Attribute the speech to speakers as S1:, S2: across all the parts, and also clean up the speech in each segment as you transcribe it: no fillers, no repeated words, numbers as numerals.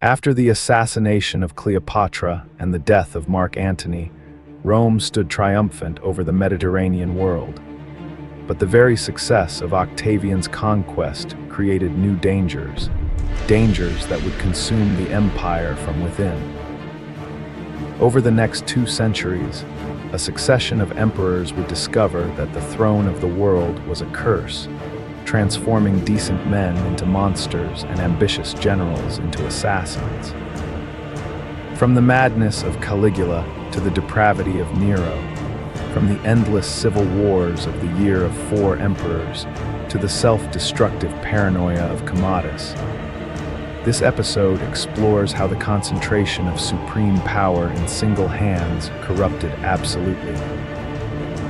S1: After the assassination of Cleopatra and the death of Mark Antony, Rome stood triumphant over the Mediterranean world. But the very success of Octavian's conquest created new dangers that would consume the empire from within. Over the next 2 centuries, a succession of emperors would discover that the throne of the world was a curse, transforming decent men into monsters and ambitious generals into assassins. From the madness of Caligula to the depravity of Nero, from the endless civil wars of the year of 4 emperors to the self-destructive paranoia of Commodus, this episode explores how the concentration of supreme power in single hands corrupted absolutely.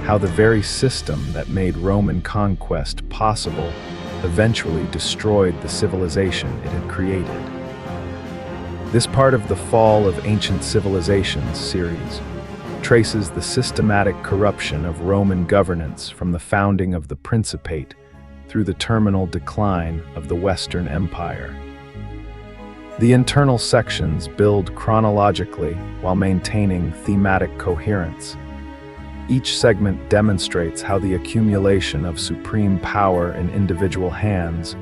S1: How the very system that made Roman conquest possible eventually destroyed the civilization it had created. This part of the Fall of Ancient Civilizations series traces the systematic corruption of Roman governance from the founding of the Principate through the terminal decline of the Western Empire. The internal sections build chronologically while maintaining thematic coherence. Each segment demonstrates how the accumulation of supreme power in individual hands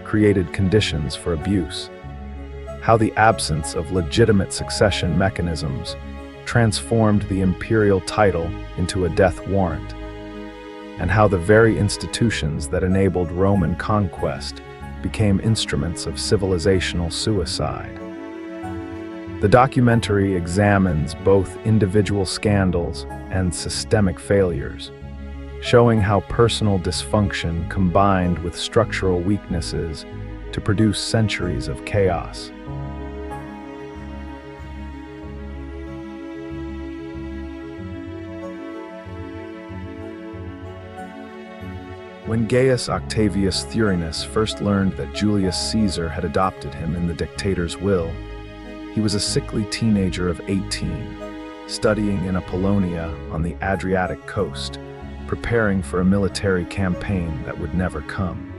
S1: created conditions for abuse, how the absence of legitimate succession mechanisms transformed the imperial title into a death warrant, and how the very institutions that enabled Roman conquest became instruments of civilizational suicide. The documentary examines both individual scandals and systemic failures, showing how personal dysfunction combined with structural weaknesses to produce centuries of chaos. When Gaius Octavius Thurinus first learned that Julius Caesar had adopted him in the dictator's will, he was a sickly teenager of 18, studying in Apollonia on the Adriatic coast, preparing for a military campaign that would never come.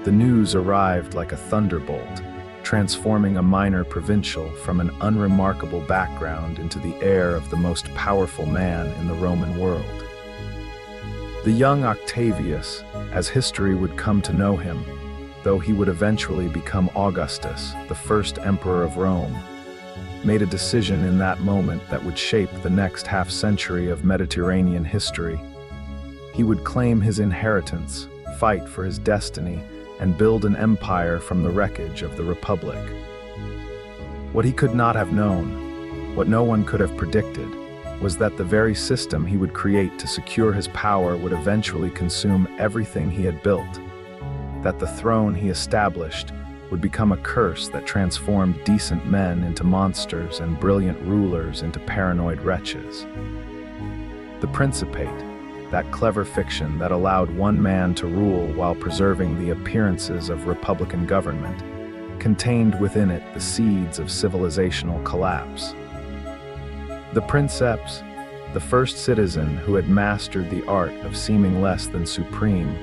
S1: The news arrived like a thunderbolt, transforming a minor provincial from an unremarkable background into the heir of the most powerful man in the Roman world. The young Octavius, as history would come to know him, though he would eventually become Augustus, the first emperor of Rome, made a decision in that moment that would shape the next half-century of Mediterranean history. He would claim his inheritance, fight for his destiny, and build an empire from the wreckage of the Republic. What he could not have known, what no one could have predicted, was that the very system he would create to secure his power would eventually consume everything he had built, that the throne he established would become a curse that transformed decent men into monsters and brilliant rulers into paranoid wretches. The Principate, that clever fiction that allowed one man to rule while preserving the appearances of republican government, contained within it the seeds of civilizational collapse. The Princeps, the first citizen who had mastered the art of seeming less than supreme,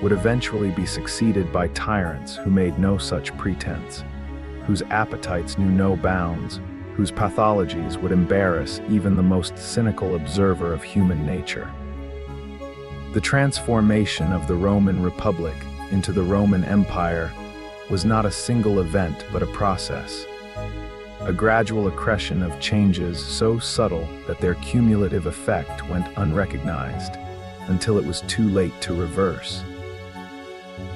S1: would eventually be succeeded by tyrants who made no such pretense, whose appetites knew no bounds, whose pathologies would embarrass even the most cynical observer of human nature. The transformation of the Roman Republic into the Roman Empire was not a single event but a process. A gradual accretion of changes so subtle that their cumulative effect went unrecognized, until it was too late to reverse.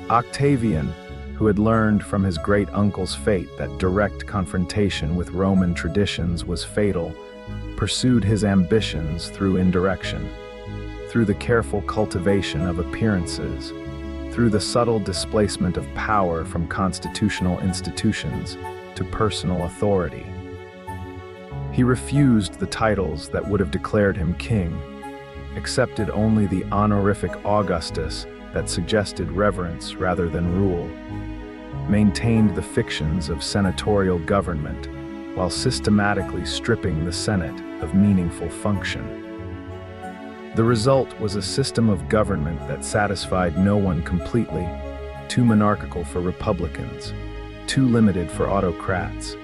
S1: Octavian, who had learned from his great-uncle's fate that direct confrontation with Roman traditions was fatal, pursued his ambitions through indirection, through the careful cultivation of appearances, through the subtle displacement of power from constitutional institutions to personal authority. He refused the titles that would have declared him king, accepted only the honorific Augustus that suggested reverence rather than rule, maintained the fictions of senatorial government while systematically stripping the Senate of meaningful function. The result was a system of government that satisfied no one completely, too monarchical for republicans, too limited for autocrats,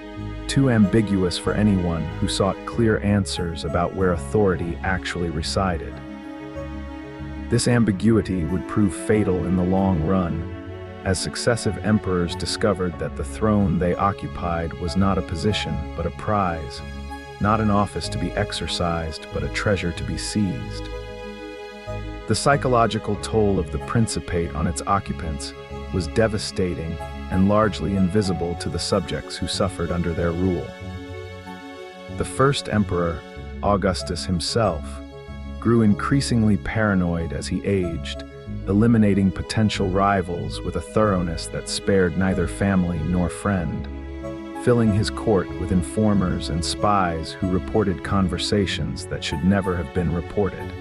S1: too ambiguous for anyone who sought clear answers about where authority actually resided. This ambiguity would prove fatal in the long run, as successive emperors discovered that the throne they occupied was not a position but a prize, not an office to be exercised but a treasure to be seized. The psychological toll of the principate on its occupants was devastating and largely invisible to the subjects who suffered under their rule. The first emperor, Augustus himself, grew increasingly paranoid as he aged, eliminating potential rivals with a thoroughness that spared neither family nor friend, filling his court with informers and spies who reported conversations that should never have been reported.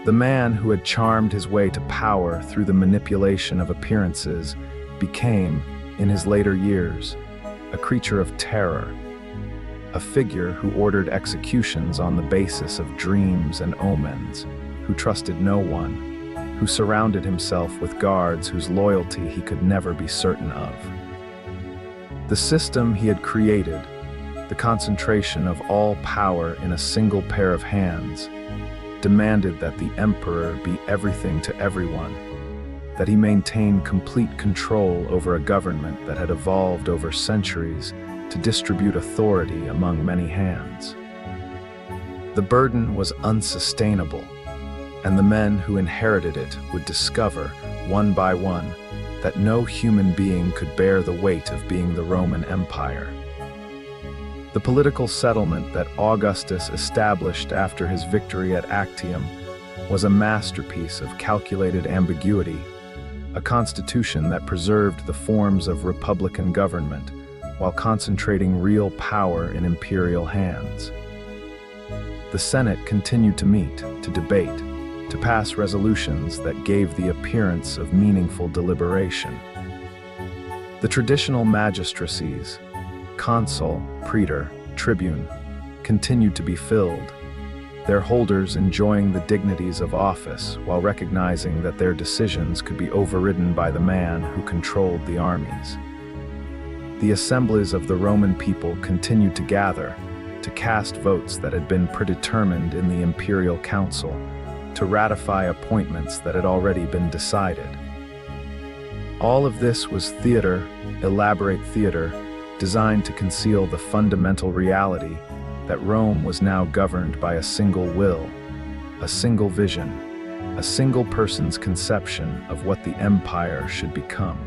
S1: The man who had charmed his way to power through the manipulation of appearances became, in his later years, a creature of terror, a figure who ordered executions on the basis of dreams and omens, who trusted no one, who surrounded himself with guards whose loyalty he could never be certain of. The system he had created, the concentration of all power in a single pair of hands, demanded that the emperor be everything to everyone, that he maintain complete control over a government that had evolved over centuries to distribute authority among many hands. The burden was unsustainable, and the men who inherited it would discover, one by one, that no human being could bear the weight of being the Roman Empire. The political settlement that Augustus established after his victory at Actium was a masterpiece of calculated ambiguity, a constitution that preserved the forms of republican government while concentrating real power in imperial hands. The Senate continued to meet, to debate, to pass resolutions that gave the appearance of meaningful deliberation. The traditional magistracies, consul, praetor, tribune, continued to be filled, their holders enjoying the dignities of office while recognizing that their decisions could be overridden by the man who controlled the armies. The assemblies of the Roman people continued to gather, to cast votes that had been predetermined in the imperial council, to ratify appointments that had already been decided. All of this was theater, elaborate theater, designed to conceal the fundamental reality that Rome was now governed by a single will, a single vision, a single person's conception of what the empire should become.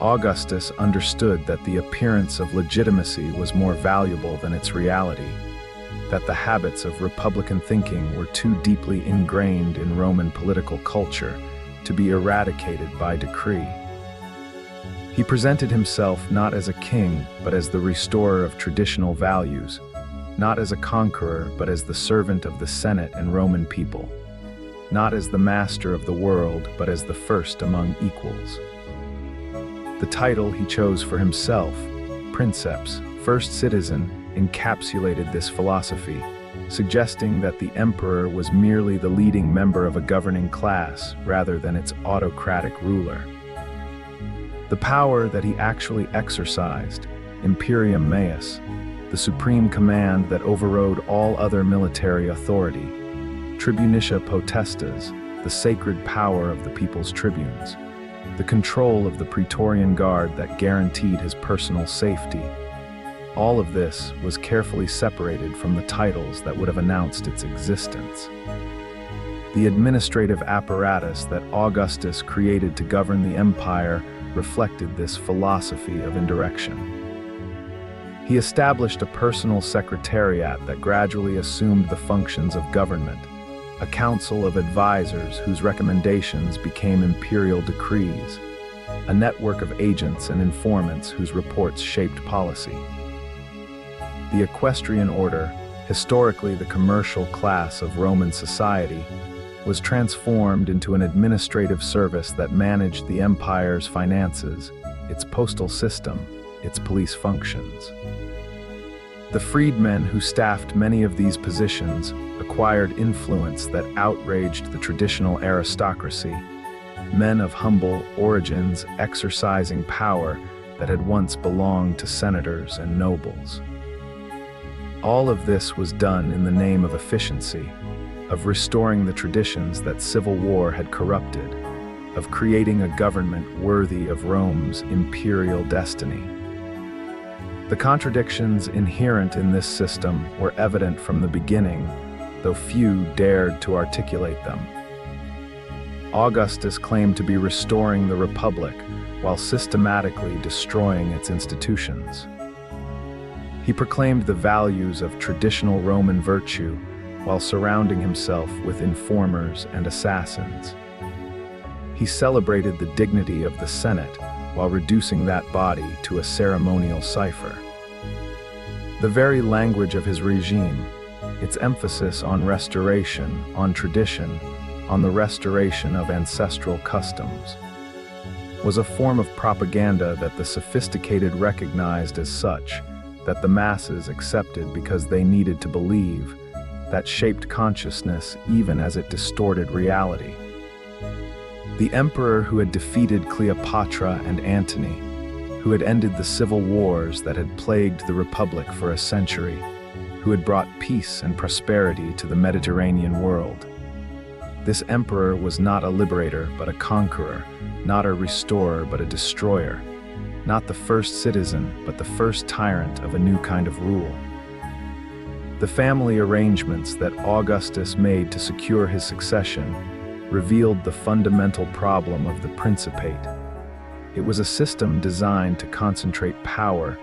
S1: Augustus understood that the appearance of legitimacy was more valuable than its reality, that the habits of republican thinking were too deeply ingrained in Roman political culture to be eradicated by decree. He presented himself not as a king, but as the restorer of traditional values, not as a conqueror, but as the servant of the Senate and Roman people, not as the master of the world, but as the first among equals. The title he chose for himself, Princeps, first citizen, encapsulated this philosophy, suggesting that the emperor was merely the leading member of a governing class rather than its autocratic ruler. The power that he actually exercised, imperium meus, the supreme command that overrode all other military authority, tribunicia potestas, the sacred power of the people's tribunes, the control of the Praetorian Guard that guaranteed his personal safety. All of this was carefully separated from the titles that would have announced its existence. The administrative apparatus that Augustus created to govern the empire reflected this philosophy of indirection. He established a personal secretariat that gradually assumed the functions of government, a council of advisors whose recommendations became imperial decrees, a network of agents and informants whose reports shaped policy. The equestrian order, historically the commercial class of Roman society, was transformed into an administrative service that managed the empire's finances, its postal system, its police functions. The freedmen who staffed many of these positions acquired influence that outraged the traditional aristocracy, men of humble origins exercising power that had once belonged to senators and nobles. All of this was done in the name of efficiency, of restoring the traditions that civil war had corrupted, of creating a government worthy of Rome's imperial destiny. The contradictions inherent in this system were evident from the beginning, though few dared to articulate them. Augustus claimed to be restoring the Republic while systematically destroying its institutions. He proclaimed the values of traditional Roman virtue while surrounding himself with informers and assassins. He celebrated the dignity of the Senate while reducing that body to a ceremonial cipher. The very language of his regime, its emphasis on restoration, on tradition, on the restoration of ancestral customs, was a form of propaganda that the sophisticated recognized as such, that the masses accepted because they needed to believe, that shaped consciousness even as it distorted reality. The emperor who had defeated Cleopatra and Antony, who had ended the civil wars that had plagued the Republic for a century, who had brought peace and prosperity to the Mediterranean world. This emperor was not a liberator but a conqueror, not a restorer but a destroyer, not the first citizen but the first tyrant of a new kind of rule. The family arrangements that Augustus made to secure his succession revealed the fundamental problem of the Principate. It was a system designed to concentrate power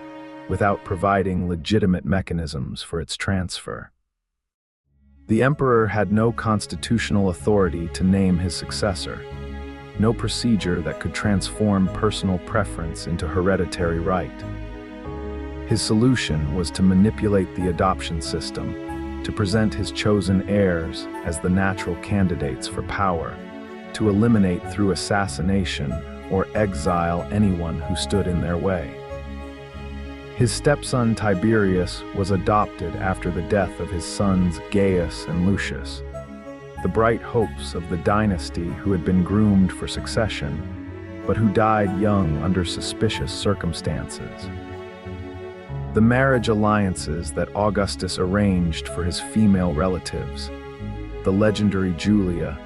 S1: without providing legitimate mechanisms for its transfer. The emperor had no constitutional authority to name his successor, no procedure that could transform personal preference into hereditary right. His solution was to manipulate the adoption system, to present his chosen heirs as the natural candidates for power, to eliminate through assassination or exile anyone who stood in their way. His stepson Tiberius was adopted after the death of his sons Gaius and Lucius, the bright hopes of the dynasty who had been groomed for succession, but who died young under suspicious circumstances. The marriage alliances that Augustus arranged for his female relatives, the legendary Julia,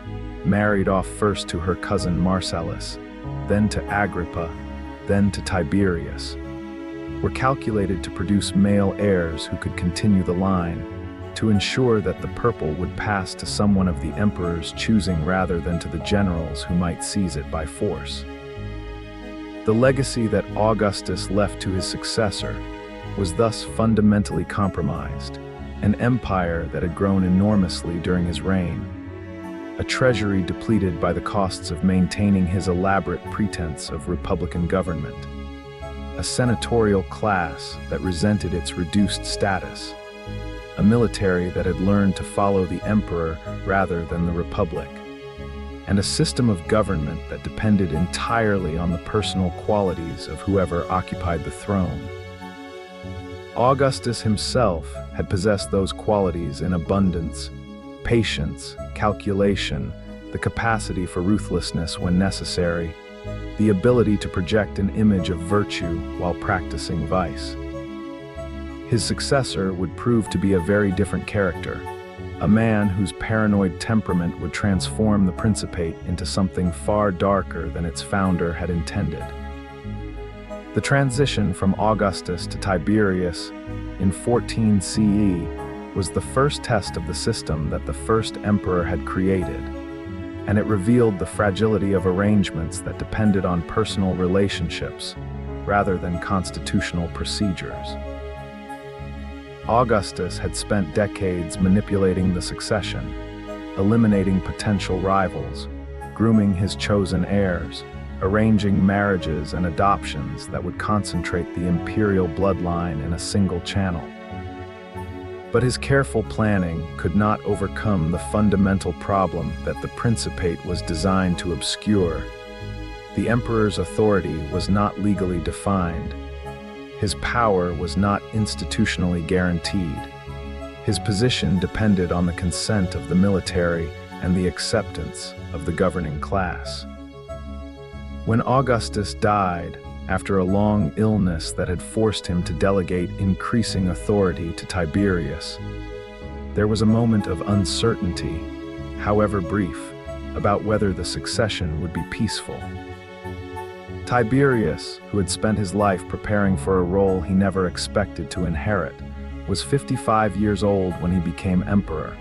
S1: married off first to her cousin Marcellus, then to Agrippa, then to Tiberius, were calculated to produce male heirs who could continue the line, to ensure that the purple would pass to someone of the emperor's choosing rather than to the generals who might seize it by force. The legacy that Augustus left to his successor was thus fundamentally compromised, an empire that had grown enormously during his reign, a treasury depleted by the costs of maintaining his elaborate pretense of republican government, a senatorial class that resented its reduced status, a military that had learned to follow the emperor rather than the republic, and a system of government that depended entirely on the personal qualities of whoever occupied the throne. Augustus himself had possessed those qualities in abundance: patience, calculation, the capacity for ruthlessness when necessary, the ability to project an image of virtue while practicing vice. His successor would prove to be a very different character, a man whose paranoid temperament would transform the Principate into something far darker than its founder had intended. The transition from Augustus to Tiberius in 14 CE was the first test of the system that the first emperor had created, and it revealed the fragility of arrangements that depended on personal relationships rather than constitutional procedures. Augustus had spent decades manipulating the succession, eliminating potential rivals, grooming his chosen heirs, arranging marriages and adoptions that would concentrate the imperial bloodline in a single channel. But his careful planning could not overcome the fundamental problem that the Principate was designed to obscure. The emperor's authority was not legally defined. His power was not institutionally guaranteed. His position depended on the consent of the military and the acceptance of the governing class. When Augustus died, after a long illness that had forced him to delegate increasing authority to Tiberius, there was a moment of uncertainty, however brief, about whether the succession would be peaceful. Tiberius, who had spent his life preparing for a role he never expected to inherit, was 55 years old when he became emperor,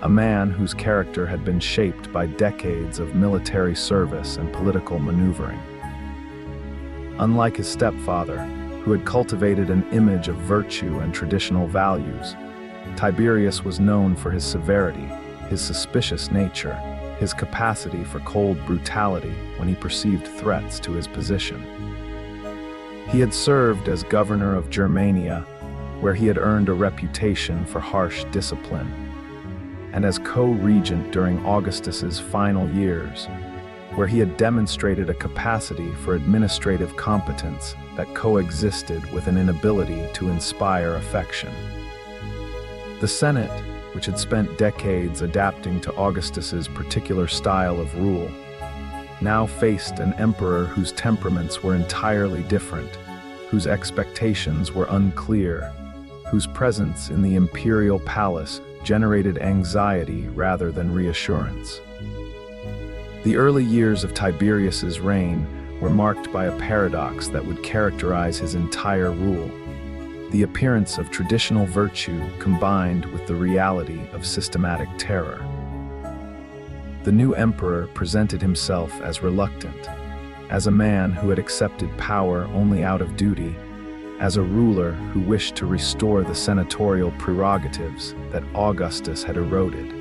S1: a man whose character had been shaped by decades of military service and political maneuvering. Unlike his stepfather, who had cultivated an image of virtue and traditional values, Tiberius was known for his severity, his suspicious nature, his capacity for cold brutality when he perceived threats to his position. He had served as governor of Germania, where he had earned a reputation for harsh discipline, and as co-regent during Augustus's final years, where he had demonstrated a capacity for administrative competence that coexisted with an inability to inspire affection. The Senate, which had spent decades adapting to Augustus's particular style of rule, now faced an emperor whose temperaments were entirely different, whose expectations were unclear, whose presence in the imperial palace generated anxiety rather than reassurance. The early years of Tiberius's reign were marked by a paradox that would characterize his entire rule: the appearance of traditional virtue combined with the reality of systematic terror. The new emperor presented himself as reluctant, as a man who had accepted power only out of duty, as a ruler who wished to restore the senatorial prerogatives that Augustus had eroded.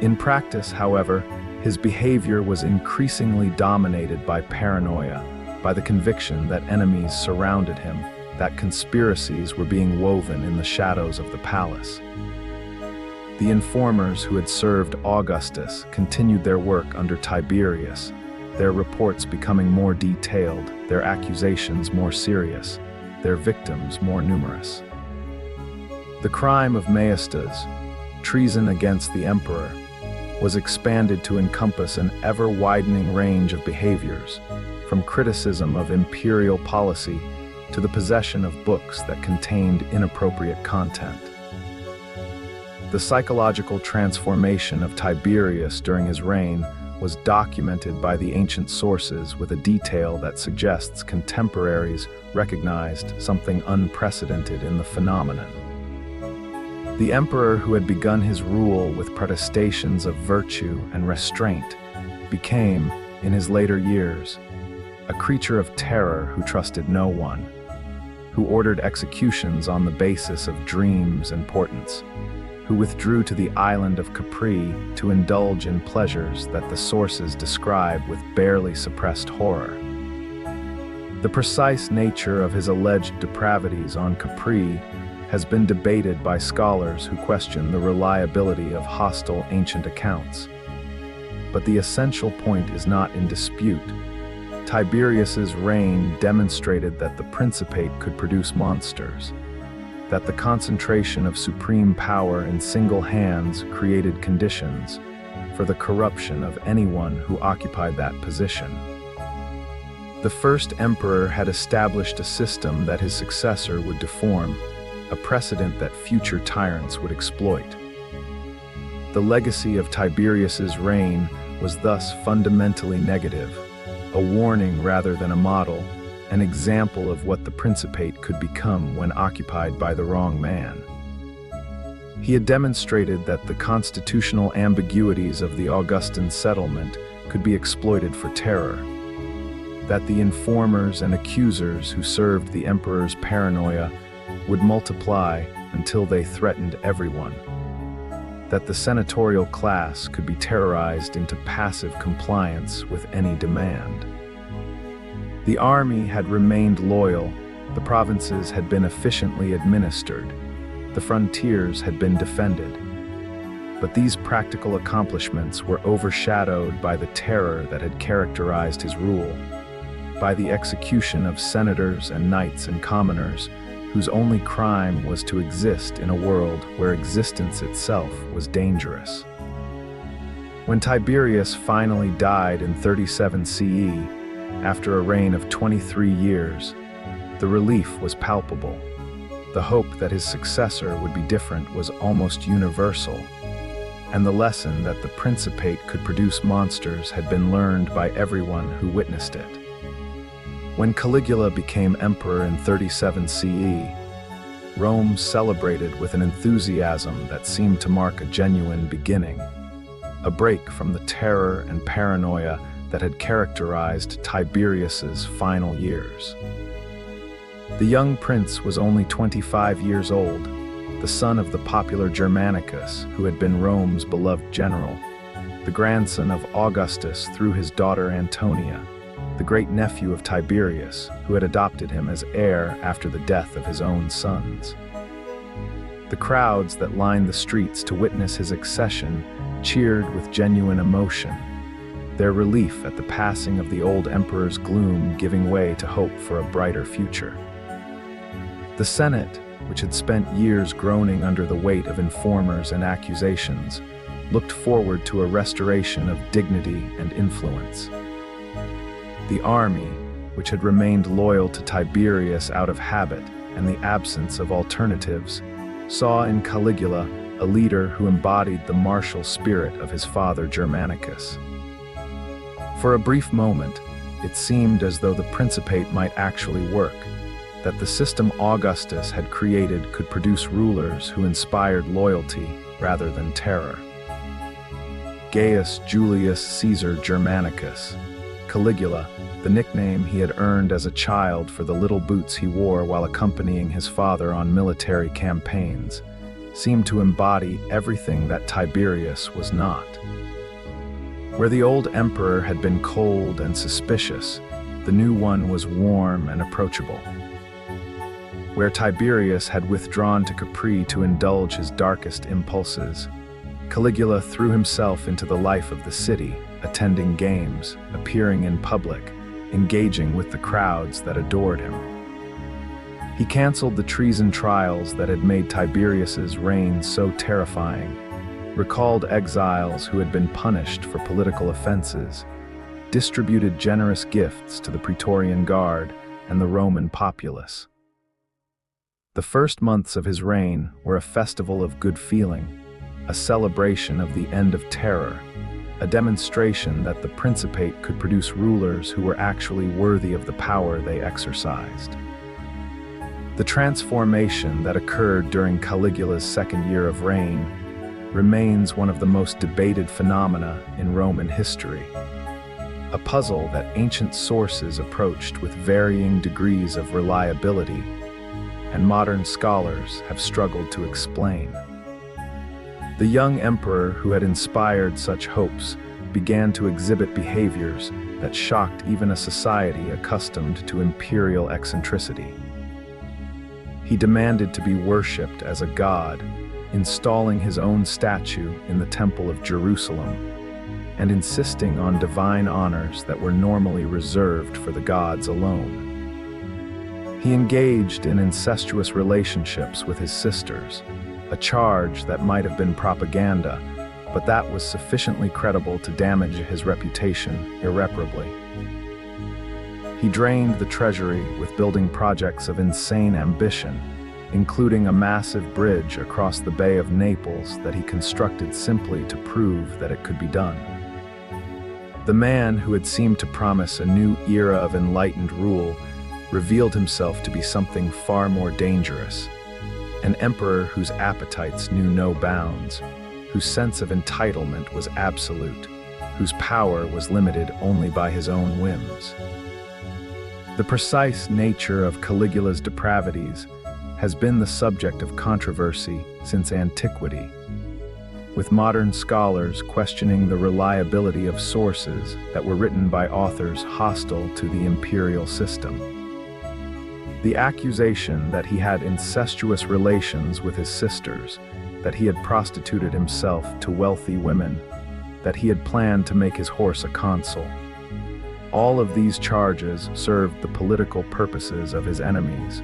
S1: In practice, however, his behavior was increasingly dominated by paranoia, by the conviction that enemies surrounded him, that conspiracies were being woven in the shadows of the palace. The informers who had served Augustus continued their work under Tiberius, their reports becoming more detailed, their accusations more serious, their victims more numerous. The crime of maestas, treason against the emperor, was expanded to encompass an ever-widening range of behaviors, from criticism of imperial policy to the possession of books that contained inappropriate content. The psychological transformation of Tiberius during his reign was documented by the ancient sources with a detail that suggests contemporaries recognized something unprecedented in the phenomenon. The emperor, who had begun his rule with protestations of virtue and restraint, became, in his later years, a creature of terror who trusted no one, who ordered executions on the basis of dreams and portents, who withdrew to the island of Capri to indulge in pleasures that the sources describe with barely suppressed horror. The precise nature of his alleged depravities on Capri has been debated by scholars who question the reliability of hostile ancient accounts. But the essential point is not in dispute. Tiberius's reign demonstrated that the Principate could produce monsters, that the concentration of supreme power in single hands created conditions for the corruption of anyone who occupied that position. The first emperor had established a system that his successor would deform, a precedent that future tyrants would exploit. The legacy of Tiberius's reign was thus fundamentally negative, a warning rather than a model, an example of what the Principate could become when occupied by the wrong man. He had demonstrated that the constitutional ambiguities of the Augustan settlement could be exploited for terror, that the informers and accusers who served the emperor's paranoia would multiply until they threatened everyone, that the senatorial class could be terrorized into passive compliance with any demand. The army had remained loyal, the provinces had been efficiently administered, the frontiers had been defended. But these practical accomplishments were overshadowed by the terror that had characterized his rule, by the execution of senators and knights and commoners whose only crime was to exist in a world where existence itself was dangerous. When Tiberius finally died in 37 CE, after a reign of 23 years, the relief was palpable. The hope that his successor would be different was almost universal, and the lesson that the Principate could produce monsters had been learned by everyone who witnessed it. When Caligula became emperor in 37 CE, Rome celebrated with an enthusiasm that seemed to mark a genuine beginning, a break from the terror and paranoia that had characterized Tiberius's final years. The young prince was only 25 years old, the son of the popular Germanicus, who had been Rome's beloved general, the grandson of Augustus through his daughter Antonia, the great-nephew of Tiberius, who had adopted him as heir after the death of his own sons. The crowds that lined the streets to witness his accession cheered with genuine emotion, their relief at the passing of the old emperor's gloom giving way to hope for a brighter future. The Senate, which had spent years groaning under the weight of informers and accusations, looked forward to a restoration of dignity and influence. The army, which had remained loyal to Tiberius out of habit and the absence of alternatives, saw in Caligula a leader who embodied the martial spirit of his father Germanicus. For a brief moment, it seemed as though the Principate might actually work, that the system Augustus had created could produce rulers who inspired loyalty rather than terror. Gaius Julius Caesar Germanicus, Caligula, the nickname he had earned as a child for the little boots he wore while accompanying his father on military campaigns, seemed to embody everything that Tiberius was not. Where the old emperor had been cold and suspicious, the new one was warm and approachable. Where Tiberius had withdrawn to Capri to indulge his darkest impulses, Caligula threw himself into the life of the city, attending games, appearing in public, engaging with the crowds that adored him. He canceled the treason trials that had made Tiberius's reign so terrifying, recalled exiles who had been punished for political offenses, distributed generous gifts to the Praetorian Guard and the Roman populace. The first months of his reign were a festival of good feeling, a celebration of the end of terror, a demonstration that the Principate could produce rulers who were actually worthy of the power they exercised. The transformation that occurred during Caligula's second year of reign remains one of the most debated phenomena in Roman history, a puzzle that ancient sources approached with varying degrees of reliability, and modern scholars have struggled to explain. The young emperor who had inspired such hopes began to exhibit behaviors that shocked even a society accustomed to imperial eccentricity. He demanded to be worshipped as a god, installing his own statue in the Temple of Jerusalem, and insisting on divine honors that were normally reserved for the gods alone. He engaged in incestuous relationships with his sisters, a charge that might have been propaganda, but that was sufficiently credible to damage his reputation irreparably. He drained the treasury with building projects of insane ambition, including a massive bridge across the Bay of Naples that he constructed simply to prove that it could be done. The man who had seemed to promise a new era of enlightened rule revealed himself to be something far more dangerous, an emperor whose appetites knew no bounds, whose sense of entitlement was absolute, whose power was limited only by his own whims. The precise nature of Caligula's depravities has been the subject of controversy since antiquity, with modern scholars questioning the reliability of sources that were written by authors hostile to the imperial system. The accusation that he had incestuous relations with his sisters, that he had prostituted himself to wealthy women, that he had planned to make his horse a consul. All of these charges served the political purposes of his enemies,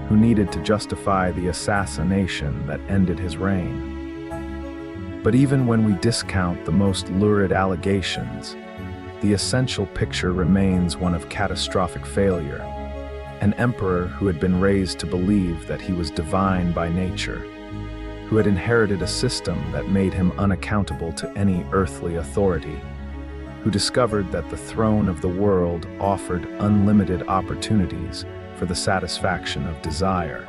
S1: who needed to justify the assassination that ended his reign. But even when we discount the most lurid allegations, the essential picture remains one of catastrophic failure. An emperor who had been raised to believe that he was divine by nature, who had inherited a system that made him unaccountable to any earthly authority, who discovered that the throne of the world offered unlimited opportunities for the satisfaction of desire.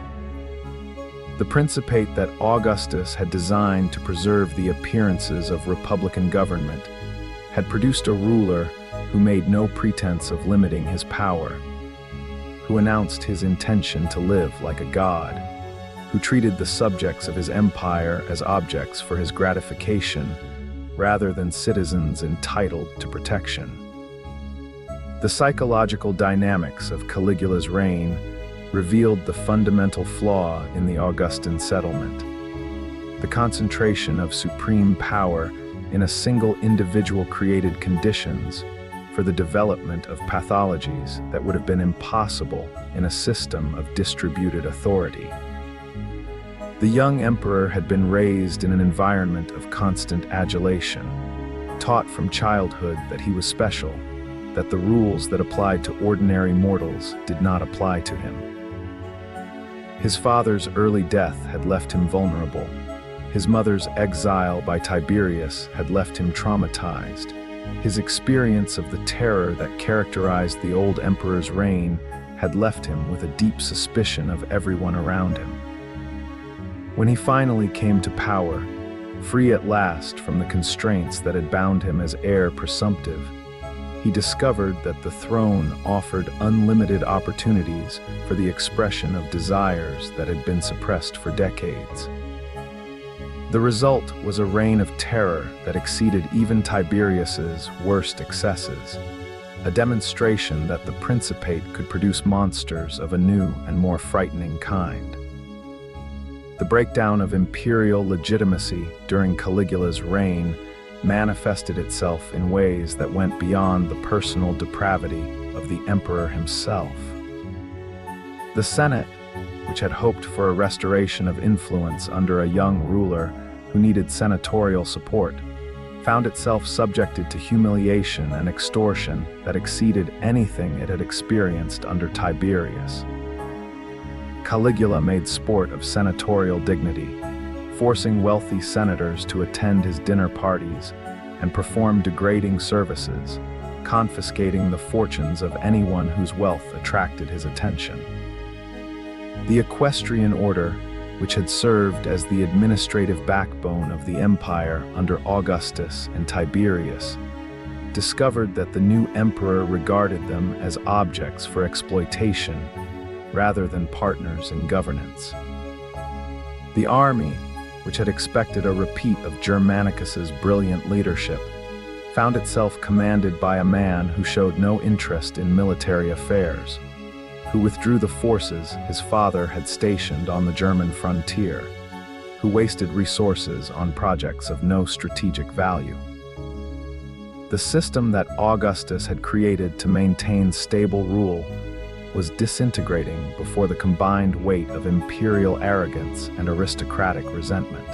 S1: The principate that Augustus had designed to preserve the appearances of republican government had produced a ruler who made no pretense of limiting his power, who announced his intention to live like a god, who treated the subjects of his empire as objects for his gratification rather than citizens entitled to protection. The psychological dynamics of Caligula's reign revealed the fundamental flaw in the Augustan settlement. The concentration of supreme power in a single individual created conditions for the development of pathologies that would have been impossible in a system of distributed authority. The young emperor had been raised in an environment of constant adulation, taught from childhood that he was special, that the rules that applied to ordinary mortals did not apply to him. His father's early death had left him vulnerable. His mother's exile by Tiberius had left him traumatized. His experience of the terror that characterized the old emperor's reign had left him with a deep suspicion of everyone around him. When he finally came to power, free at last from the constraints that had bound him as heir presumptive, he discovered that the throne offered unlimited opportunities for the expression of desires that had been suppressed for decades. The result was a reign of terror that exceeded even Tiberius's worst excesses, a demonstration that the principate could produce monsters of a new and more frightening kind. The breakdown of imperial legitimacy during Caligula's reign manifested itself in ways that went beyond the personal depravity of the emperor himself. The Senate, which had hoped for a restoration of influence under a young ruler who needed senatorial support, found itself subjected to humiliation and extortion that exceeded anything it had experienced under Tiberius. Caligula made sport of senatorial dignity, forcing wealthy senators to attend his dinner parties and perform degrading services, confiscating the fortunes of anyone whose wealth attracted his attention. The equestrian order, which had served as the administrative backbone of the empire under Augustus and Tiberius, discovered that the new emperor regarded them as objects for exploitation rather than partners in governance. The army, which had expected a repeat of Germanicus's brilliant leadership, found itself commanded by a man who showed no interest in military affairs, who withdrew the forces his father had stationed on the German frontier, who wasted resources on projects of no strategic value. The system that Augustus had created to maintain stable rule was disintegrating before the combined weight of imperial arrogance and aristocratic resentment.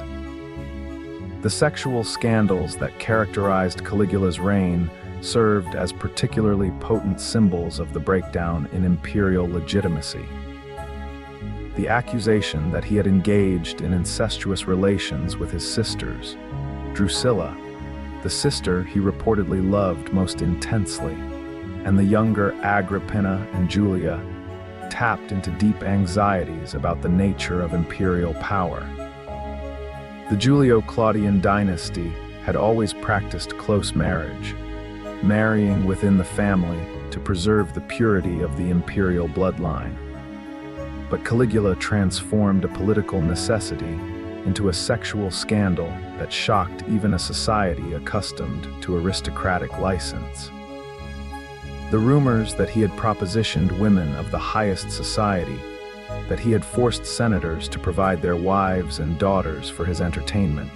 S1: The sexual scandals that characterized Caligula's reign served as particularly potent symbols of the breakdown in imperial legitimacy. The accusation that he had engaged in incestuous relations with his sisters, Drusilla, the sister he reportedly loved most intensely, and the younger Agrippina and Julia, tapped into deep anxieties about the nature of imperial power. The Julio-Claudian dynasty had always practiced close marriage, marrying within the family to preserve the purity of the imperial bloodline. But Caligula transformed a political necessity into a sexual scandal that shocked even a society accustomed to aristocratic license. The rumors that he had propositioned women of the highest society, that he had forced senators to provide their wives and daughters for his entertainment,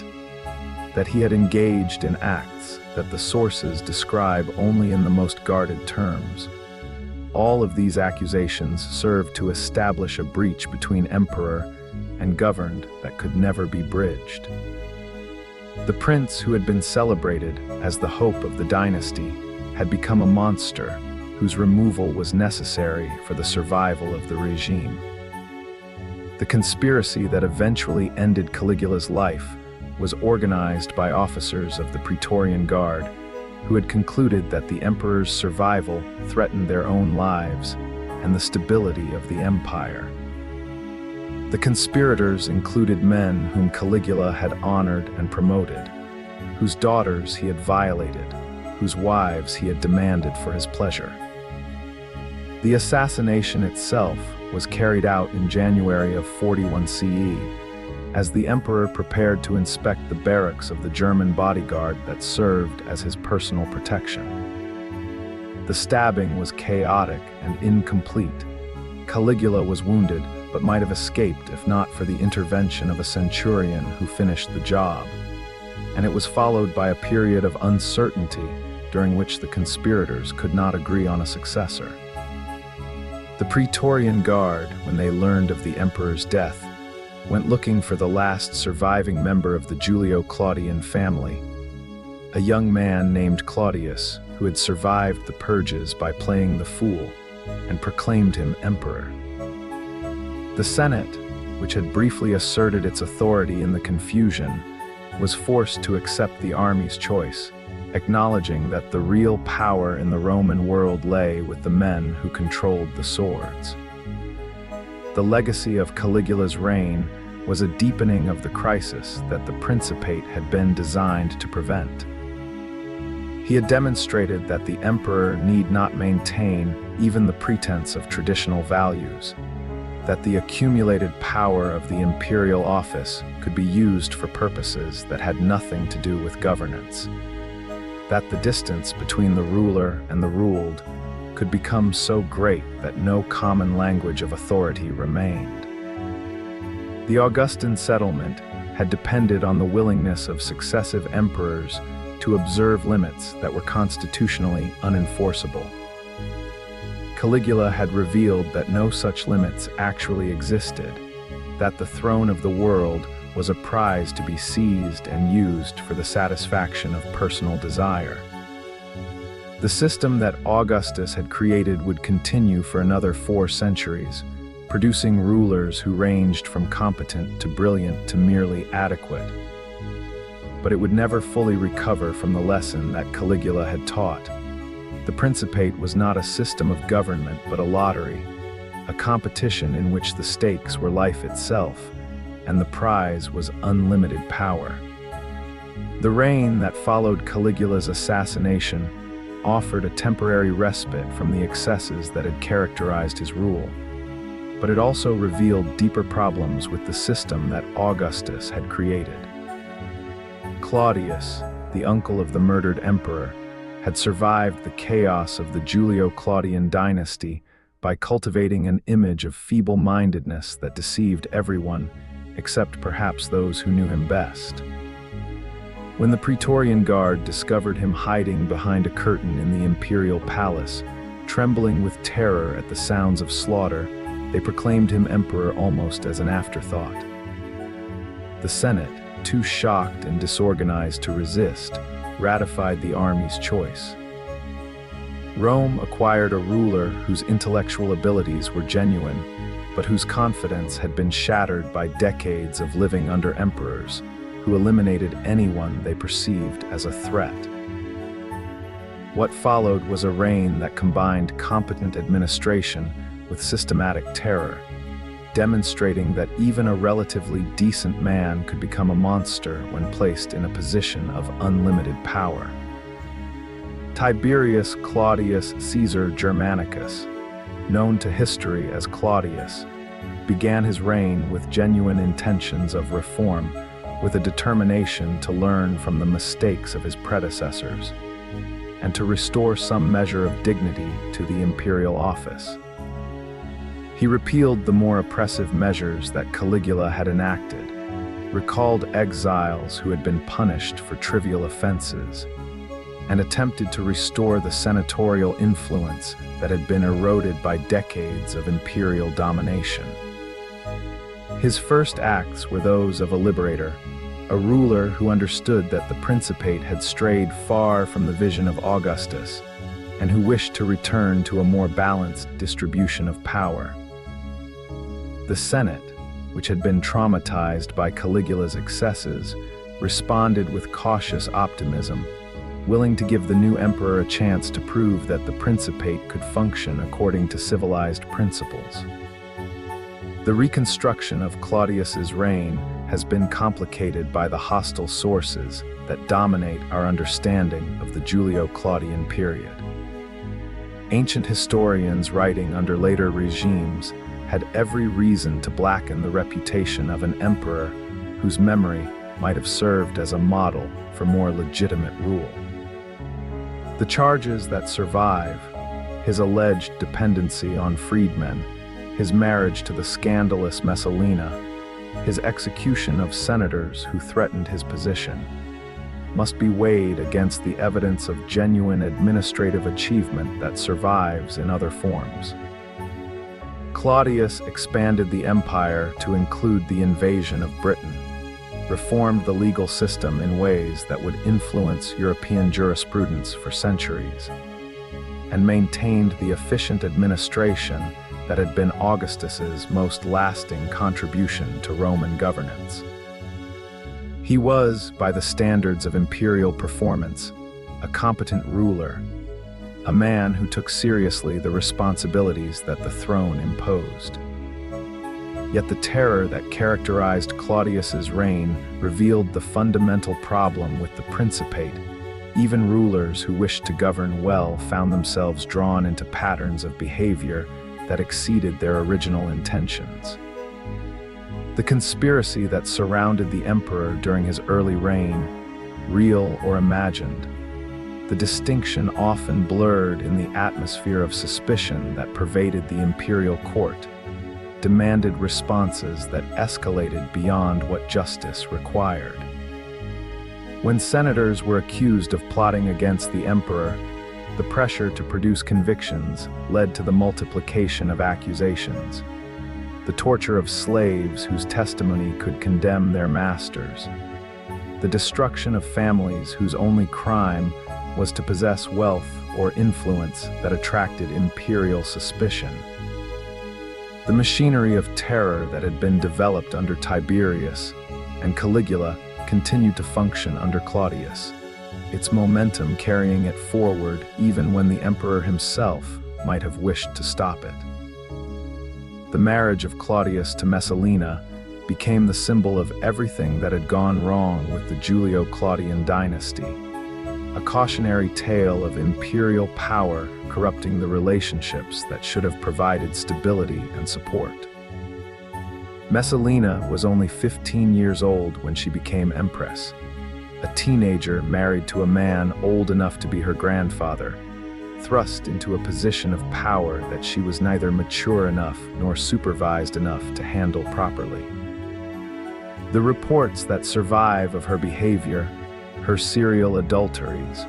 S1: that he had engaged in acts that the sources describe only in the most guarded terms. All of these accusations served to establish a breach between emperor and governed that could never be bridged. The prince who had been celebrated as the hope of the dynasty had become a monster whose removal was necessary for the survival of the regime. The conspiracy that eventually ended Caligula's life was organized by officers of the Praetorian Guard who had concluded that the emperor's survival threatened their own lives and the stability of the empire. The conspirators included men whom Caligula had honored and promoted, whose daughters he had violated, whose wives he had demanded for his pleasure. The assassination itself was carried out in January of 41 CE, as the emperor prepared to inspect the barracks of the German bodyguard that served as his personal protection. The stabbing was chaotic and incomplete. Caligula was wounded, but might have escaped if not for the intervention of a centurion who finished the job. And it was followed by a period of uncertainty during which the conspirators could not agree on a successor. The Praetorian Guard, when they learned of the emperor's death, went looking for the last surviving member of the Julio-Claudian family, a young man named Claudius who had survived the purges by playing the fool, and proclaimed him emperor. The Senate, which had briefly asserted its authority in the confusion, was forced to accept the army's choice, acknowledging that the real power in the Roman world lay with the men who controlled the swords. The legacy of Caligula's reign was a deepening of the crisis that the Principate had been designed to prevent. He had demonstrated that the emperor need not maintain even the pretense of traditional values, that the accumulated power of the imperial office could be used for purposes that had nothing to do with governance, that the distance between the ruler and the ruled could become so great that no common language of authority remained. The Augustan settlement had depended on the willingness of successive emperors to observe limits that were constitutionally unenforceable. Caligula had revealed that no such limits actually existed, that the throne of the world was a prize to be seized and used for the satisfaction of personal desire. The system that Augustus had created would continue for another 4 centuries, producing rulers who ranged from competent to brilliant to merely adequate. But it would never fully recover from the lesson that Caligula had taught. The Principate was not a system of government but a lottery, a competition in which the stakes were life itself, and the prize was unlimited power. The reign that followed Caligula's assassination offered a temporary respite from the excesses that had characterized his rule, but it also revealed deeper problems with the system that Augustus had created. Claudius, the uncle of the murdered emperor, had survived the chaos of the Julio-Claudian dynasty by cultivating an image of feeble-mindedness that deceived everyone, except perhaps those who knew him best. When the Praetorian Guard discovered him hiding behind a curtain in the imperial palace, trembling with terror at the sounds of slaughter, they proclaimed him emperor almost as an afterthought. The Senate, too shocked and disorganized to resist, ratified the army's choice. Rome acquired a ruler whose intellectual abilities were genuine, but whose confidence had been shattered by decades of living under emperors who eliminated anyone they perceived as a threat. What followed was a reign that combined competent administration with systematic terror, demonstrating that even a relatively decent man could become a monster when placed in a position of unlimited power. Tiberius Claudius Caesar Germanicus, known to history as Claudius, began his reign with genuine intentions of reform, with a determination to learn from the mistakes of his predecessors, and to restore some measure of dignity to the imperial office. He repealed the more oppressive measures that Caligula had enacted, recalled exiles who had been punished for trivial offenses, and attempted to restore the senatorial influence that had been eroded by decades of imperial domination. His first acts were those of a liberator, a ruler who understood that the Principate had strayed far from the vision of Augustus, and who wished to return to a more balanced distribution of power. The Senate, which had been traumatized by Caligula's excesses, responded with cautious optimism, willing to give the new emperor a chance to prove that the Principate could function according to civilized principles. The reconstruction of Claudius's reign has been complicated by the hostile sources that dominate our understanding of the Julio-Claudian period. Ancient historians writing under later regimes had every reason to blacken the reputation of an emperor whose memory might have served as a model for more legitimate rule. The charges that survive, his alleged dependency on freedmen, his marriage to the scandalous Messalina, his execution of senators who threatened his position, must be weighed against the evidence of genuine administrative achievement that survives in other forms. Claudius expanded the empire to include the invasion of Britain, reformed the legal system in ways that would influence European jurisprudence for centuries, and maintained the efficient administration that had been Augustus's most lasting contribution to Roman governance. He was, by the standards of imperial performance, a competent ruler, a man who took seriously the responsibilities that the throne imposed. Yet the terror that characterized Claudius's reign revealed the fundamental problem with the Principate. Even rulers who wished to govern well found themselves drawn into patterns of behavior that exceeded their original intentions. The conspiracy that surrounded the emperor during his early reign, real or imagined, the distinction often blurred in the atmosphere of suspicion that pervaded the imperial court, demanded responses that escalated beyond what justice required. When senators were accused of plotting against the emperor, the pressure to produce convictions led to the multiplication of accusations, the torture of slaves whose testimony could condemn their masters, the destruction of families whose only crime was to possess wealth or influence that attracted imperial suspicion. The machinery of terror that had been developed under Tiberius and Caligula continued to function under Claudius, its momentum carrying it forward even when the emperor himself might have wished to stop it. The marriage of Claudius to Messalina became the symbol of everything that had gone wrong with the Julio-Claudian dynasty, a cautionary tale of imperial power corrupting the relationships that should have provided stability and support. Messalina was only 15 years old when she became empress, a teenager married to a man old enough to be her grandfather, thrust into a position of power that she was neither mature enough nor supervised enough to handle properly. The reports that survive of her behavior, her serial adulteries,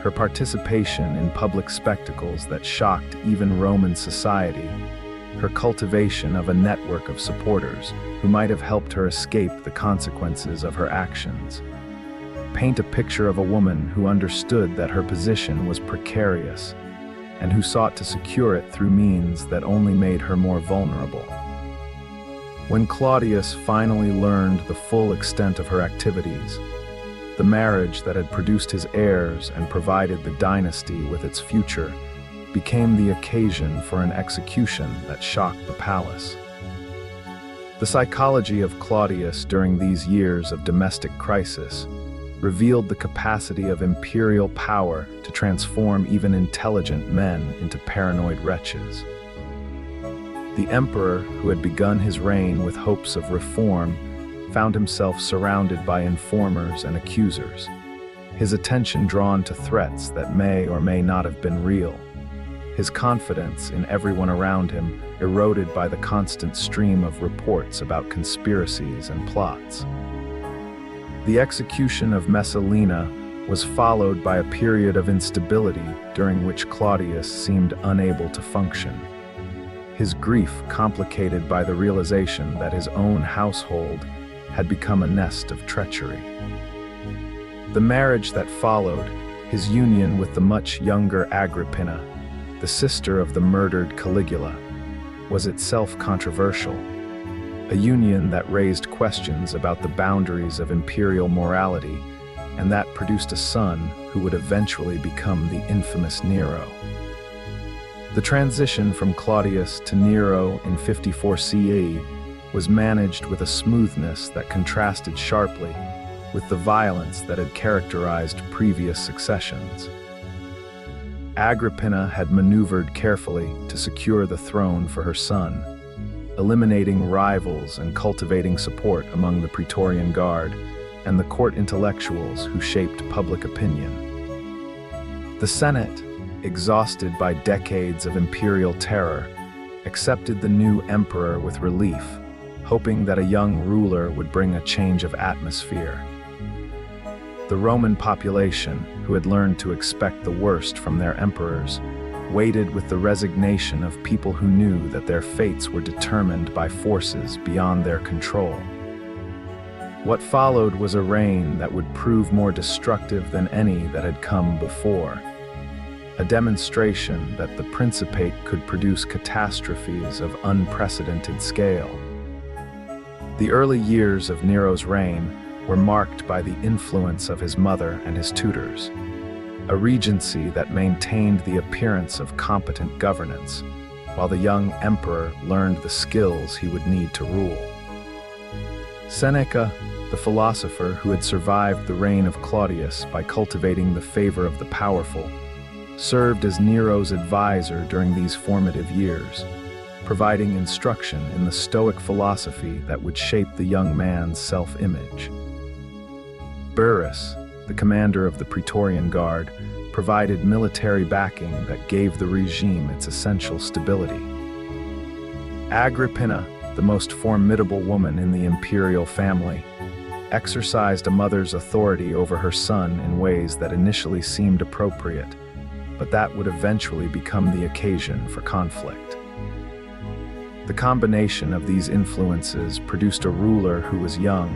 S1: her participation in public spectacles that shocked even Roman society, her cultivation of a network of supporters who might have helped her escape the consequences of her actions, paint a picture of a woman who understood that her position was precarious and who sought to secure it through means that only made her more vulnerable. When Claudius finally learned the full extent of her activities, the marriage that had produced his heirs and provided the dynasty with its future became the occasion for an execution that shocked the palace. The psychology of Claudius during these years of domestic crisis revealed the capacity of imperial power to transform even intelligent men into paranoid wretches. The emperor, who had begun his reign with hopes of reform, found himself surrounded by informers and accusers, his attention drawn to threats that may or may not have been real, his confidence in everyone around him eroded by the constant stream of reports about conspiracies and plots. The execution of Messalina was followed by a period of instability during which Claudius seemed unable to function. His grief complicated by the realization that his own household had become a nest of treachery. The marriage that followed, his union with the much younger Agrippina, the sister of the murdered Caligula, was itself controversial, a union that raised questions about the boundaries of imperial morality and that produced a son who would eventually become the infamous Nero. The transition from Claudius to Nero in 54 CE was managed with a smoothness that contrasted sharply with the violence that had characterized previous successions. Agrippina had maneuvered carefully to secure the throne for her son, eliminating rivals and cultivating support among the Praetorian Guard and the court intellectuals who shaped public opinion. The Senate, exhausted by decades of imperial terror, accepted the new emperor with relief, hoping that a young ruler would bring a change of atmosphere. The Roman population, who had learned to expect the worst from their emperors, waited with the resignation of people who knew that their fates were determined by forces beyond their control. What followed was a reign that would prove more destructive than any that had come before, a demonstration that the Principate could produce catastrophes of unprecedented scale. The early years of Nero's reign were marked by the influence of his mother and his tutors, a regency that maintained the appearance of competent governance, while the young emperor learned the skills he would need to rule. Seneca, the philosopher who had survived the reign of Claudius by cultivating the favor of the powerful, served as Nero's advisor during these formative years, providing instruction in the Stoic philosophy that would shape the young man's self-image. Burrus, the commander of the Praetorian Guard, provided military backing that gave the regime its essential stability. Agrippina, the most formidable woman in the imperial family, exercised a mother's authority over her son in ways that initially seemed appropriate, but that would eventually become the occasion for conflict. The combination of these influences produced a ruler who was young,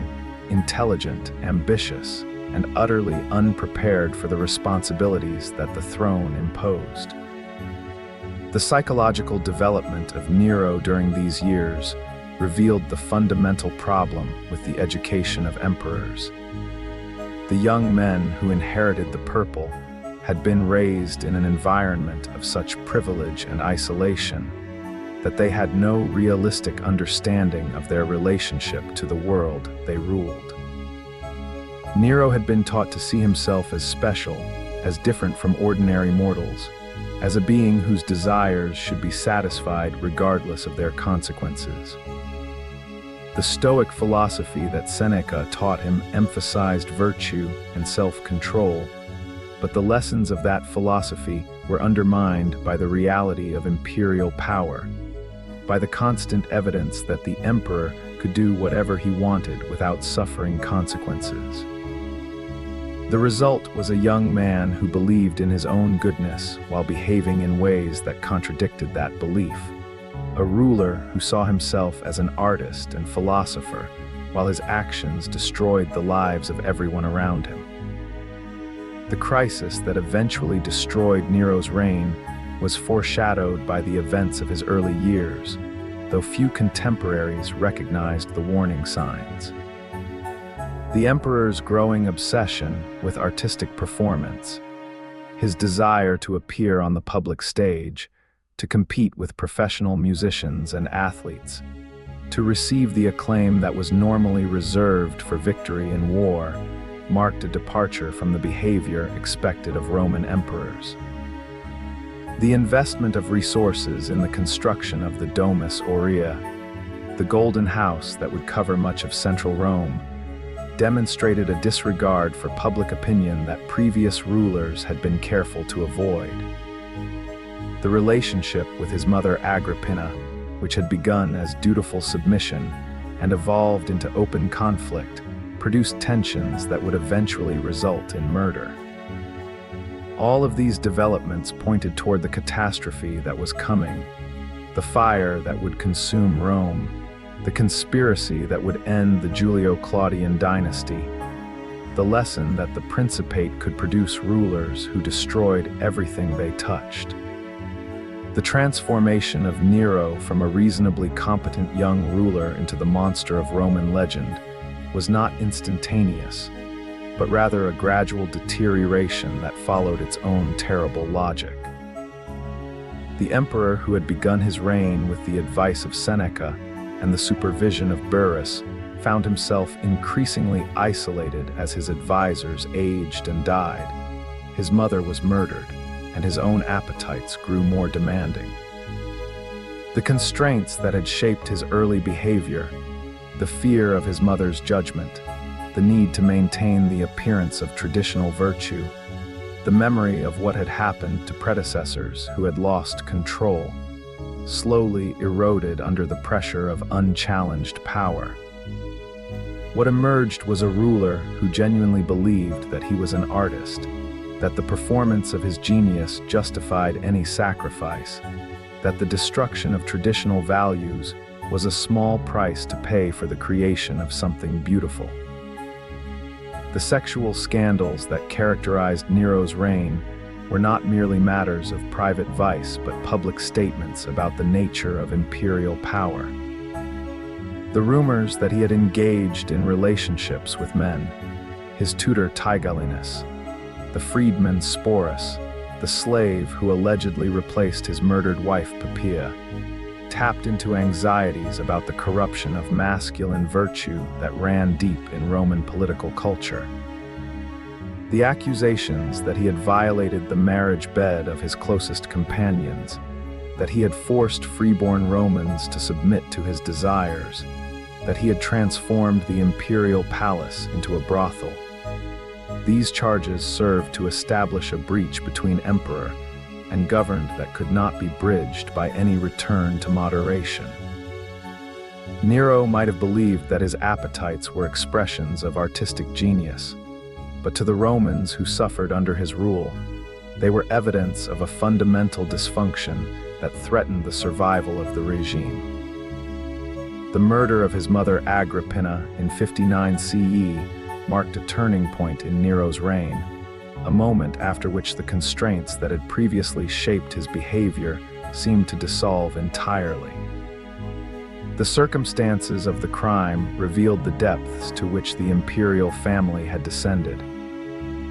S1: intelligent, ambitious, and utterly unprepared for the responsibilities that the throne imposed. The psychological development of Nero during these years revealed the fundamental problem with the education of emperors. The young men who inherited the purple had been raised in an environment of such privilege and isolation that they had no realistic understanding of their relationship to the world they ruled. Nero had been taught to see himself as special, as different from ordinary mortals, as a being whose desires should be satisfied regardless of their consequences. The Stoic philosophy that Seneca taught him emphasized virtue and self-control, but the lessons of that philosophy were undermined by the reality of imperial power, by the constant evidence that the emperor could do whatever he wanted without suffering consequences. The result was a young man who believed in his own goodness while behaving in ways that contradicted that belief, a ruler who saw himself as an artist and philosopher while his actions destroyed the lives of everyone around him. The crisis that eventually destroyed Nero's reign was foreshadowed by the events of his early years, though few contemporaries recognized the warning signs. The emperor's growing obsession with artistic performance, his desire to appear on the public stage, to compete with professional musicians and athletes, to receive the acclaim that was normally reserved for victory in war, marked a departure from the behavior expected of Roman emperors. The investment of resources in the construction of the Domus Aurea, the golden house that would cover much of central Rome, demonstrated a disregard for public opinion that previous rulers had been careful to avoid. The relationship with his mother Agrippina, which had begun as dutiful submission and evolved into open conflict, produced tensions that would eventually result in murder. All of these developments pointed toward the catastrophe that was coming, the fire that would consume Rome, the conspiracy that would end the Julio-Claudian dynasty, the lesson that the Principate could produce rulers who destroyed everything they touched. The transformation of Nero from a reasonably competent young ruler into the monster of Roman legend was not instantaneous, but rather a gradual deterioration that followed its own terrible logic. The emperor who had begun his reign with the advice of Seneca and the supervision of Burrus found himself increasingly isolated as his advisors aged and died. His mother was murdered, and his own appetites grew more demanding. The constraints that had shaped his early behavior, the fear of his mother's judgment, the need to maintain the appearance of traditional virtue, the memory of what had happened to predecessors who had lost control, slowly eroded under the pressure of unchallenged power. What emerged was a ruler who genuinely believed that he was an artist, that the performance of his genius justified any sacrifice, that the destruction of traditional values was a small price to pay for the creation of something beautiful. The sexual scandals that characterized Nero's reign were not merely matters of private vice, but public statements about the nature of imperial power. The rumors that he had engaged in relationships with men, his tutor Tigellinus, the freedman Sporus, the slave who allegedly replaced his murdered wife Poppaea, tapped into anxieties about the corruption of masculine virtue that ran deep in Roman political culture. The accusations that he had violated the marriage bed of his closest companions, that he had forced freeborn Romans to submit to his desires, that he had transformed the imperial palace into a brothel. These charges served to establish a breach between emperor and governed that could not be bridged by any return to moderation. Nero might have believed that his appetites were expressions of artistic genius, but to the Romans who suffered under his rule, they were evidence of a fundamental dysfunction that threatened the survival of the regime. The murder of his mother Agrippina in 59 CE marked a turning point in Nero's reign, a moment after which the constraints that had previously shaped his behavior seemed to dissolve entirely. The circumstances of the crime revealed the depths to which the imperial family had descended.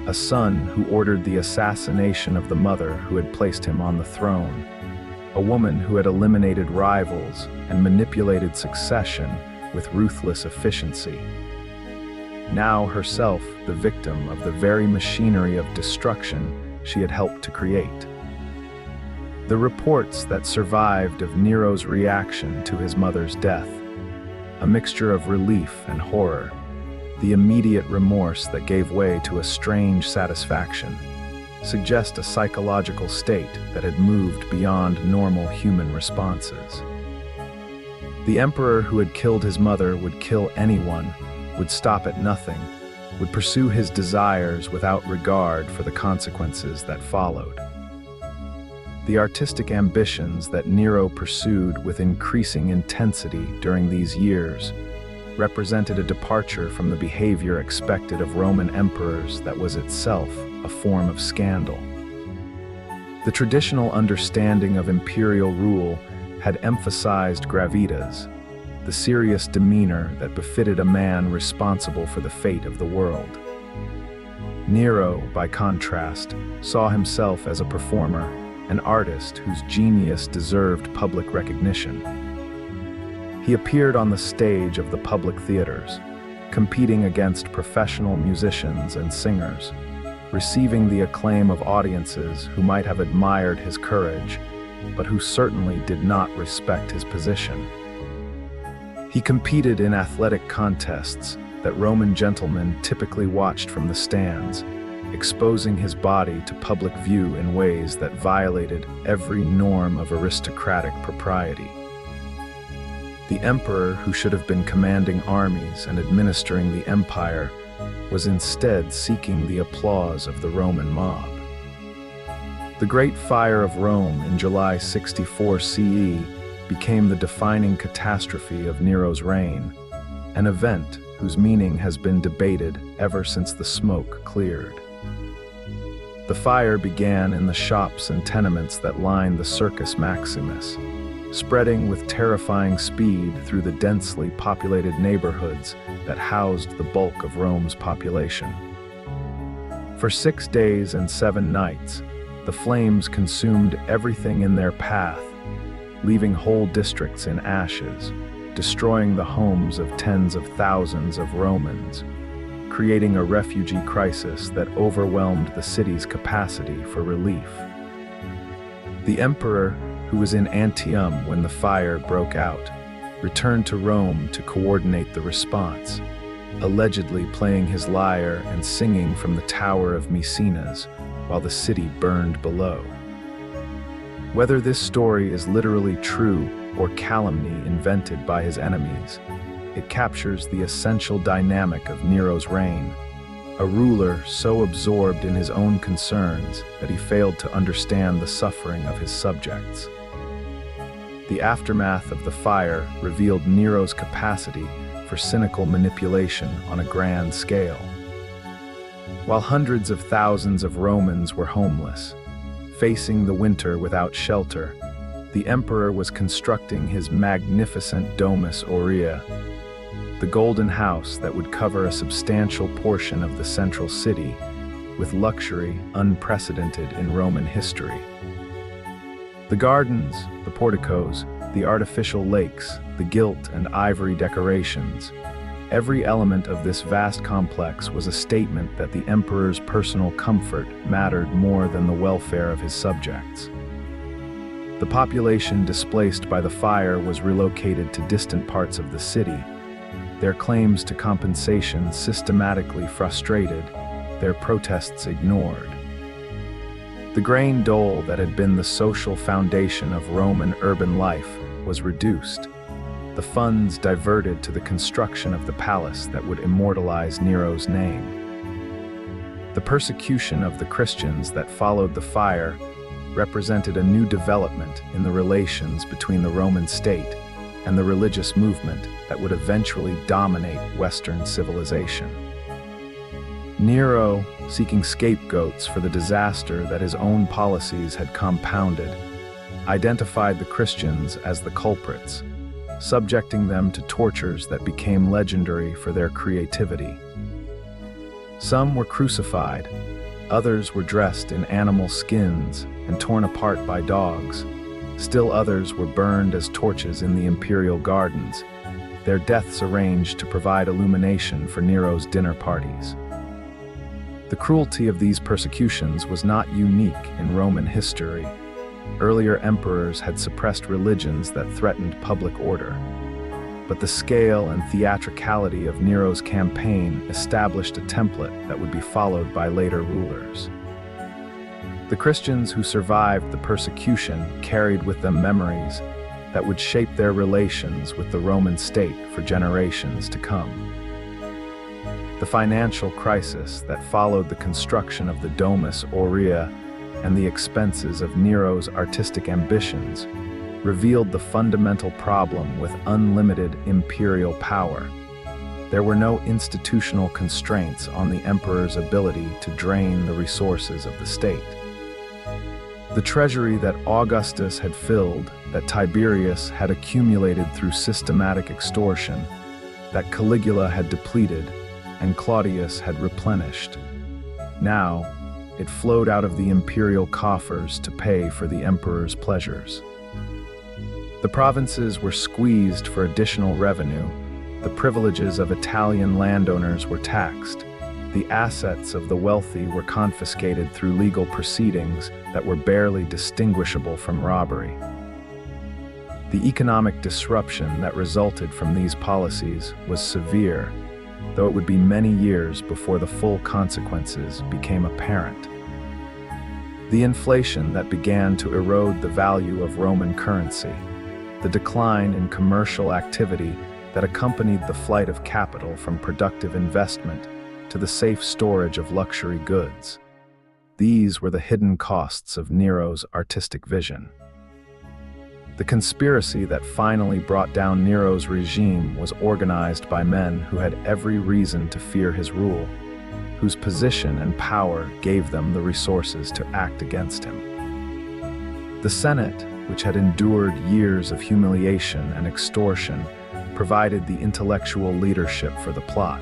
S1: A son who ordered the assassination of the mother who had placed him on the throne, a woman who had eliminated rivals and manipulated succession with ruthless efficiency. Now herself the victim of the very machinery of destruction she had helped to create. The reports that survived of Nero's reaction to his mother's death, a mixture of relief and horror, the immediate remorse that gave way to a strange satisfaction, suggest a psychological state that had moved beyond normal human responses. The emperor who had killed his mother would kill anyone, would stop at nothing, would pursue his desires without regard for the consequences that followed. The artistic ambitions that Nero pursued with increasing intensity during these years represented a departure from the behavior expected of Roman emperors that was itself a form of scandal. The traditional understanding of imperial rule had emphasized gravitas, the serious demeanor that befitted a man responsible for the fate of the world. Nero, by contrast, saw himself as a performer, an artist whose genius deserved public recognition. He appeared on the stage of the public theaters, competing against professional musicians and singers, receiving the acclaim of audiences who might have admired his courage, but who certainly did not respect his position. He competed in athletic contests that Roman gentlemen typically watched from the stands, exposing his body to public view in ways that violated every norm of aristocratic propriety. The emperor, who should have been commanding armies and administering the empire, was instead seeking the applause of the Roman mob. The Great Fire of Rome in July 64 CE became the defining catastrophe of Nero's reign, an event whose meaning has been debated ever since the smoke cleared. The fire began in the shops and tenements that lined the Circus Maximus, spreading with terrifying speed through the densely populated neighborhoods that housed the bulk of Rome's population. For 6 days and 7 nights, the flames consumed everything in their path, leaving whole districts in ashes, destroying the homes of tens of thousands of Romans, creating a refugee crisis that overwhelmed the city's capacity for relief. The emperor, who was in Antium when the fire broke out, returned to Rome to coordinate the response, allegedly playing his lyre and singing from the Tower of Maecenas while the city burned below. Whether this story is literally true or calumny invented by his enemies, it captures the essential dynamic of Nero's reign, a ruler so absorbed in his own concerns that he failed to understand the suffering of his subjects. The aftermath of the fire revealed Nero's capacity for cynical manipulation on a grand scale. While hundreds of thousands of Romans were homeless, facing the winter without shelter, the emperor was constructing his magnificent Domus Aurea, the golden house that would cover a substantial portion of the central city with luxury unprecedented in Roman history. The gardens, the porticos, the artificial lakes, the gilt and ivory decorations, every element of this vast complex was a statement that the emperor's personal comfort mattered more than the welfare of his subjects. The population displaced by the fire was relocated to distant parts of the city, their claims to compensation systematically frustrated, their protests ignored. The grain dole that had been the social foundation of Roman urban life was reduced, the funds diverted to the construction of the palace that would immortalize Nero's name. The persecution of the Christians that followed the fire represented a new development in the relations between the Roman state and the religious movement that would eventually dominate Western civilization. Nero, seeking scapegoats for the disaster that his own policies had compounded, identified the Christians as the culprits, subjecting them to tortures that became legendary for their creativity. Some were crucified, others were dressed in animal skins and torn apart by dogs. Still others were burned as torches in the imperial gardens, their deaths arranged to provide illumination for Nero's dinner parties. The cruelty of these persecutions was not unique in Roman history. Earlier emperors had suppressed religions that threatened public order. But the scale and theatricality of Nero's campaign established a template that would be followed by later rulers. The Christians who survived the persecution carried with them memories that would shape their relations with the Roman state for generations to come. The financial crisis that followed the construction of the Domus Aurea and the expenses of Nero's artistic ambitions revealed the fundamental problem with unlimited imperial power. There were no institutional constraints on the emperor's ability to drain the resources of the state. The treasury that Augustus had filled, that Tiberius had accumulated through systematic extortion, that Caligula had depleted, and Claudius had replenished. Now, it flowed out of the imperial coffers to pay for the emperor's pleasures. The provinces were squeezed for additional revenue, the privileges of Italian landowners were taxed, the assets of the wealthy were confiscated through legal proceedings that were barely distinguishable from robbery. The economic disruption that resulted from these policies was severe, though it would be many years before the full consequences became apparent. The inflation that began to erode the value of Roman currency, the decline in commercial activity that accompanied the flight of capital from productive investment to the safe storage of luxury goods. These were the hidden costs of Nero's artistic vision. The conspiracy that finally brought down Nero's regime was organized by men who had every reason to fear his rule, whose position and power gave them the resources to act against him. The Senate, which had endured years of humiliation and extortion, provided the intellectual leadership for the plot.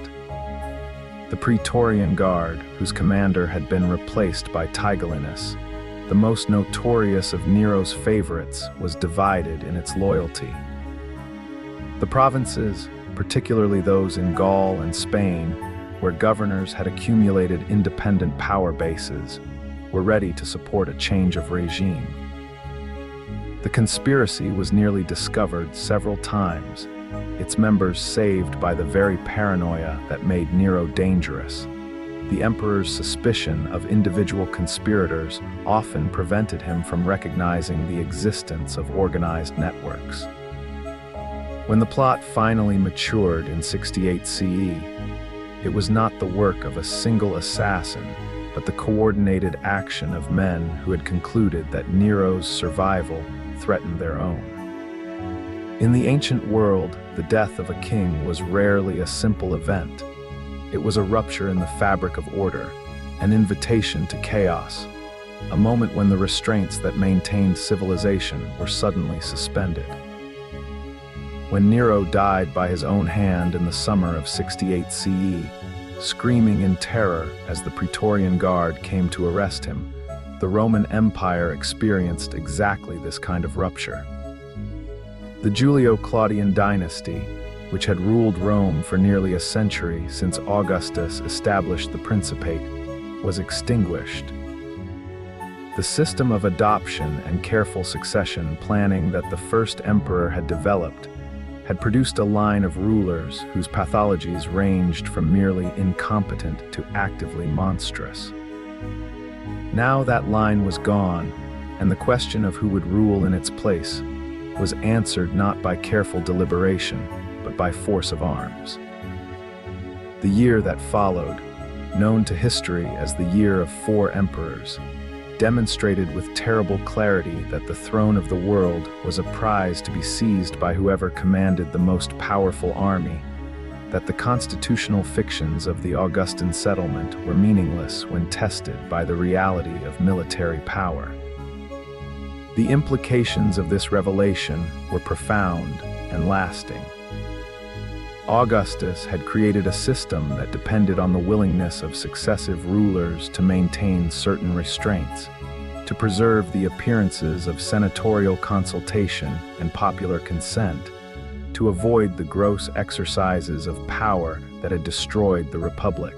S1: The Praetorian Guard, whose commander had been replaced by Tigellinus, the most notorious of Nero's favorites, was divided in its loyalty. The provinces, particularly those in Gaul and Spain, where governors had accumulated independent power bases, were ready to support a change of regime. The conspiracy was nearly discovered several times, its members saved by the very paranoia that made Nero dangerous. The emperor's suspicion of individual conspirators often prevented him from recognizing the existence of organized networks. When the plot finally matured in 68 CE, it was not the work of a single assassin, but the coordinated action of men who had concluded that Nero's survival threatened their own. In the ancient world, the death of a king was rarely a simple event. It was a rupture in the fabric of order, an invitation to chaos, a moment when the restraints that maintained civilization were suddenly suspended. When Nero died by his own hand in the summer of 68 CE, screaming in terror as the Praetorian Guard came to arrest him, the Roman Empire experienced exactly this kind of rupture. The Julio-Claudian dynasty, which had ruled Rome for nearly a century since Augustus established the Principate, was extinguished. The system of adoption and careful succession planning that the first emperor had developed had produced a line of rulers whose pathologies ranged from merely incompetent to actively monstrous. Now that line was gone, and the question of who would rule in its place was answered not by careful deliberation, but by force of arms. The year that followed, known to history as the Year of Four Emperors, demonstrated with terrible clarity that the throne of the world was a prize to be seized by whoever commanded the most powerful army, that the constitutional fictions of the Augustan settlement were meaningless when tested by the reality of military power. The implications of this revelation were profound and lasting. Augustus had created a system that depended on the willingness of successive rulers to maintain certain restraints, to preserve the appearances of senatorial consultation and popular consent, to avoid the gross exercises of power that had destroyed the Republic.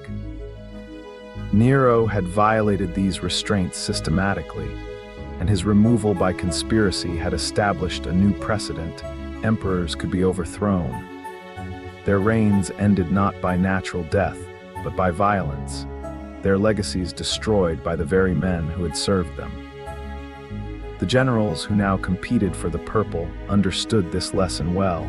S1: Nero had violated these restraints systematically, and his removal by conspiracy had established a new precedent: emperors could be overthrown. Their reigns ended not by natural death, but by violence, their legacies destroyed by the very men who had served them. The generals who now competed for the purple understood this lesson well,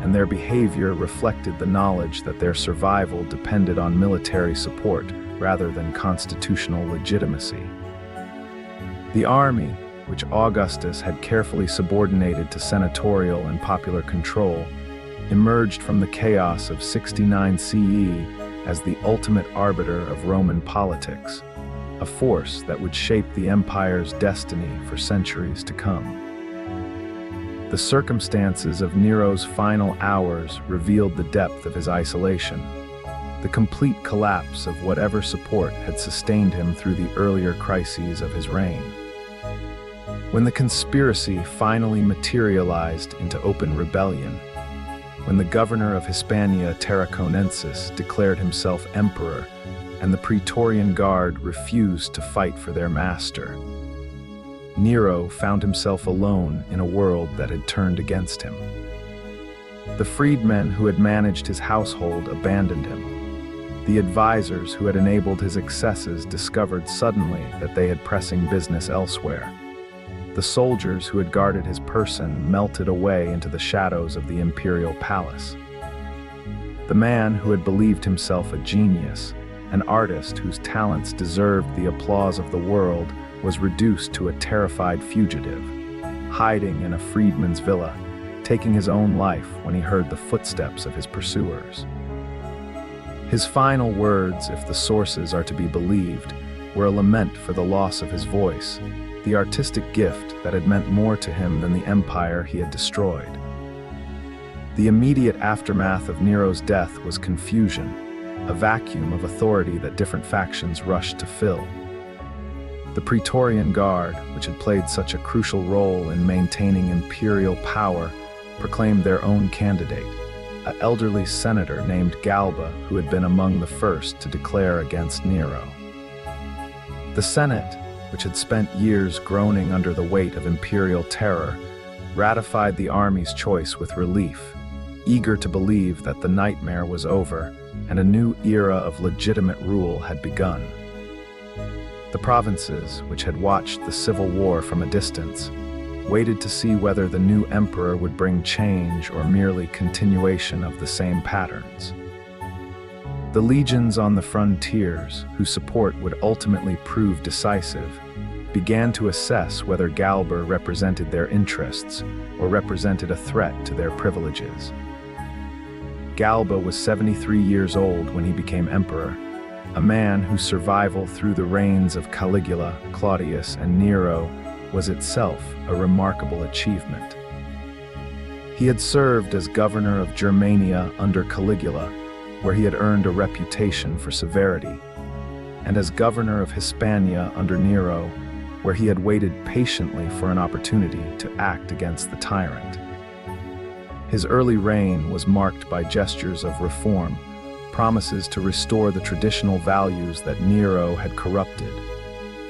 S1: and their behavior reflected the knowledge that their survival depended on military support rather than constitutional legitimacy. The army, which Augustus had carefully subordinated to senatorial and popular control, emerged from the chaos of 69 CE as the ultimate arbiter of Roman politics, a force that would shape the empire's destiny for centuries to come. The circumstances of Nero's final hours revealed the depth of his isolation, the complete collapse of whatever support had sustained him through the earlier crises of his reign. When the conspiracy finally materialized into open rebellion, when the governor of Hispania Tarraconensis declared himself emperor and the Praetorian Guard refused to fight for their master, Nero found himself alone in a world that had turned against him. The freedmen who had managed his household abandoned him. The advisors who had enabled his excesses discovered suddenly that they had pressing business elsewhere. The soldiers who had guarded his person melted away into the shadows of the imperial palace. The man who had believed himself a genius, an artist whose talents deserved the applause of the world, was reduced to a terrified fugitive, hiding in a freedman's villa, taking his own life when he heard the footsteps of his pursuers. His final words, if the sources are to be believed, were a lament for the loss of his voice, the artistic gift that had meant more to him than the empire he had destroyed. The immediate aftermath of Nero's death was confusion, a vacuum of authority that different factions rushed to fill. The Praetorian Guard, which had played such a crucial role in maintaining imperial power, proclaimed their own candidate, an elderly senator named Galba, who had been among the first to declare against Nero. The Senate, which had spent years groaning under the weight of imperial terror, ratified the army's choice with relief, eager to believe that the nightmare was over and a new era of legitimate rule had begun. The provinces, which had watched the civil war from a distance, waited to see whether the new emperor would bring change or merely continuation of the same patterns. The legions on the frontiers, whose support would ultimately prove decisive, began to assess whether Galba represented their interests or represented a threat to their privileges. Galba was 73 years old when he became emperor, a man whose survival through the reigns of Caligula, Claudius, and Nero was itself a remarkable achievement. He had served as governor of Germania under Caligula, where he had earned a reputation for severity, and as governor of Hispania under Nero, where he had waited patiently for an opportunity to act against the tyrant. His early reign was marked by gestures of reform, promises to restore the traditional values that Nero had corrupted,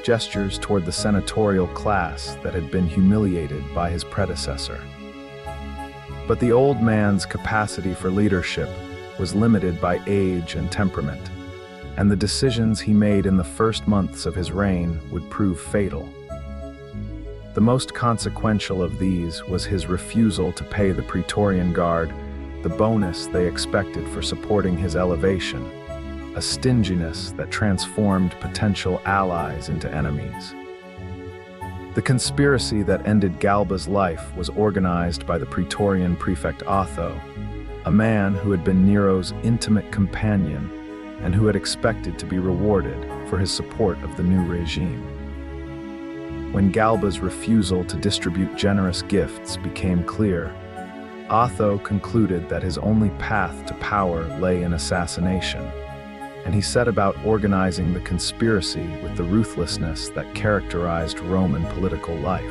S1: gestures toward the senatorial class that had been humiliated by his predecessor. But the old man's capacity for leadership was limited by age and temperament, and the decisions he made in the first months of his reign would prove fatal. The most consequential of these was his refusal to pay the Praetorian Guard the bonus they expected for supporting his elevation, a stinginess that transformed potential allies into enemies. The conspiracy that ended Galba's life was organized by the Praetorian prefect Otho, a man who had been Nero's intimate companion and who had expected to be rewarded for his support of the new regime. When Galba's refusal to distribute generous gifts became clear, Otho concluded that his only path to power lay in assassination, and he set about organizing the conspiracy with the ruthlessness that characterized Roman political life.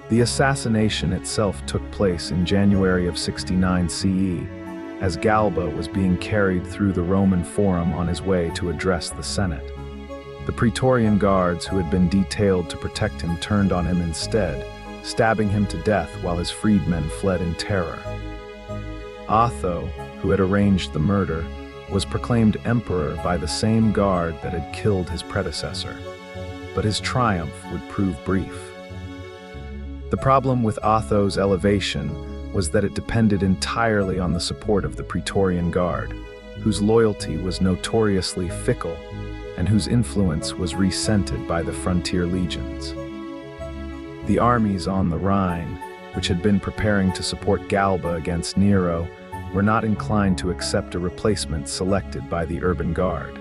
S1: The assassination itself took place in January of 69 CE, as Galba was being carried through the Roman Forum on his way to address the Senate. The Praetorian guards who had been detailed to protect him turned on him instead, stabbing him to death while his freedmen fled in terror. Otho, who had arranged the murder, was proclaimed emperor by the same guard that had killed his predecessor, but his triumph would prove brief. The problem with Otho's elevation was that it depended entirely on the support of the Praetorian Guard, whose loyalty was notoriously fickle and whose influence was resented by the frontier legions. The armies on the Rhine, which had been preparing to support Galba against Nero, were not inclined to accept a replacement selected by the urban guard.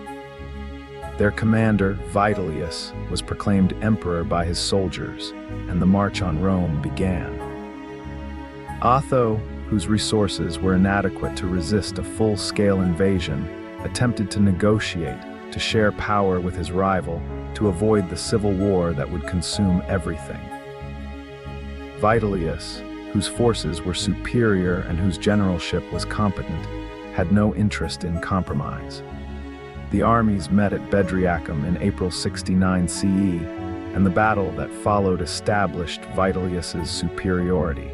S1: Their commander, Vitellius, was proclaimed emperor by his soldiers, and the march on Rome began. Otho, whose resources were inadequate to resist a full-scale invasion, attempted to negotiate, to share power with his rival, to avoid the civil war that would consume everything. Vitellius, whose forces were superior and whose generalship was competent, had no interest in compromise. The armies met at Bedriacum in April 69 CE, and the battle that followed established Vitellius's superiority.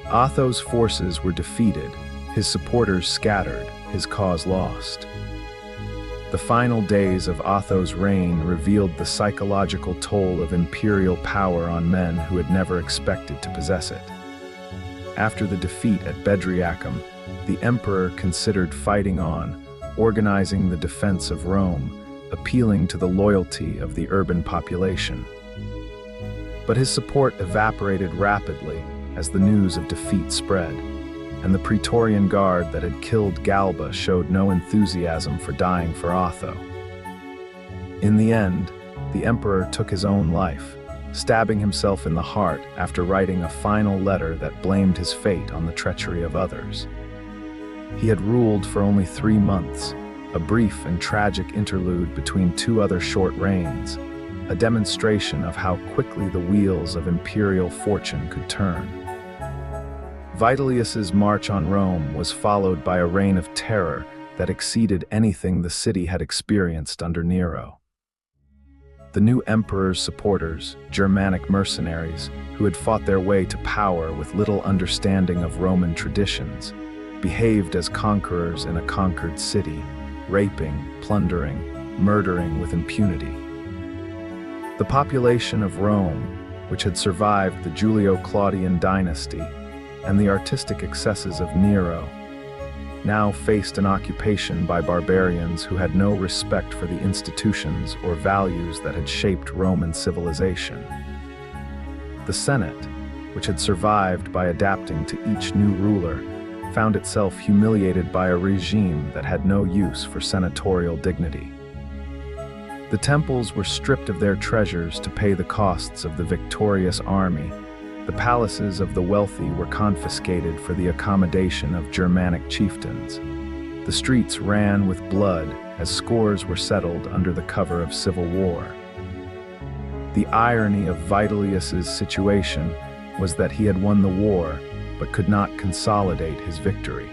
S1: Otho's forces were defeated, his supporters scattered, his cause lost. The final days of Otho's reign revealed the psychological toll of imperial power on men who had never expected to possess it. After the defeat at Bedriacum, the emperor considered fighting on, organizing the defense of Rome, appealing to the loyalty of the urban population. But his support evaporated rapidly as the news of defeat spread, and the Praetorian Guard that had killed Galba showed no enthusiasm for dying for Otho. In the end, the emperor took his own life, stabbing himself in the heart after writing a final letter that blamed his fate on the treachery of others. He had ruled for only 3 months, a brief and tragic interlude between 2 other short reigns, a demonstration of how quickly the wheels of imperial fortune could turn. Vitellius's march on Rome was followed by a reign of terror that exceeded anything the city had experienced under Nero. The new emperor's supporters, Germanic mercenaries, who had fought their way to power with little understanding of Roman traditions, behaved as conquerors in a conquered city, raping, plundering, murdering with impunity. The population of Rome, which had survived the Julio-Claudian dynasty and the artistic excesses of Nero, now faced an occupation by barbarians who had no respect for the institutions or values that had shaped Roman civilization. The Senate, which had survived by adapting to each new ruler, found itself humiliated by a regime that had no use for senatorial dignity. The temples were stripped of their treasures to pay the costs of the victorious army. The palaces of the wealthy were confiscated for the accommodation of Germanic chieftains. The streets ran with blood as scores were settled under the cover of civil war. The irony of Vitellius's situation was that he had won the war, but could not consolidate his victory.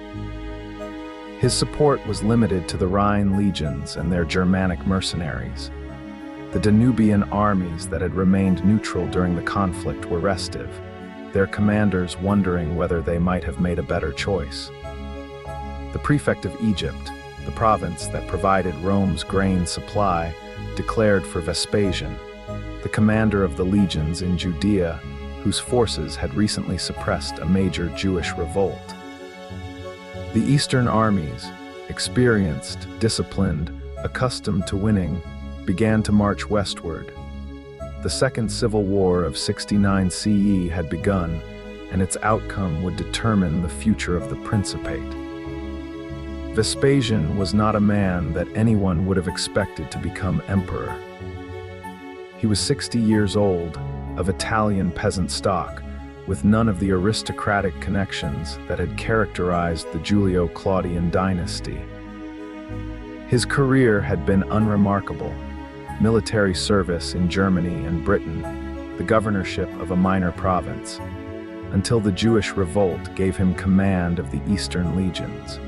S1: His support was limited to the Rhine legions and their Germanic mercenaries. The Danubian armies that had remained neutral during the conflict were restive, their commanders wondering whether they might have made a better choice. The prefect of Egypt, the province that provided Rome's grain supply, declared for Vespasian, the commander of the legions in Judea, whose forces had recently suppressed a major Jewish revolt. The Eastern armies, experienced, disciplined, accustomed to winning, began to march westward. The Second Civil War of 69 CE had begun, and its outcome would determine the future of the Principate. Vespasian was not a man that anyone would have expected to become emperor. He was 60 years old, of Italian peasant stock, with none of the aristocratic connections that had characterized the Julio-Claudian dynasty. His career had been unremarkable: military service in Germany and Britain, the governorship of a minor province, until the Jewish revolt gave him command of the Eastern legions.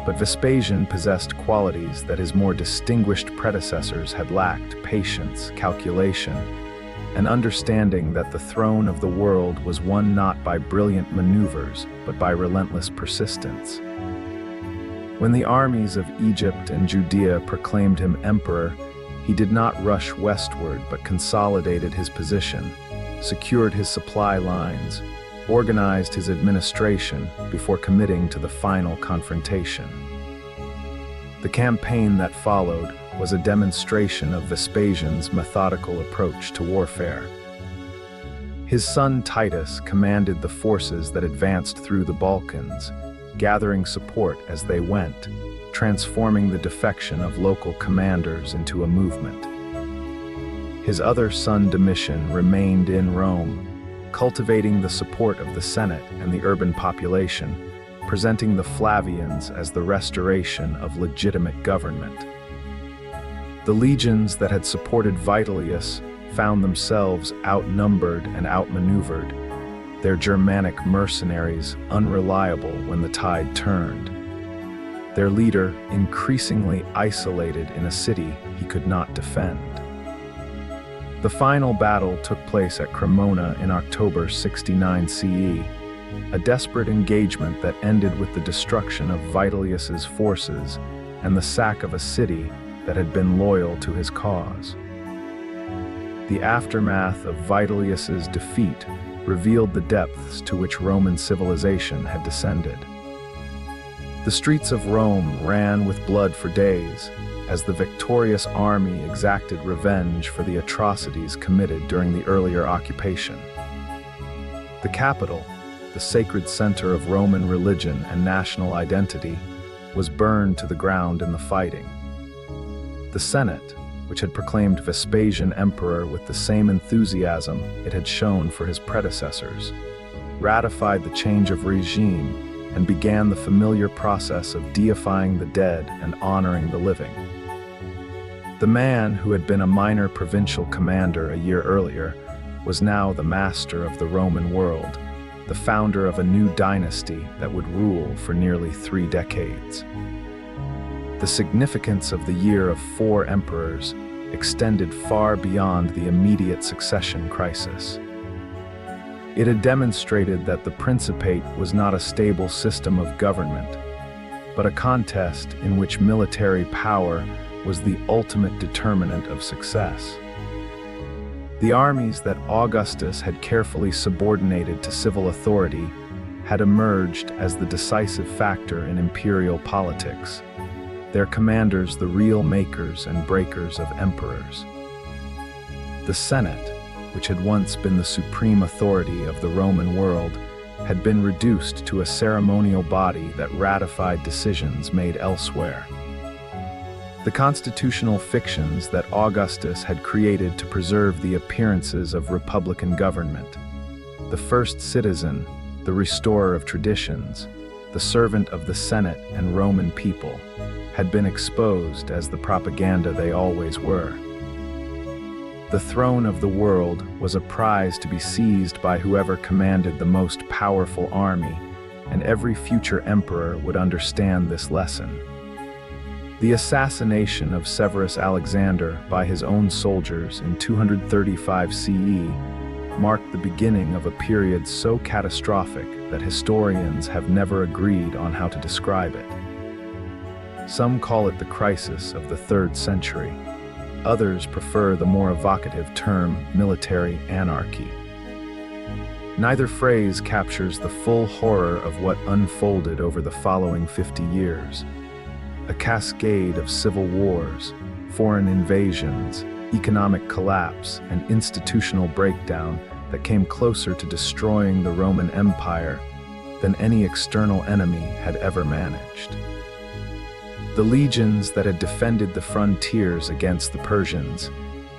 S1: But Vespasian possessed qualities that his more distinguished predecessors had lacked: patience, calculation, an understanding that the throne of the world was won not by brilliant maneuvers, but by relentless persistence. When the armies of Egypt and Judea proclaimed him emperor, he did not rush westward but consolidated his position, secured his supply lines, organized his administration before committing to the final confrontation. The campaign that followed was a demonstration of Vespasian's methodical approach to warfare. His son Titus commanded the forces that advanced through the Balkans, gathering support as they went, transforming the defection of local commanders into a movement. His other son Domitian remained in Rome, cultivating the support of the Senate and the urban population, presenting the Flavians as the restoration of legitimate government. The legions that had supported Vitellius found themselves outnumbered and outmaneuvered, their Germanic mercenaries unreliable when the tide turned, their leader increasingly isolated in a city he could not defend. The final battle took place at Cremona in October 69 CE, a desperate engagement that ended with the destruction of Vitellius's forces and the sack of a city that had been loyal to his cause. The aftermath of Vitellius's defeat revealed the depths to which Roman civilization had descended. The streets of Rome ran with blood for days, as the victorious army exacted revenge for the atrocities committed during the earlier occupation. The capital, the sacred center of Roman religion and national identity, was burned to the ground in the fighting. The Senate, which had proclaimed Vespasian emperor with the same enthusiasm it had shown for his predecessors, ratified the change of regime and began the familiar process of deifying the dead and honoring the living. The man who had been a minor provincial commander a year earlier was now the master of the Roman world, the founder of a new dynasty that would rule for nearly 3 decades. The significance of the year of 4 emperors extended far beyond the immediate succession crisis. It had demonstrated that the Principate was not a stable system of government, but a contest in which military power was the ultimate determinant of success. The armies that Augustus had carefully subordinated to civil authority had emerged as the decisive factor in imperial politics, their commanders the real makers and breakers of emperors. The Senate, which had once been the supreme authority of the Roman world, had been reduced to a ceremonial body that ratified decisions made elsewhere. The constitutional fictions that Augustus had created to preserve the appearances of republican government, the first citizen, the restorer of traditions, the servant of the Senate and Roman people, had been exposed as the propaganda they always were. The throne of the world was a prize to be seized by whoever commanded the most powerful army, and every future emperor would understand this lesson. The assassination of Severus Alexander by his own soldiers in 235 CE marked the beginning of a period so catastrophic that historians have never agreed on how to describe it. Some call it the crisis of the 3rd century. Others prefer the more evocative term military anarchy. Neither phrase captures the full horror of what unfolded over the following 50 years. A cascade of civil wars, foreign invasions, economic collapse, and institutional breakdown that came closer to destroying the Roman Empire than any external enemy had ever managed. The legions that had defended the frontiers against the Persians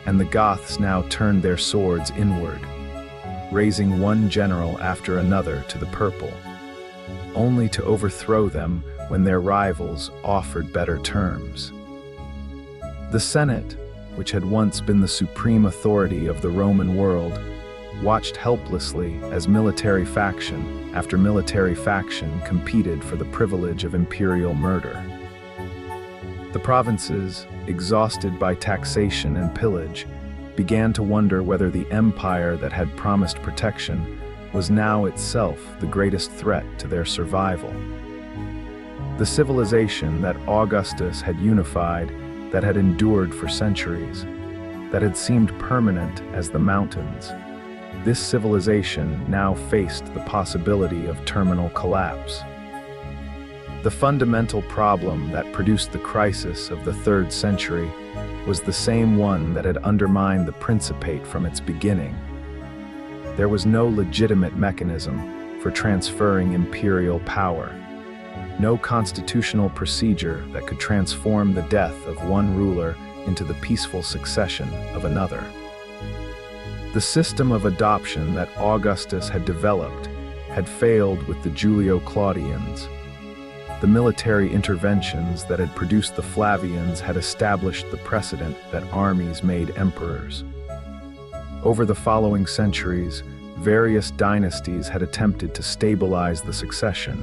S1: and the Goths now turned their swords inward, raising one general after another to the purple, only to overthrow them when their rivals offered better terms. The Senate, which had once been the supreme authority of the Roman world, watched helplessly as military faction after military faction competed for the privilege of imperial murder. The provinces, exhausted by taxation and pillage, began to wonder whether the empire that had promised protection was now itself the greatest threat to their survival. The civilization that Augustus had unified, that had endured for centuries, that had seemed permanent as the mountains, this civilization now faced the possibility of terminal collapse. The fundamental problem that produced the crisis of the 3rd century was the same one that had undermined the Principate from its beginning. There was no legitimate mechanism for transferring imperial power, no constitutional procedure that could transform the death of one ruler into the peaceful succession of another. The system of adoption that Augustus had developed had failed with the Julio-Claudians. The military interventions that had produced the Flavians had established the precedent that armies made emperors. Over the following centuries, various dynasties had attempted to stabilize the succession,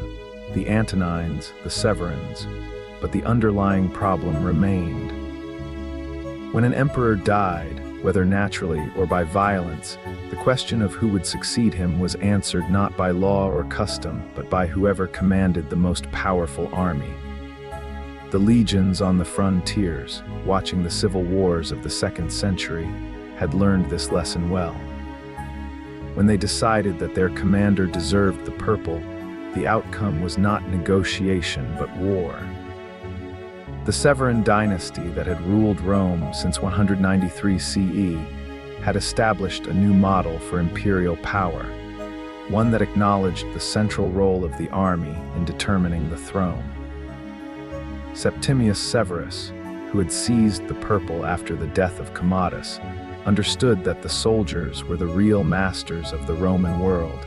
S1: the Antonines, the Severins, but the underlying problem remained. When an emperor died, whether naturally or by violence, the question of who would succeed him was answered not by law or custom, but by whoever commanded the most powerful army. The legions on the frontiers, watching the civil wars of the 2nd century, had learned this lesson well. When they decided that their commander deserved the purple, the outcome was not negotiation but war. The Severan dynasty that had ruled Rome since 193 CE had established a new model for imperial power, one that acknowledged the central role of the army in determining the throne. Septimius Severus, who had seized the purple after the death of Commodus, understood that the soldiers were the real masters of the Roman world,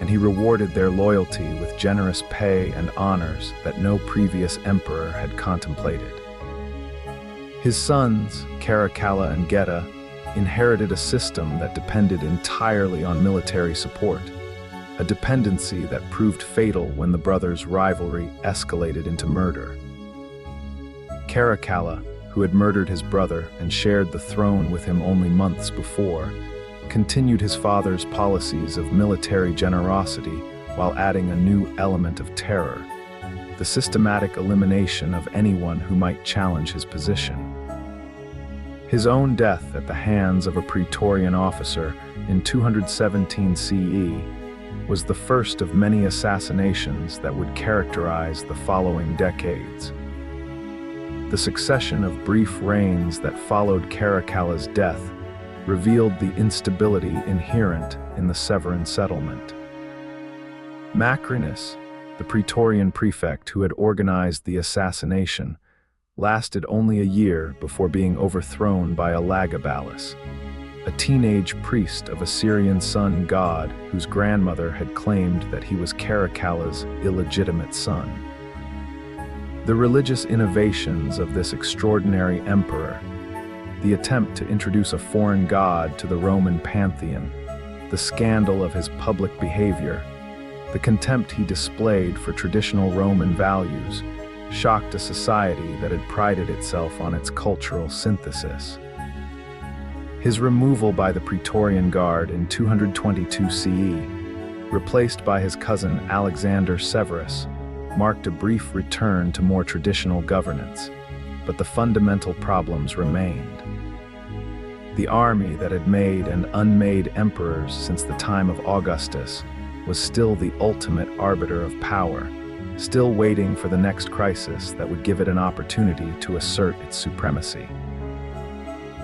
S1: and he rewarded their loyalty with generous pay and honors that no previous emperor had contemplated. His sons, Caracalla and Geta, inherited a system that depended entirely on military support, a dependency that proved fatal when the brothers' rivalry escalated into murder. Caracalla, who had murdered his brother and shared the throne with him only months before, continued his father's policies of military generosity while adding a new element of terror, the systematic elimination of anyone who might challenge his position. His own death at the hands of a Praetorian officer in 217 CE was the first of many assassinations that would characterize the following decades. The succession of brief reigns that followed Caracalla's death revealed the instability inherent in the Severan settlement. Macrinus, the Praetorian prefect who had organized the assassination, lasted only a year before being overthrown by Elagabalus, a teenage priest of a Syrian sun god whose grandmother had claimed that he was Caracalla's illegitimate son. The religious innovations of this extraordinary emperor, the attempt to introduce a foreign god to the Roman pantheon, the scandal of his public behavior, the contempt he displayed for traditional Roman values, shocked a society that had prided itself on its cultural synthesis. His removal by the Praetorian Guard in 222 CE, replaced by his cousin Alexander Severus, marked a brief return to more traditional governance, but the fundamental problems remained. The army that had made and unmade emperors since the time of Augustus was still the ultimate arbiter of power, still waiting for the next crisis that would give it an opportunity to assert its supremacy.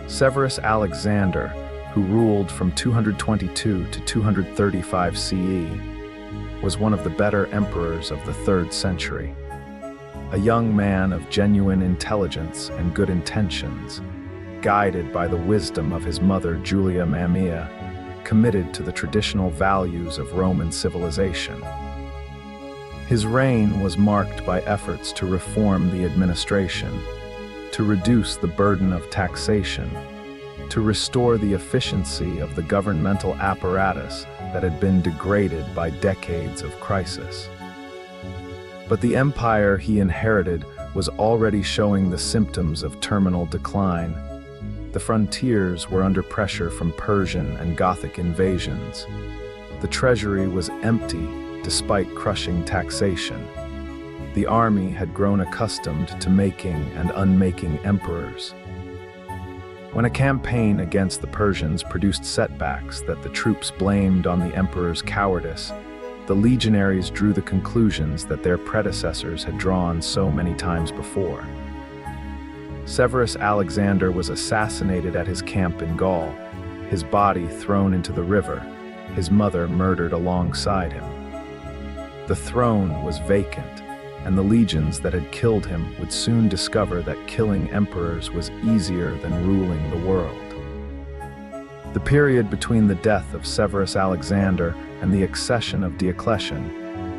S1: Severus Alexander, who ruled from 222 to 235 CE, was one of the better emperors of the 3rd century. A young man of genuine intelligence and good intentions, guided by the wisdom of his mother Julia Mamaea, committed to the traditional values of Roman civilization. His reign was marked by efforts to reform the administration, to reduce the burden of taxation, to restore the efficiency of the governmental apparatus that had been degraded by decades of crisis. But the empire he inherited was already showing the symptoms of terminal decline. The frontiers were under pressure from Persian and Gothic invasions. The treasury was empty despite crushing taxation. The army had grown accustomed to making and unmaking emperors. When a campaign against the Persians produced setbacks that the troops blamed on the emperor's cowardice, the legionaries drew the conclusions that their predecessors had drawn so many times before. Severus Alexander was assassinated at his camp in Gaul, his body thrown into the river, his mother murdered alongside him. The throne was vacant, and the legions that had killed him would soon discover that killing emperors was easier than ruling the world. The period between the death of Severus Alexander and the accession of Diocletian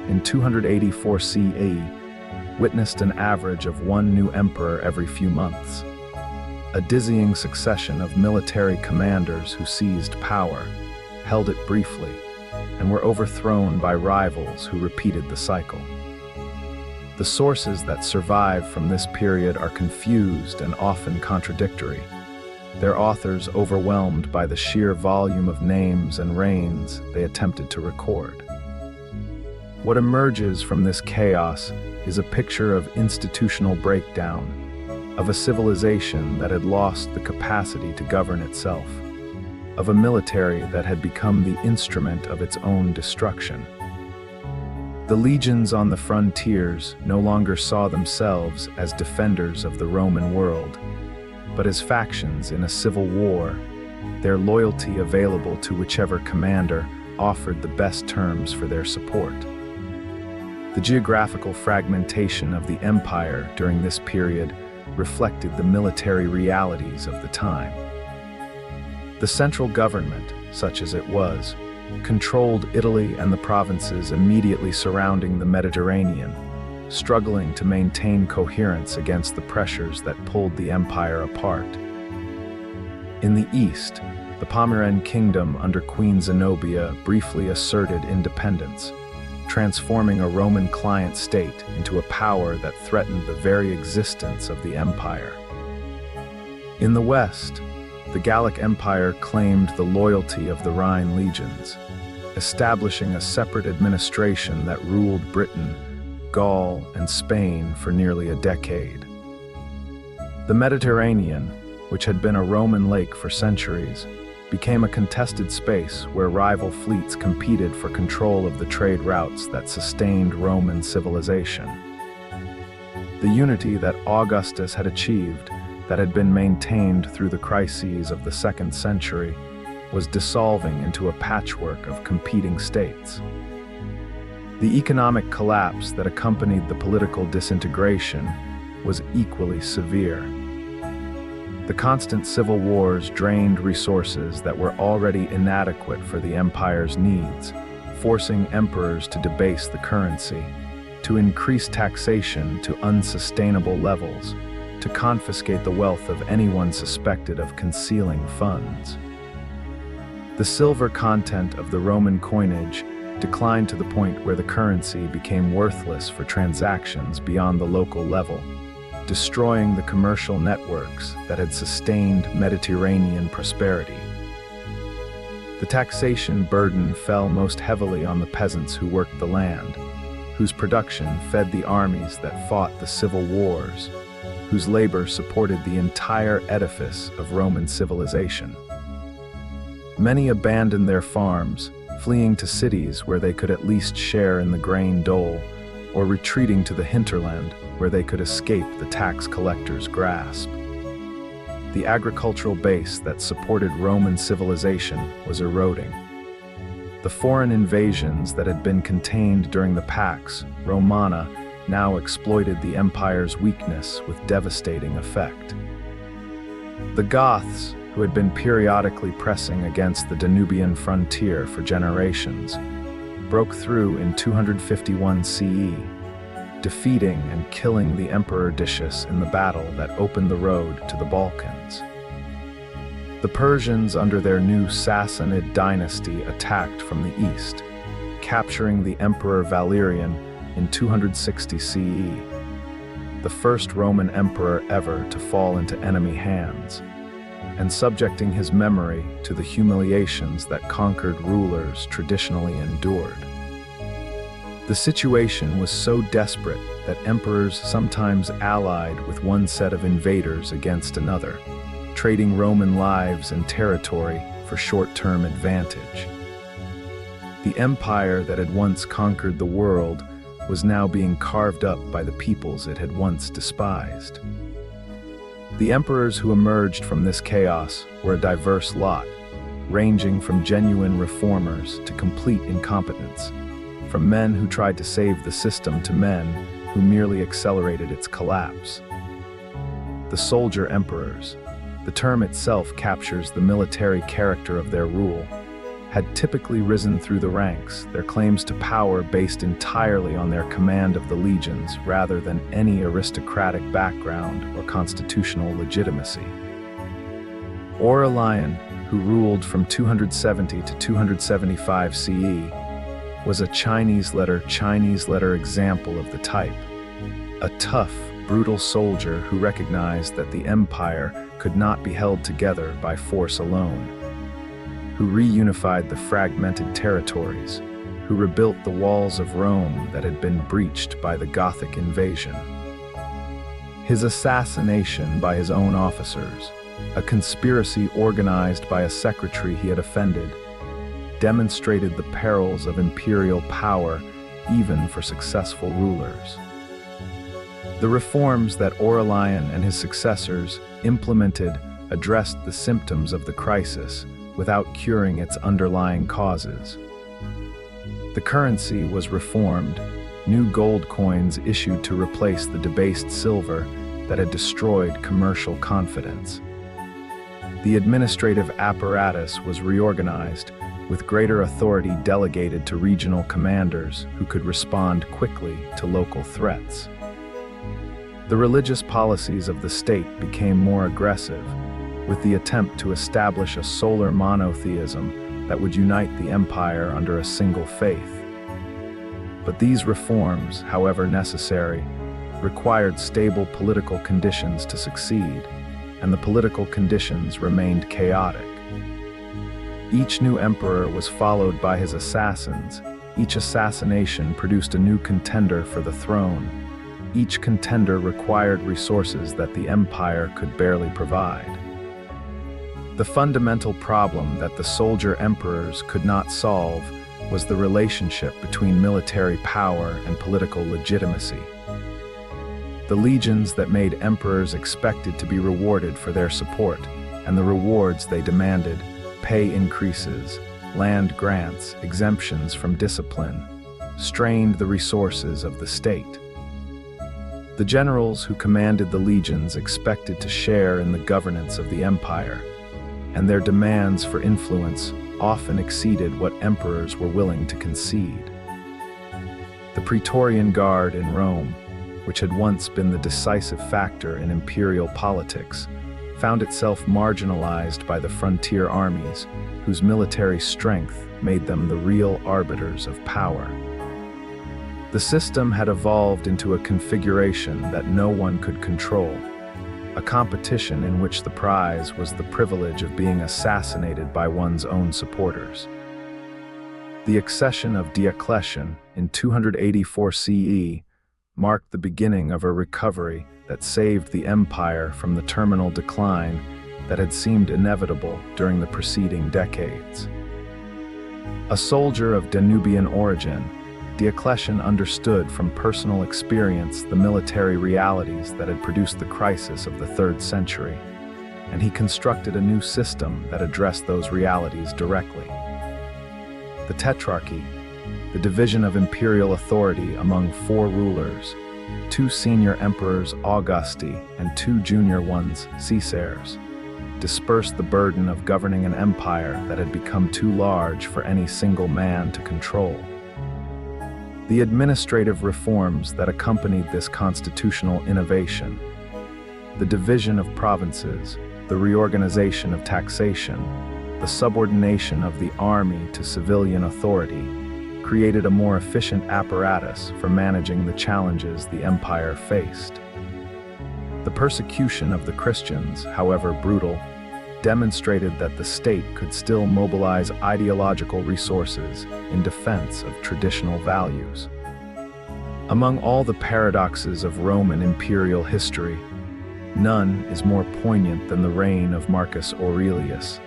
S1: in 284 CE witnessed an average of one new emperor every few months. A dizzying succession of military commanders who seized power, held it briefly, and were overthrown by rivals who repeated the cycle. The sources that survive from this period are confused and often contradictory, their authors overwhelmed by the sheer volume of names and reigns they attempted to record. What emerges from this chaos is a picture of institutional breakdown, of a civilization that had lost the capacity to govern itself, of a military that had become the instrument of its own destruction. The legions on the frontiers no longer saw themselves as defenders of the Roman world, but as factions in a civil war, their loyalty available to whichever commander offered the best terms for their support. The geographical fragmentation of the empire during this period reflected the military realities of the time. The central government, such as it was, controlled Italy and the provinces immediately surrounding the Mediterranean, struggling to maintain coherence against the pressures that pulled the empire apart. In the east, the Pomeranian kingdom under Queen Zenobia briefly asserted independence, transforming a Roman client state into a power that threatened the very existence of the empire. In the west, the Gallic Empire claimed the loyalty of the Rhine legions, establishing a separate administration that ruled Britain, Gaul, and Spain for nearly a decade. The Mediterranean, which had been a Roman lake for centuries, became a contested space where rival fleets competed for control of the trade routes that sustained Roman civilization. The unity that Augustus had achieved, that had been maintained through the crises of the 2nd century, was dissolving into a patchwork of competing states. The economic collapse that accompanied the political disintegration was equally severe. The constant civil wars drained resources that were already inadequate for the empire's needs, forcing emperors to debase the currency, to increase taxation to unsustainable levels, to confiscate the wealth of anyone suspected of concealing funds. The silver content of the Roman coinage declined to the point where the currency became worthless for transactions beyond the local level, destroying the commercial networks that had sustained Mediterranean prosperity. The taxation burden fell most heavily on the peasants who worked the land, whose production fed the armies that fought the civil wars, whose labor supported the entire edifice of Roman civilization. Many abandoned their farms, fleeing to cities where they could at least share in the grain dole, or retreating to the hinterland where they could escape the tax collector's grasp. The agricultural base that supported Roman civilization was eroding. The foreign invasions that had been contained during the Pax Romana now exploited the empire's weakness with devastating effect. The Goths, who had been periodically pressing against the Danubian frontier for generations, broke through in 251 CE, defeating and killing the Emperor Decius in the battle that opened the road to the Balkans. The Persians under their new Sassanid dynasty attacked from the east, capturing the Emperor Valerian in 260 CE, the first Roman emperor ever to fall into enemy hands, and subjecting his memory to the humiliations that conquered rulers traditionally endured. The situation was so desperate that emperors sometimes allied with one set of invaders against another, trading Roman lives and territory for short-term advantage. The empire that had once conquered the world was now being carved up by the peoples it had once despised. The emperors who emerged from this chaos were a diverse lot, ranging from genuine reformers to complete incompetence, from men who tried to save the system to men who merely accelerated its collapse. The soldier emperors, the term itself captures the military character of their rule, had typically risen through the ranks, their claims to power based entirely on their command of the legions rather than any aristocratic background or constitutional legitimacy. Aurelian, who ruled from 270 to 275 CE, was a Chinese letter example of the type. A tough, brutal soldier who recognized that the empire could not be held together by force alone, who reunified the fragmented territories, who rebuilt the walls of Rome that had been breached by the Gothic invasion. His assassination by his own officers, a conspiracy organized by a secretary he had offended, demonstrated the perils of imperial power even for successful rulers. The reforms that Aurelian and his successors implemented addressed the symptoms of the crisis without curing its underlying causes. The currency was reformed, new gold coins issued to replace the debased silver that had destroyed commercial confidence. The administrative apparatus was reorganized, with greater authority delegated to regional commanders who could respond quickly to local threats. The religious policies of the state became more aggressive, with the attempt to establish a solar monotheism that would unite the empire under a single faith. But these reforms, however necessary, required stable political conditions to succeed, and the political conditions remained chaotic. Each new emperor was followed by his assassins. Each assassination produced a new contender for the throne. Each contender required resources that the empire could barely provide. The fundamental problem that the soldier emperors could not solve was the relationship between military power and political legitimacy. The legions that made emperors expected to be rewarded for their support, and the rewards they demanded, pay increases, land grants, exemptions from discipline, strained the resources of the state. The generals who commanded the legions expected to share in the governance of the empire, and their demands for influence often exceeded what emperors were willing to concede. The Praetorian Guard in Rome, which had once been the decisive factor in imperial politics, found itself marginalized by the frontier armies, whose military strength made them the real arbiters of power. The system had evolved into a configuration that no one could control, a competition in which the prize was the privilege of being assassinated by one's own supporters. The accession of Diocletian in 284 CE marked the beginning of a recovery that saved the empire from the terminal decline that had seemed inevitable during the preceding decades. A soldier of Danubian origin, Diocletian understood from personal experience the military realities that had produced the crisis of the 3rd century, and he constructed a new system that addressed those realities directly. The Tetrarchy, the division of imperial authority among 4 rulers, 2 senior emperors, Augusti, and 2 junior ones, Caesars, dispersed the burden of governing an empire that had become too large for any single man to control. The administrative reforms that accompanied this constitutional innovation, the division of provinces, the reorganization of taxation, the subordination of the army to civilian authority, created a more efficient apparatus for managing the challenges the empire faced. The persecution of the Christians, however brutal, demonstrated that the state could still mobilize ideological resources in defense of traditional values. Among all the paradoxes of Roman imperial history, none is more poignant than the reign of Marcus Aurelius,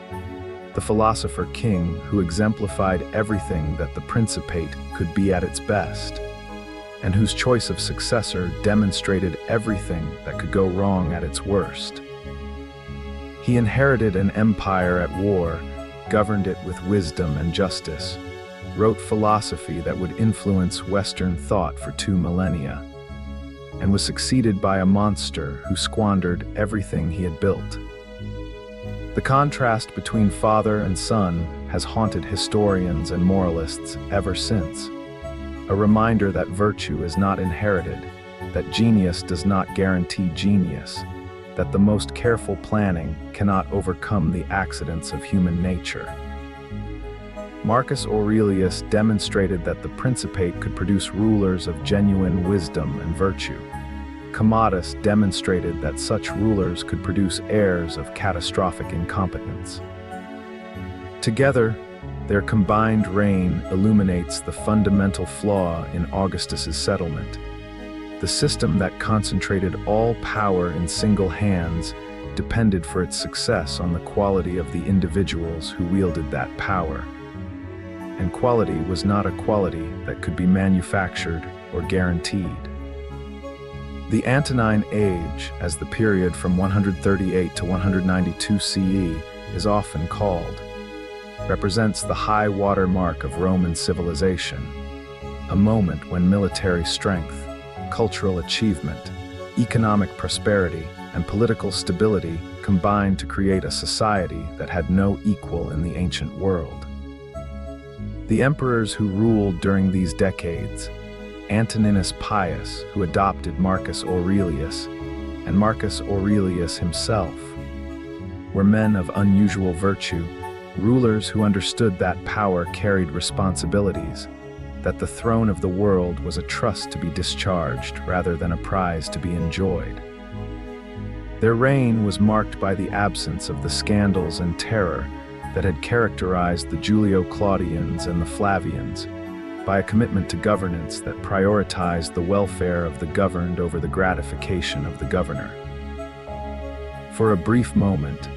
S1: the philosopher king who exemplified everything that the Principate could be at its best, and whose choice of successor demonstrated everything that could go wrong at its worst. He inherited an empire at war, governed it with wisdom and justice, wrote philosophy that would influence Western thought for 2 millennia, and was succeeded by a monster who squandered everything he had built. The contrast between father and son has haunted historians and moralists ever since, a reminder that virtue is not inherited, that genius does not guarantee genius, that the most careful planning cannot overcome the accidents of human nature. Marcus Aurelius demonstrated that the Principate could produce rulers of genuine wisdom and virtue. Commodus demonstrated that such rulers could produce heirs of catastrophic incompetence. Together, their combined reign illuminates the fundamental flaw in Augustus's settlement. The system that concentrated all power in single hands depended for its success on the quality of the individuals who wielded that power. and quality was not a quality that could be manufactured or guaranteed. The Antonine Age, as the period from 138 to 192 CE is often called, represents the high water mark of Roman civilization, a moment when military strength, cultural achievement, economic prosperity, and political stability combined to create a society that had no equal in the ancient world. The emperors who ruled during these decades, Antoninus Pius, who adopted Marcus Aurelius, and Marcus Aurelius himself, were men of unusual virtue, rulers who understood that power carried responsibilities, that the throne of the world was a trust to be discharged rather than a prize to be enjoyed. Their reign was marked by the absence of the scandals and terror that had characterized the Julio-Claudians and the Flavians, by a commitment to governance that prioritized the welfare of the governed over the gratification of the governor. For a brief moment,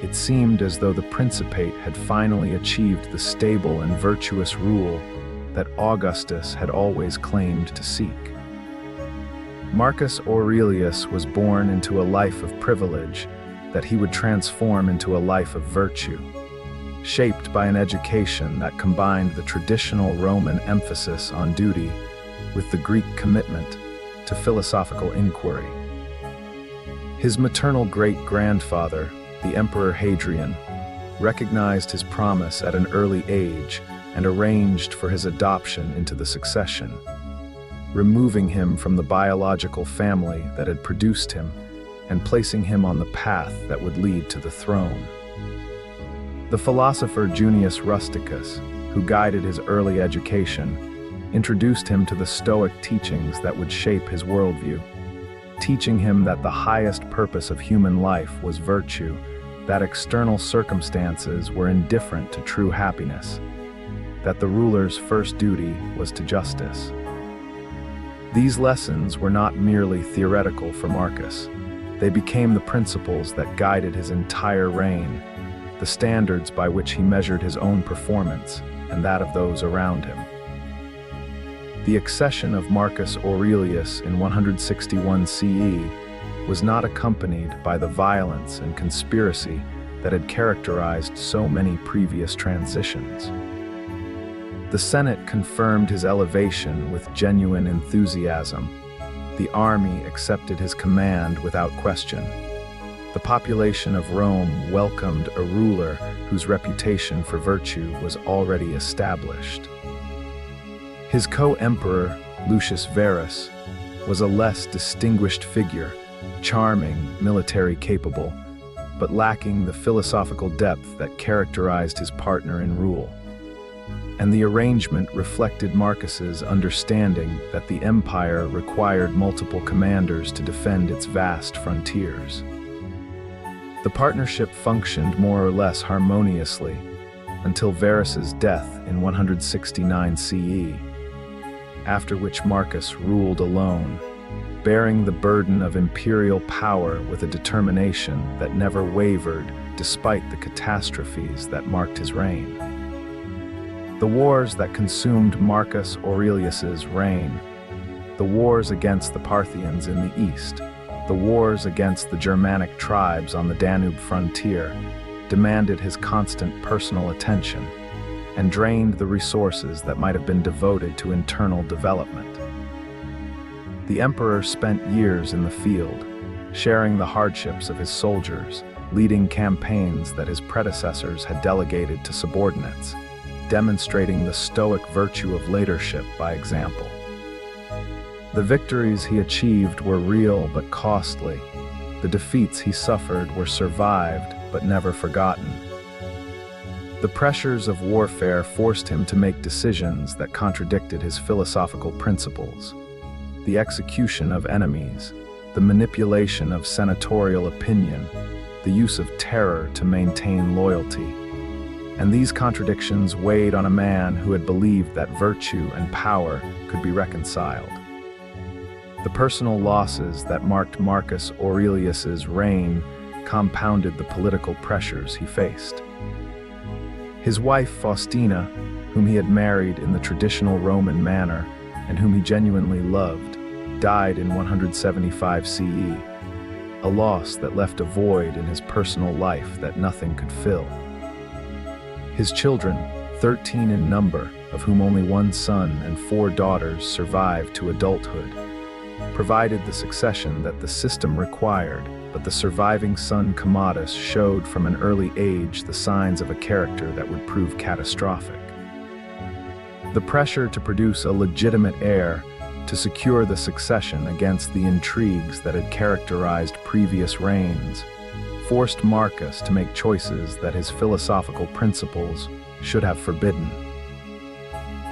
S1: it seemed as though the Principate had finally achieved the stable and virtuous rule that Augustus had always claimed to seek. Marcus Aurelius was born into a life of privilege that he would transform into a life of virtue, shaped by an education that combined the traditional Roman emphasis on duty with the Greek commitment to philosophical inquiry. His maternal great-grandfather, the Emperor Hadrian, recognized his promise at an early age and arranged for his adoption into the succession, removing him from the biological family that had produced him and placing him on the path that would lead to the throne. The philosopher Junius Rusticus, who guided his early education, introduced him to the Stoic teachings that would shape his worldview, teaching him that the highest purpose of human life was virtue, that external circumstances were indifferent to true happiness, that the ruler's first duty was to justice. These lessons were not merely theoretical for Marcus. They became the principles that guided his entire reign, the standards by which he measured his own performance and that of those around him. The accession of Marcus Aurelius in 161 CE was not accompanied by the violence and conspiracy that had characterized so many previous transitions. The Senate confirmed his elevation with genuine enthusiasm. The army accepted his command without question. The population of Rome welcomed a ruler whose reputation for virtue was already established. His co-emperor, Lucius Verus, was a less distinguished figure, charming, military capable, but lacking the philosophical depth that characterized his partner in rule. And the arrangement reflected Marcus's understanding that the empire required multiple commanders to defend its vast frontiers. The partnership functioned more or less harmoniously until Verus's death in 169 CE, after which Marcus ruled alone, bearing the burden of imperial power with a determination that never wavered despite the catastrophes that marked his reign. The wars that consumed Marcus Aurelius's reign, the wars against the Parthians in the east, the wars against the Germanic tribes on the Danube frontier, demanded his constant personal attention and drained the resources that might have been devoted to internal development. The emperor spent years in the field, sharing the hardships of his soldiers, leading campaigns that his predecessors had delegated to subordinates, demonstrating the Stoic virtue of leadership by example. The victories he achieved were real but costly. The defeats he suffered were survived but never forgotten. The pressures of warfare forced him to make decisions that contradicted his philosophical principles. The execution of enemies, the manipulation of senatorial opinion, the use of terror to maintain loyalty. And these contradictions weighed on a man who had believed that virtue and power could be reconciled. The personal losses that marked Marcus Aurelius's reign compounded the political pressures he faced. His wife Faustina, whom he had married in the traditional Roman manner and whom he genuinely loved, died in 175 CE, a loss that left a void in his personal life that nothing could fill. His children, 13 in number, of whom only one son and 4 daughters survived to adulthood, provided the succession that the system required, but the surviving son Commodus showed from an early age the signs of a character that would prove catastrophic. The pressure to produce a legitimate heir, to secure the succession against the intrigues that had characterized previous reigns, forced Marcus to make choices that his philosophical principles should have forbidden.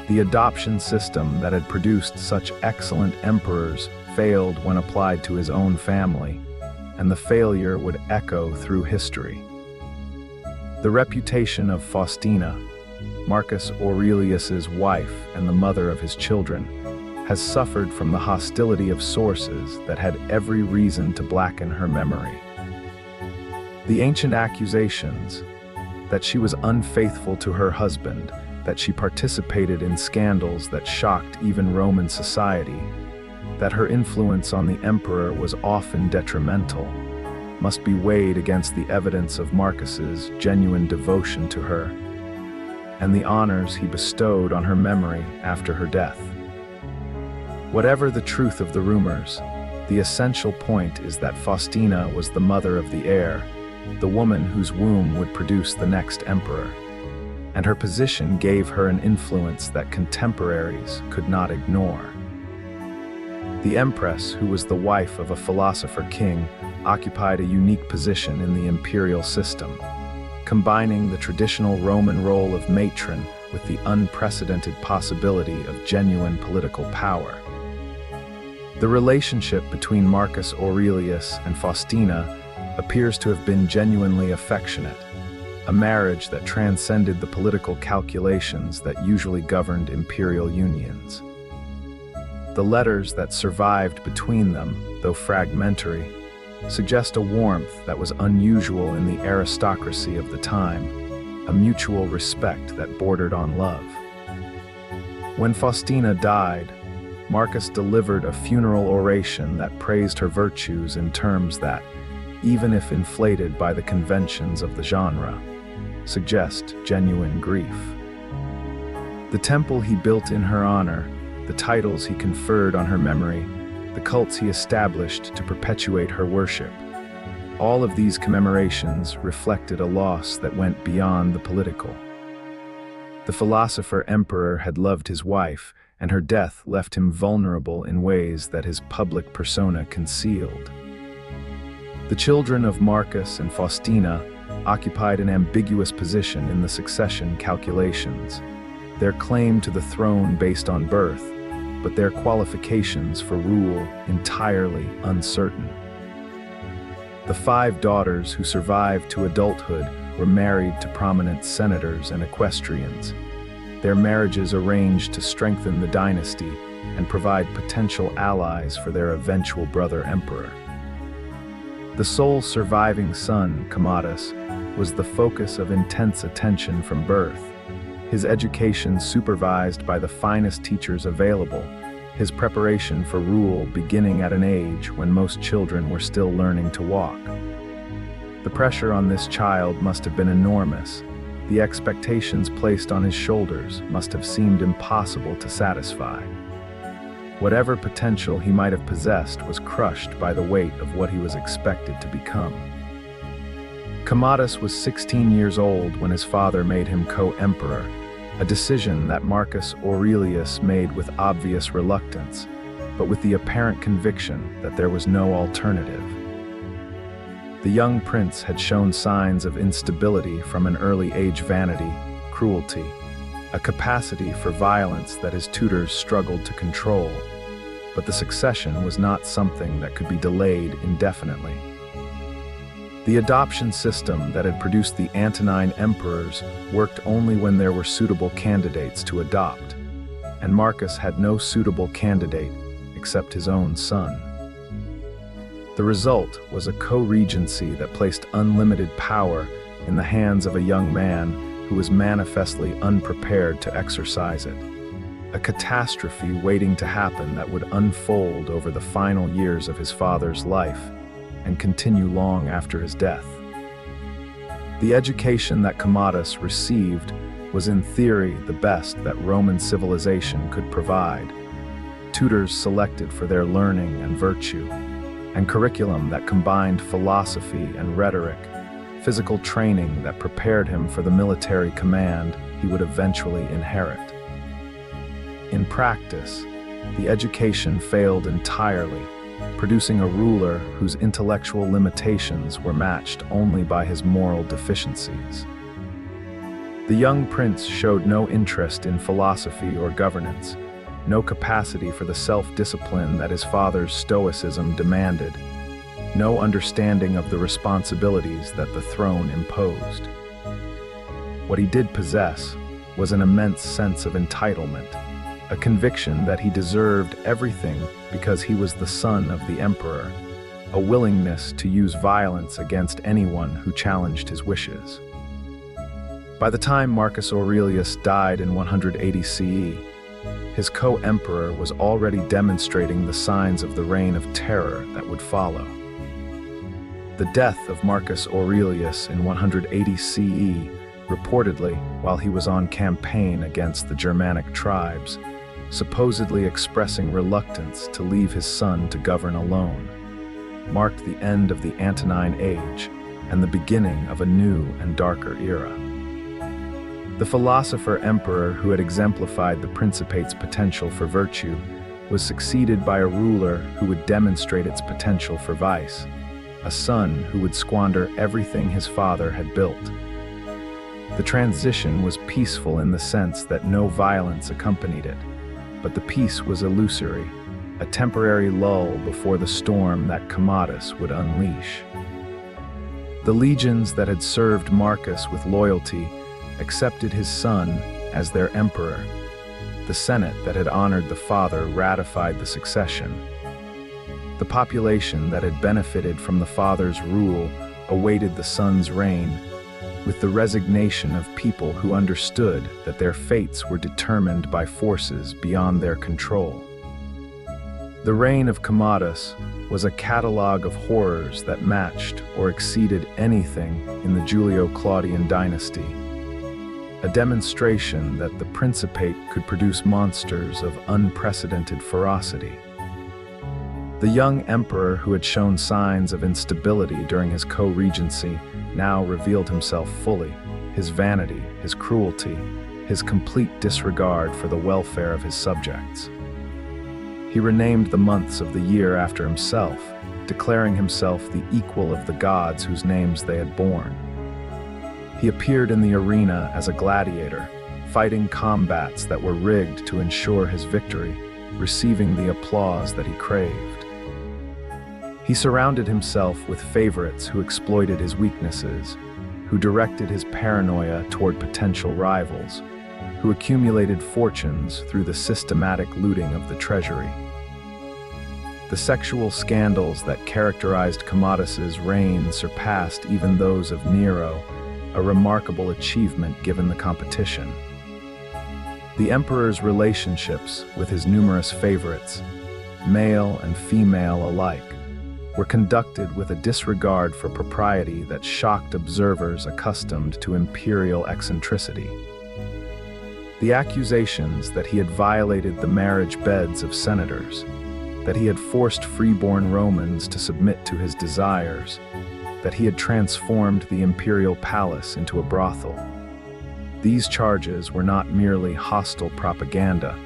S1: The adoption system that had produced such excellent emperors failed when applied to his own family, and the failure would echo through history. The reputation of Faustina, Marcus Aurelius's wife and the mother of his children, has suffered from the hostility of sources that had every reason to blacken her memory. The ancient accusations that she was unfaithful to her husband, that she participated in scandals that shocked even Roman society, that her influence on the emperor was often detrimental, must be weighed against the evidence of Marcus's genuine devotion to her and the honors he bestowed on her memory after her death. Whatever the truth of the rumors, the essential point is that Faustina was the mother of the heir, the woman whose womb would produce the next emperor, and her position gave her an influence that contemporaries could not ignore. The empress, who was the wife of a philosopher king, occupied a unique position in the imperial system, combining the traditional Roman role of matron with the unprecedented possibility of genuine political power. The relationship between Marcus Aurelius and Faustina appears to have been genuinely affectionate, a marriage that transcended the political calculations that usually governed imperial unions. The letters that survived between them, though fragmentary, suggest a warmth that was unusual in the aristocracy of the time, a mutual respect that bordered on love. When Faustina died, Marcus delivered a funeral oration that praised her virtues in terms that, even if inflated by the conventions of the genre, suggest genuine grief. The temple he built in her honor, the titles he conferred on her memory, the cults he established to perpetuate her worship, all of these commemorations reflected a loss that went beyond the political. The philosopher-emperor had loved his wife, and her death left him vulnerable in ways that his public persona concealed. The children of Marcus and Faustina occupied an ambiguous position in the succession calculations, their claim to the throne based on birth, but their qualifications for rule entirely uncertain. The 5 daughters who survived to adulthood were married to prominent senators and equestrians, their marriages arranged to strengthen the dynasty and provide potential allies for their eventual brother emperor. The sole surviving son, Commodus, was the focus of intense attention from birth, his education supervised by the finest teachers available, his preparation for rule beginning at an age when most children were still learning to walk. The pressure on this child must have been enormous. The expectations placed on his shoulders must have seemed impossible to satisfy. Whatever potential he might have possessed was crushed by the weight of what he was expected to become. Commodus was 16 years old when his father made him co-emperor, a decision that Marcus Aurelius made with obvious reluctance, but with the apparent conviction that there was no alternative. The young prince had shown signs of instability from an early age: vanity, cruelty, a capacity for violence that his tutors struggled to control, but the succession was not something that could be delayed indefinitely. The adoption system that had produced the Antonine emperors worked only when there were suitable candidates to adopt, and Marcus had no suitable candidate except his own son. The result was a co-regency that placed unlimited power in the hands of a young man who was manifestly unprepared to exercise it. A catastrophe waiting to happen that would unfold over the final years of his father's life and continue long after his death. The education that Commodus received was in theory the best that Roman civilization could provide. Tutors selected for their learning and virtue, and curriculum that combined philosophy and rhetoric, physical training that prepared him for the military command he would eventually inherit. In practice, the education failed entirely, producing a ruler whose intellectual limitations were matched only by his moral deficiencies. The young prince showed no interest in philosophy or governance, no capacity for the self-discipline that his father's stoicism demanded, no understanding of the responsibilities that the throne imposed. What he did possess was an immense sense of entitlement, a conviction that he deserved everything because he was the son of the emperor, a willingness to use violence against anyone who challenged his wishes. By the time Marcus Aurelius died in 180 CE, his co-emperor was already demonstrating the signs of the reign of terror that would follow. The death of Marcus Aurelius in 180 CE, reportedly while he was on campaign against the Germanic tribes, supposedly expressing reluctance to leave his son to govern alone, marked the end of the Antonine Age and the beginning of a new and darker era. The philosopher-emperor who had exemplified the Principate's potential for virtue was succeeded by a ruler who would demonstrate its potential for vice, a son who would squander everything his father had built. The transition was peaceful in the sense that no violence accompanied it, but the peace was illusory, a temporary lull before the storm that Commodus would unleash. The legions that had served Marcus with loyalty accepted his son as their emperor. The Senate that had honored the father ratified the succession. The population that had benefited from the father's rule awaited the son's reign, with the resignation of people who understood that their fates were determined by forces beyond their control. The reign of Commodus was a catalogue of horrors that matched or exceeded anything in the Julio-Claudian dynasty, a demonstration that the Principate could produce monsters of unprecedented ferocity. The young emperor who had shown signs of instability during his co-regency now revealed himself fully, his vanity, his cruelty, his complete disregard for the welfare of his subjects. He renamed the months of the year after himself, declaring himself the equal of the gods whose names they had borne. He appeared in the arena as a gladiator, fighting combats that were rigged to ensure his victory, receiving the applause that he craved. He surrounded himself with favorites who exploited his weaknesses, who directed his paranoia toward potential rivals, who accumulated fortunes through the systematic looting of the treasury. The sexual scandals that characterized Commodus's reign surpassed even those of Nero, a remarkable achievement given the competition. The emperor's relationships with his numerous favorites, male and female alike, were conducted with a disregard for propriety that shocked observers accustomed to imperial eccentricity. The accusations that he had violated the marriage beds of senators, that he had forced freeborn Romans to submit to his desires, that he had transformed the imperial palace into a brothel. These charges were not merely hostile propaganda,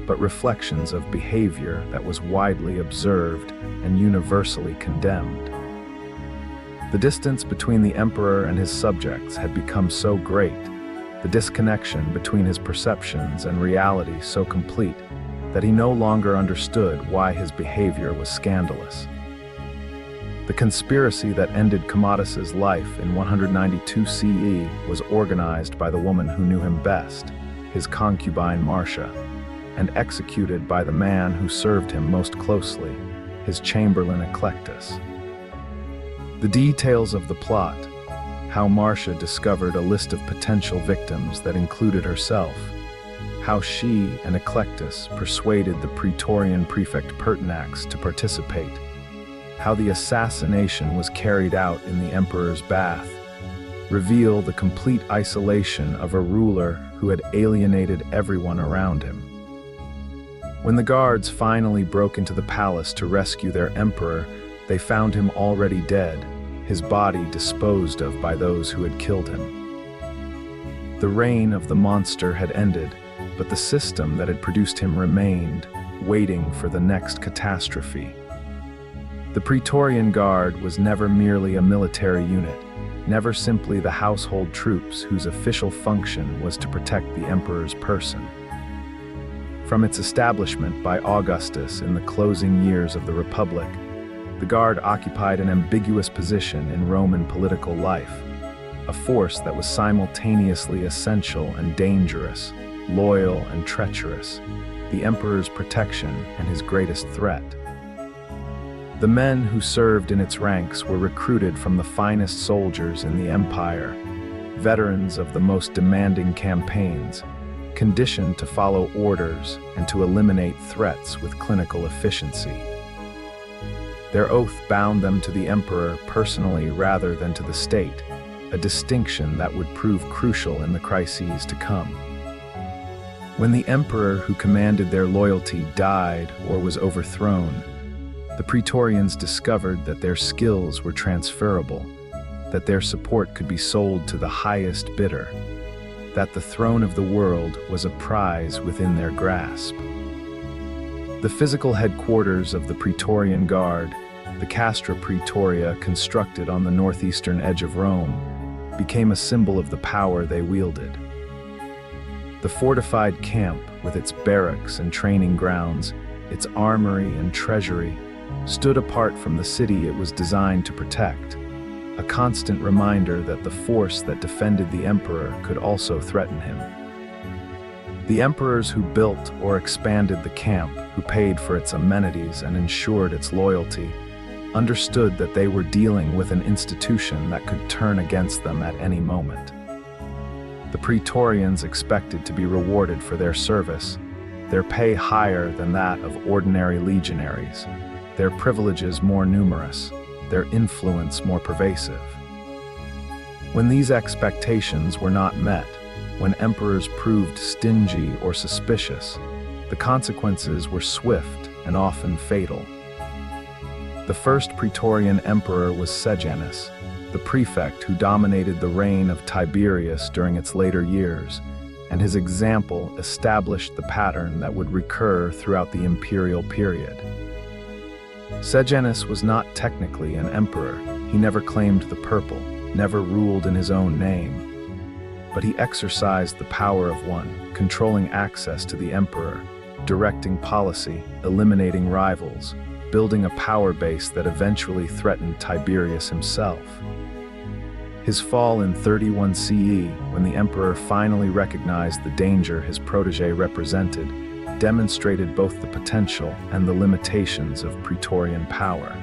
S1: but reflections of behavior that was widely observed and universally condemned. The distance between the emperor and his subjects had become so great, the disconnection between his perceptions and reality so complete, that he no longer understood why his behavior was scandalous. The conspiracy that ended Commodus's life in 192 CE was organized by the woman who knew him best, his concubine Marcia, and executed by the man who served him most closely, his chamberlain Eclectus. The details of the plot, how Marcia discovered a list of potential victims that included herself, how she and Eclectus persuaded the Praetorian prefect Pertinax to participate, how the assassination was carried out in the emperor's bath, reveal the complete isolation of a ruler who had alienated everyone around him. When the guards finally broke into the palace to rescue their emperor, they found him already dead, his body disposed of by those who had killed him. The reign of the monster had ended, but the system that had produced him remained, waiting for the next catastrophe. The Praetorian Guard was never merely a military unit, never simply the household troops whose official function was to protect the emperor's person. From its establishment by Augustus in the closing years of the Republic, the Guard occupied an ambiguous position in Roman political life, a force that was simultaneously essential and dangerous, loyal and treacherous, the emperor's protection and his greatest threat. The men who served in its ranks were recruited from the finest soldiers in the empire, veterans of the most demanding campaigns, conditioned to follow orders and to eliminate threats with clinical efficiency. Their oath bound them to the emperor personally rather than to the state, a distinction that would prove crucial in the crises to come. When the emperor who commanded their loyalty died or was overthrown, the Praetorians discovered that their skills were transferable, that their support could be sold to the highest bidder, that the throne of the world was a prize within their grasp. The physical headquarters of the Praetorian Guard, the Castra Praetoria constructed on the northeastern edge of Rome, became a symbol of the power they wielded. The fortified camp, with its barracks and training grounds, its armory and treasury, stood apart from the city it was designed to protect, a constant reminder that the force that defended the emperor could also threaten him. The emperors who built or expanded the camp, who paid for its amenities and ensured its loyalty, understood that they were dealing with an institution that could turn against them at any moment. The Praetorians expected to be rewarded for their service, their pay higher than that of ordinary legionaries, their privileges more numerous, their influence more pervasive. When these expectations were not met, when emperors proved stingy or suspicious, the consequences were swift and often fatal. The first Praetorian emperor was Sejanus, the prefect who dominated the reign of Tiberius during its later years, and his example established the pattern that would recur throughout the imperial period. Sejanus was not technically an emperor. He never claimed the purple, never ruled in his own name. But he exercised the power of one, controlling access to the emperor, directing policy, eliminating rivals, building a power base that eventually threatened Tiberius himself. His fall in 31 CE, when the emperor finally recognized the danger his protege represented, demonstrated both the potential and the limitations of Praetorian power.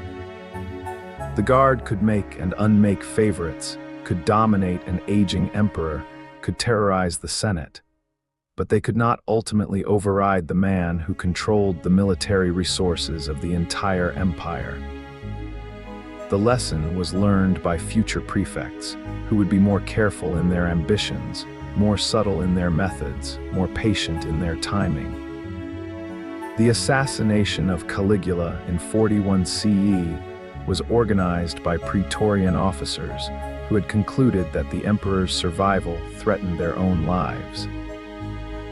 S1: The Guard could make and unmake favorites, could dominate an aging emperor, could terrorize the Senate, but they could not ultimately override the man who controlled the military resources of the entire empire. The lesson was learned by future prefects, who would be more careful in their ambitions, more subtle in their methods, more patient in their timing. The assassination of Caligula in 41 CE was organized by Praetorian officers who had concluded that the emperor's survival threatened their own lives.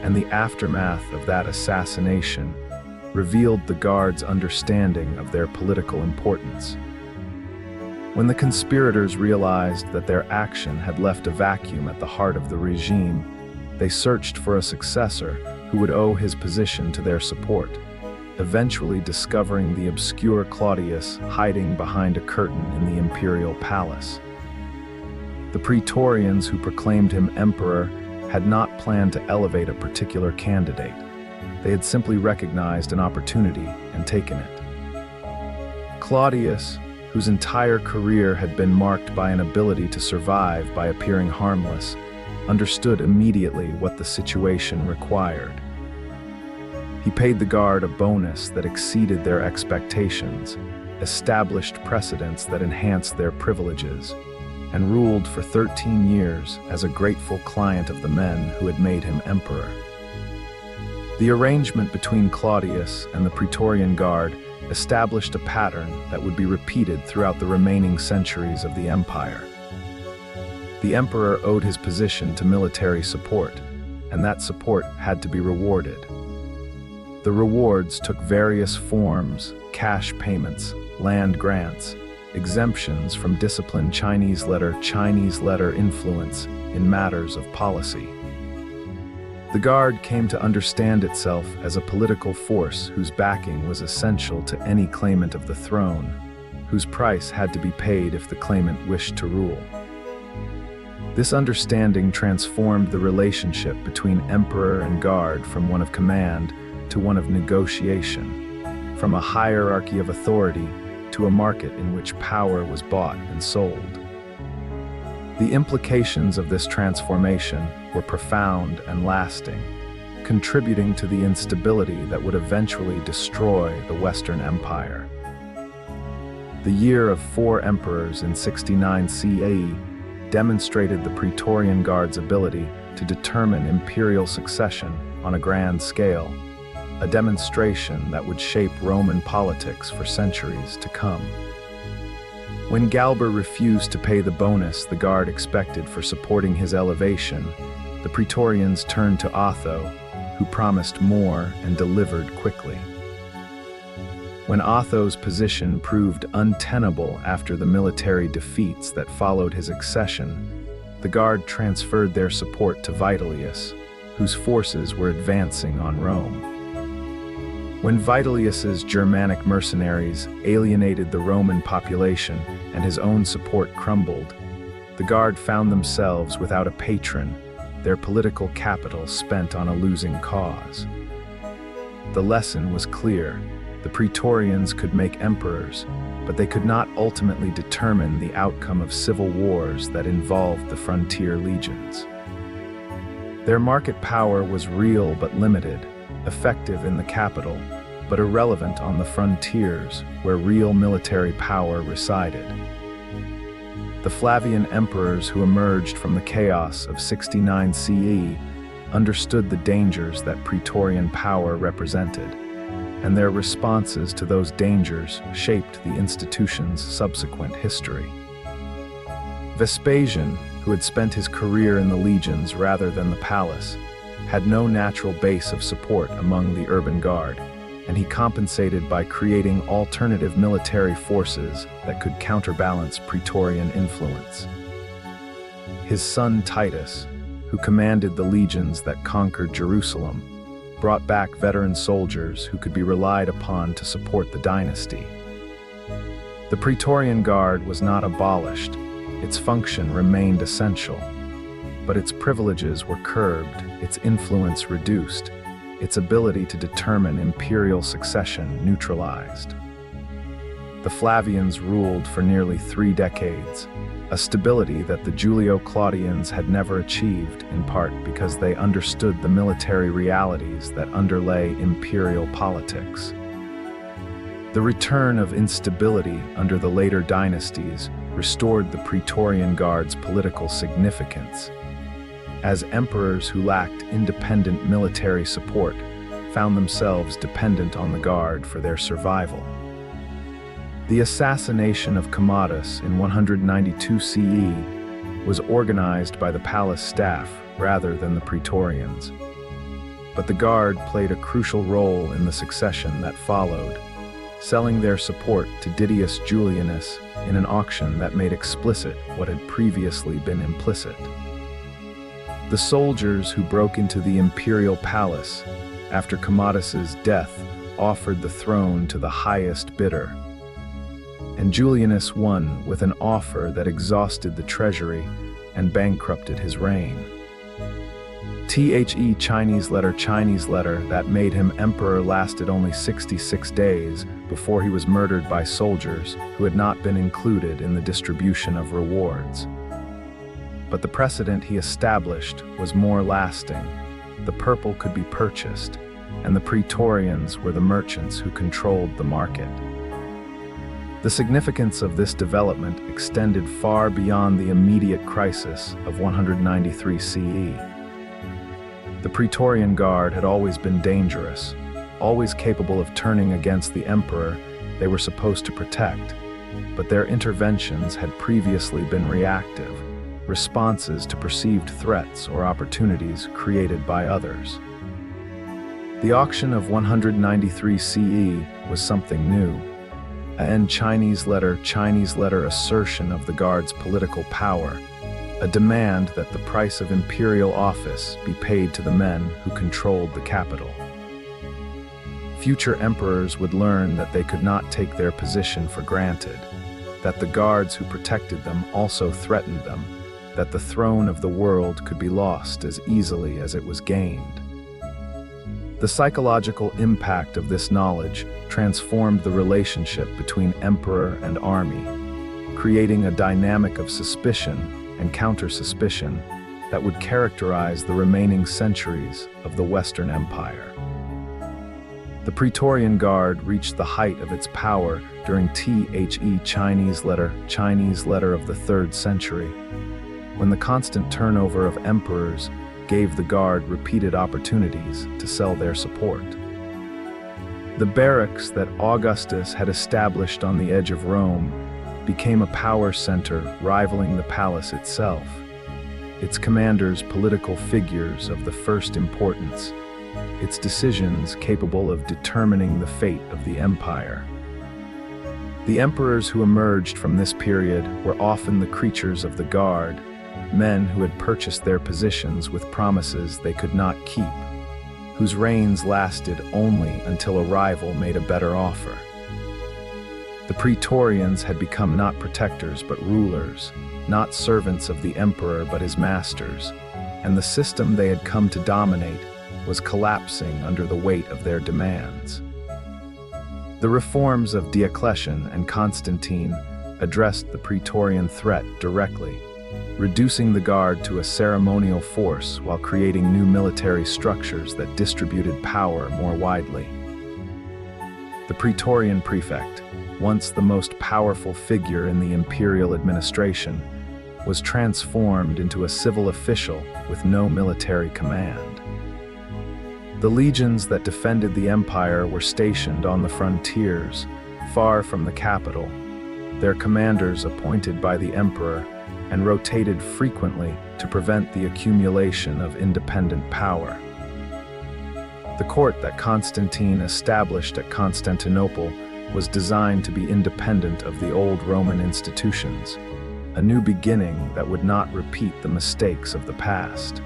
S1: And the aftermath of that assassination revealed the Guard's understanding of their political importance. When the conspirators realized that their action had left a vacuum at the heart of the regime, they searched for a successor who would owe his position to their support, eventually discovering the obscure Claudius hiding behind a curtain in the imperial palace. The Praetorians who proclaimed him emperor had not planned to elevate a particular candidate. They had simply recognized an opportunity and taken it. Claudius, whose entire career had been marked by an ability to survive by appearing harmless, understood immediately what the situation required. He paid the Guard a bonus that exceeded their expectations, established precedents that enhanced their privileges, and ruled for 13 years as a grateful client of the men who had made him emperor. The arrangement between Claudius and the Praetorian Guard established a pattern that would be repeated throughout the remaining centuries of the empire. The emperor owed his position to military support, and that support had to be rewarded. The rewards took various forms: cash payments, land grants, exemptions from discipline, Chinese letter influence in matters of policy. The Guard came to understand itself as a political force whose backing was essential to any claimant of the throne, whose price had to be paid if the claimant wished to rule. This understanding transformed the relationship between emperor and Guard from one of command to one of negotiation, from a hierarchy of authority to a market in which power was bought and sold. The implications of this transformation were profound and lasting, contributing to the instability that would eventually destroy the Western Empire. The year of 4 emperors in 69 CE demonstrated the Praetorian Guard's ability to determine imperial succession on a grand scale, a demonstration that would shape Roman politics for centuries to come. When Galba refused to pay the bonus the Guard expected for supporting his elevation, the Praetorians turned to Otho, who promised more and delivered quickly. When Otho's position proved untenable after the military defeats that followed his accession, the Guard transferred their support to Vitellius, whose forces were advancing on Rome. When Vitellius's Germanic mercenaries alienated the Roman population and his own support crumbled, the Guard found themselves without a patron, their political capital spent on a losing cause. The lesson was clear: the Praetorians could make emperors, but they could not ultimately determine the outcome of civil wars that involved the frontier legions. Their market power was real but limited, effective in the capital, but irrelevant on the frontiers where real military power resided. The Flavian emperors who emerged from the chaos of 69 CE understood the dangers that Praetorian power represented, and their responses to those dangers shaped the institution's subsequent history. Vespasian, who had spent his career in the legions rather than the palace, had no natural base of support among the urban Guard, and he compensated by creating alternative military forces that could counterbalance Praetorian influence. His son Titus, who commanded the legions that conquered Jerusalem, brought back veteran soldiers who could be relied upon to support the dynasty. The Praetorian Guard was not abolished; its function remained essential, but its privileges were curbed, its influence reduced, its ability to determine imperial succession neutralized. The Flavians ruled for nearly 3 decades, a stability that the Julio-Claudians had never achieved, in part because they understood the military realities that underlay imperial politics. The return of instability under the later dynasties restored the Praetorian Guard's political significance, as emperors who lacked independent military support found themselves dependent on the Guard for their survival. The assassination of Commodus in 192 CE was organized by the palace staff rather than the Praetorians. But the Guard played a crucial role in the succession that followed, selling their support to Didius Julianus in an auction that made explicit what had previously been implicit. The soldiers who broke into the imperial palace after Commodus's death offered the throne to the highest bidder, and Julianus won with an offer that exhausted the treasury and bankrupted his reign. The Chinese letter that made him emperor lasted only 66 days before he was murdered by soldiers who had not been included in the distribution of rewards. But the precedent he established was more lasting. The purple could be purchased, and the Praetorians were the merchants who controlled the market. The significance of this development extended far beyond the immediate crisis of 193 CE. The Praetorian Guard had always been dangerous, always capable of turning against the emperor they were supposed to protect, but their interventions had previously been reactive, responses to perceived threats or opportunities created by others. The auction of 193 CE was something new, an Chinese letter assertion of the Guard's political power, a demand that the price of imperial office be paid to the men who controlled the capital. Future emperors would learn that they could not take their position for granted, that the guards who protected them also threatened them, that the throne of the world could be lost as easily as it was gained. The psychological impact of this knowledge transformed the relationship between emperor and army, creating a dynamic of suspicion and counter-suspicion that would characterize the remaining centuries of the Western Empire. The Praetorian Guard reached the height of its power during The Chinese letter of the 3rd century, when the constant turnover of emperors gave the Guard repeated opportunities to sell their support. The barracks that Augustus had established on the edge of Rome became a power center rivaling the palace itself, its commanders political figures of the first importance, its decisions capable of determining the fate of the empire. The emperors who emerged from this period were often the creatures of the Guard, men who had purchased their positions with promises they could not keep, whose reigns lasted only until a rival made a better offer. The Praetorians had become not protectors but rulers, not servants of the emperor but his masters, and the system they had come to dominate was collapsing under the weight of their demands. The reforms of Diocletian and Constantine addressed the Praetorian threat directly, reducing the Guard to a ceremonial force while creating new military structures that distributed power more widely. The Praetorian prefect, once the most powerful figure in the imperial administration, was transformed into a civil official with no military command. The legions that defended the empire were stationed on the frontiers, far from the capital, their commanders appointed by the emperor and rotated frequently to prevent the accumulation of independent power. The court that Constantine established at Constantinople was designed to be independent of the old Roman institutions, a new beginning that would not repeat the mistakes of the past.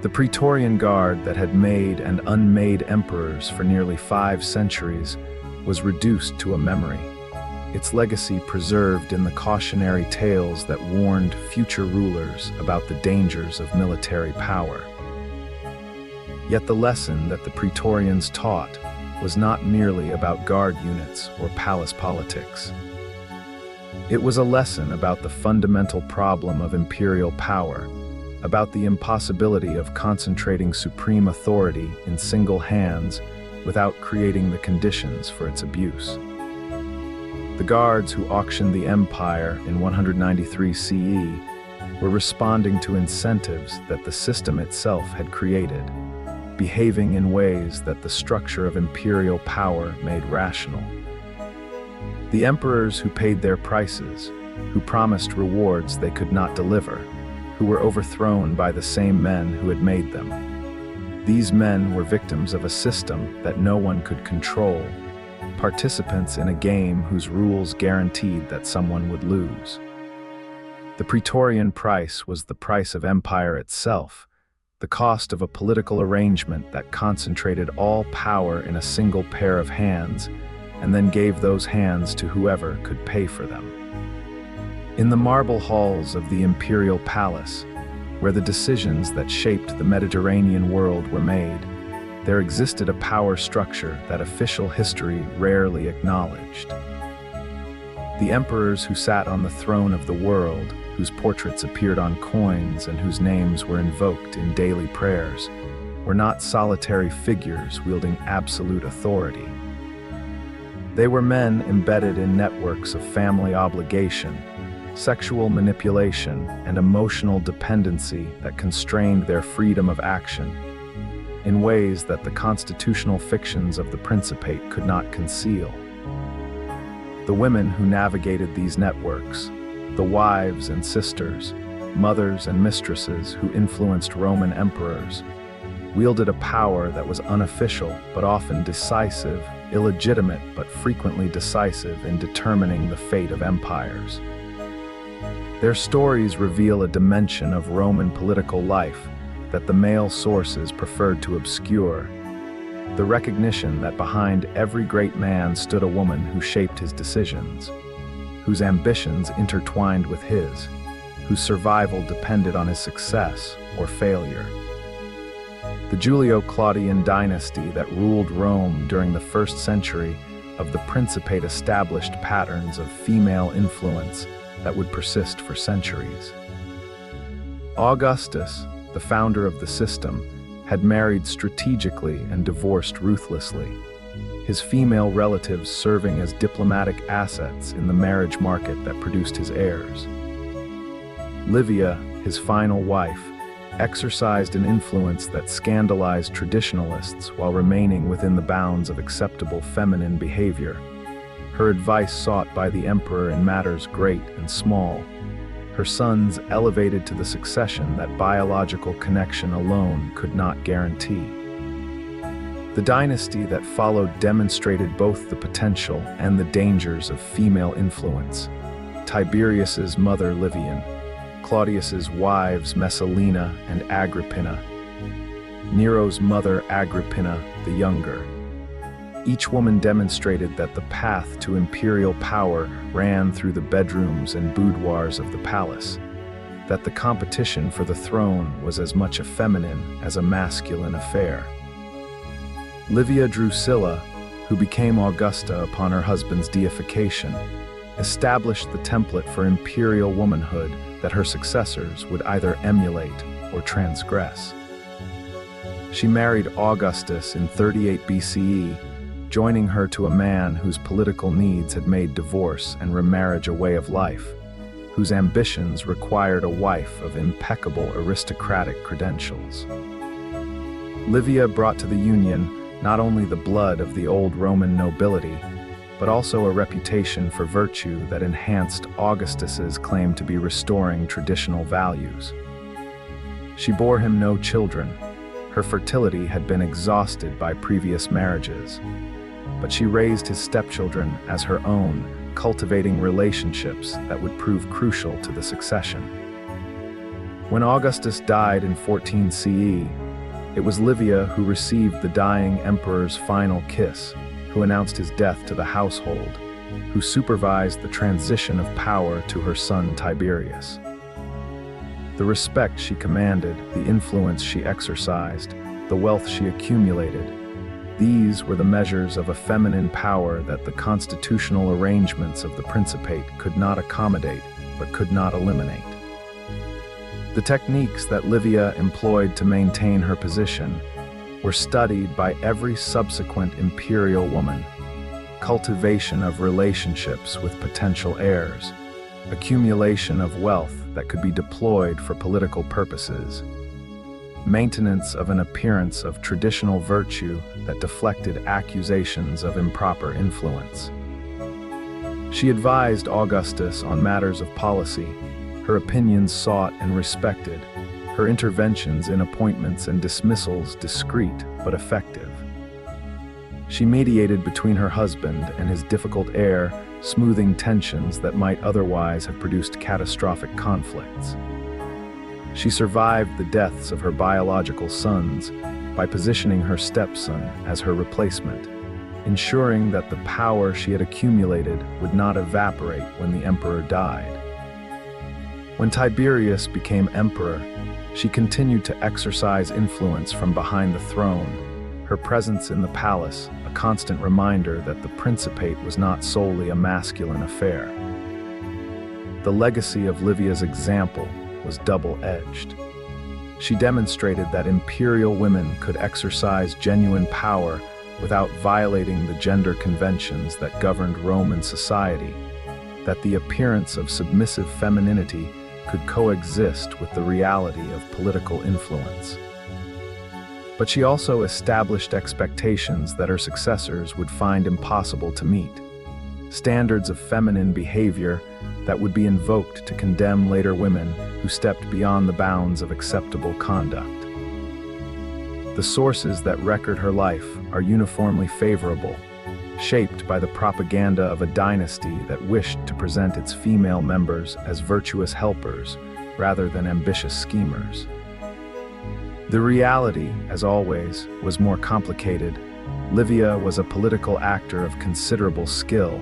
S1: The Praetorian Guard that had made and unmade emperors for nearly 5 centuries was reduced to a memory, its legacy preserved in the cautionary tales that warned future rulers about the dangers of military power. Yet the lesson that the Praetorians taught was not merely about guard units or palace politics. It was a lesson about the fundamental problem of imperial power, about the impossibility of concentrating supreme authority in single hands without creating the conditions for its abuse. The guards who auctioned the empire in 193 CE were responding to incentives that the system itself had created, behaving in ways that the structure of imperial power made rational. The emperors who paid their prices, who promised rewards they could not deliver, who were overthrown by the same men who had made them. These men were victims of a system that no one could control, participants in a game whose rules guaranteed that someone would lose. The Praetorian price was the price of empire itself, the cost of a political arrangement that concentrated all power in a single pair of hands and then gave those hands to whoever could pay for them. In the marble halls of the imperial palace, where the decisions that shaped the Mediterranean world were made, there existed a power structure that official history rarely acknowledged. The emperors who sat on the throne of the world, whose portraits appeared on coins and whose names were invoked in daily prayers, were not solitary figures wielding absolute authority. They were men embedded in networks of family obligation, sexual manipulation, and emotional dependency that constrained their freedom of action in ways that the constitutional fictions of the Principate could not conceal. The women who navigated these networks, the wives and sisters, mothers and mistresses who influenced Roman emperors, wielded a power that was unofficial but often decisive, illegitimate but frequently decisive in determining the fate of empires. Their stories reveal a dimension of Roman political life that the male sources preferred to obscure, the recognition that behind every great man stood a woman who shaped his decisions, whose ambitions intertwined with his, whose survival depended on his success or failure. The Julio-Claudian dynasty that ruled Rome during the 1st century of the Principate established patterns of female influence that would persist for centuries. Augustus, the founder of the system, had married strategically and divorced ruthlessly, his female relatives serving as diplomatic assets in the marriage market that produced his heirs. Livia, his final wife, exercised an influence that scandalized traditionalists while remaining within the bounds of acceptable feminine behavior, her advice sought by the emperor in matters great and small, her sons elevated to the succession that biological connection alone could not guarantee. The dynasty that followed demonstrated both the potential and the dangers of female influence. Tiberius's mother Livian, Claudius's wives Messalina and Agrippina, Nero's mother Agrippina the Younger. Each woman demonstrated that the path to imperial power ran through the bedrooms and boudoirs of the palace, that the competition for the throne was as much a feminine as a masculine affair. Livia Drusilla, who became Augusta upon her husband's deification, established the template for imperial womanhood that her successors would either emulate or transgress. She married Augustus in 38 BCE, joining her to a man whose political needs had made divorce and remarriage a way of life, whose ambitions required a wife of impeccable aristocratic credentials. Livia brought to the union not only the blood of the old Roman nobility, but also a reputation for virtue that enhanced Augustus's claim to be restoring traditional values. She bore him no children. Her fertility had been exhausted by previous marriages, but she raised his stepchildren as her own, cultivating relationships that would prove crucial to the succession. When Augustus died in 14 CE, it was Livia who received the dying emperor's final kiss, who announced his death to the household, who supervised the transition of power to her son Tiberius. The respect she commanded, the influence she exercised, the wealth she accumulated, these were the measures of a feminine power that the constitutional arrangements of the Principate could not accommodate but could not eliminate. The techniques that Livia employed to maintain her position were studied by every subsequent imperial woman: cultivation of relationships with potential heirs, accumulation of wealth that could be deployed for political purposes, maintenance of an appearance of traditional virtue that deflected accusations of improper influence. She advised Augustus on matters of policy, her opinions sought and respected, her interventions in appointments and dismissals discreet but effective. She mediated between her husband and his difficult heir, smoothing tensions that might otherwise have produced catastrophic conflicts. She survived the deaths of her biological sons by positioning her stepson as her replacement, ensuring that the power she had accumulated would not evaporate when the emperor died. When Tiberius became emperor, she continued to exercise influence from behind the throne, her presence in the palace a constant reminder that the Principate was not solely a masculine affair. The legacy of Livia's example was double-edged. She demonstrated that imperial women could exercise genuine power without violating the gender conventions that governed Roman society, that the appearance of submissive femininity could coexist with the reality of political influence. But she also established expectations that her successors would find impossible to meet, standards of feminine behavior that would be invoked to condemn later women who stepped beyond the bounds of acceptable conduct. The sources that record her life are uniformly favorable, shaped by the propaganda of a dynasty that wished to present its female members as virtuous helpers rather than ambitious schemers. The reality, as always, was more complicated. Livia was a political actor of considerable skill,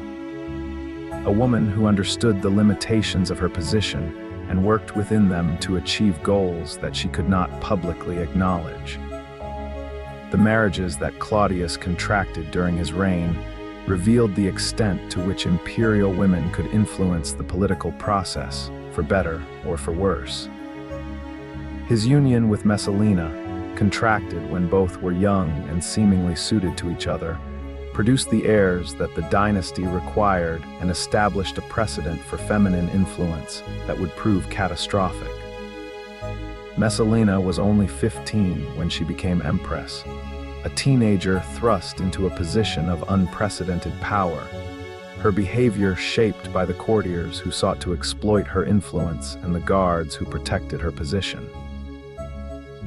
S1: a woman who understood the limitations of her position and worked within them to achieve goals that she could not publicly acknowledge. The marriages that Claudius contracted during his reign revealed the extent to which imperial women could influence the political process, for better or for worse. His union with Messalina, contracted when both were young and seemingly suited to each other, produced the heirs that the dynasty required and established a precedent for feminine influence that would prove catastrophic. Messalina was only 15 when she became empress, a teenager thrust into a position of unprecedented power, her behavior shaped by the courtiers who sought to exploit her influence and the guards who protected her position.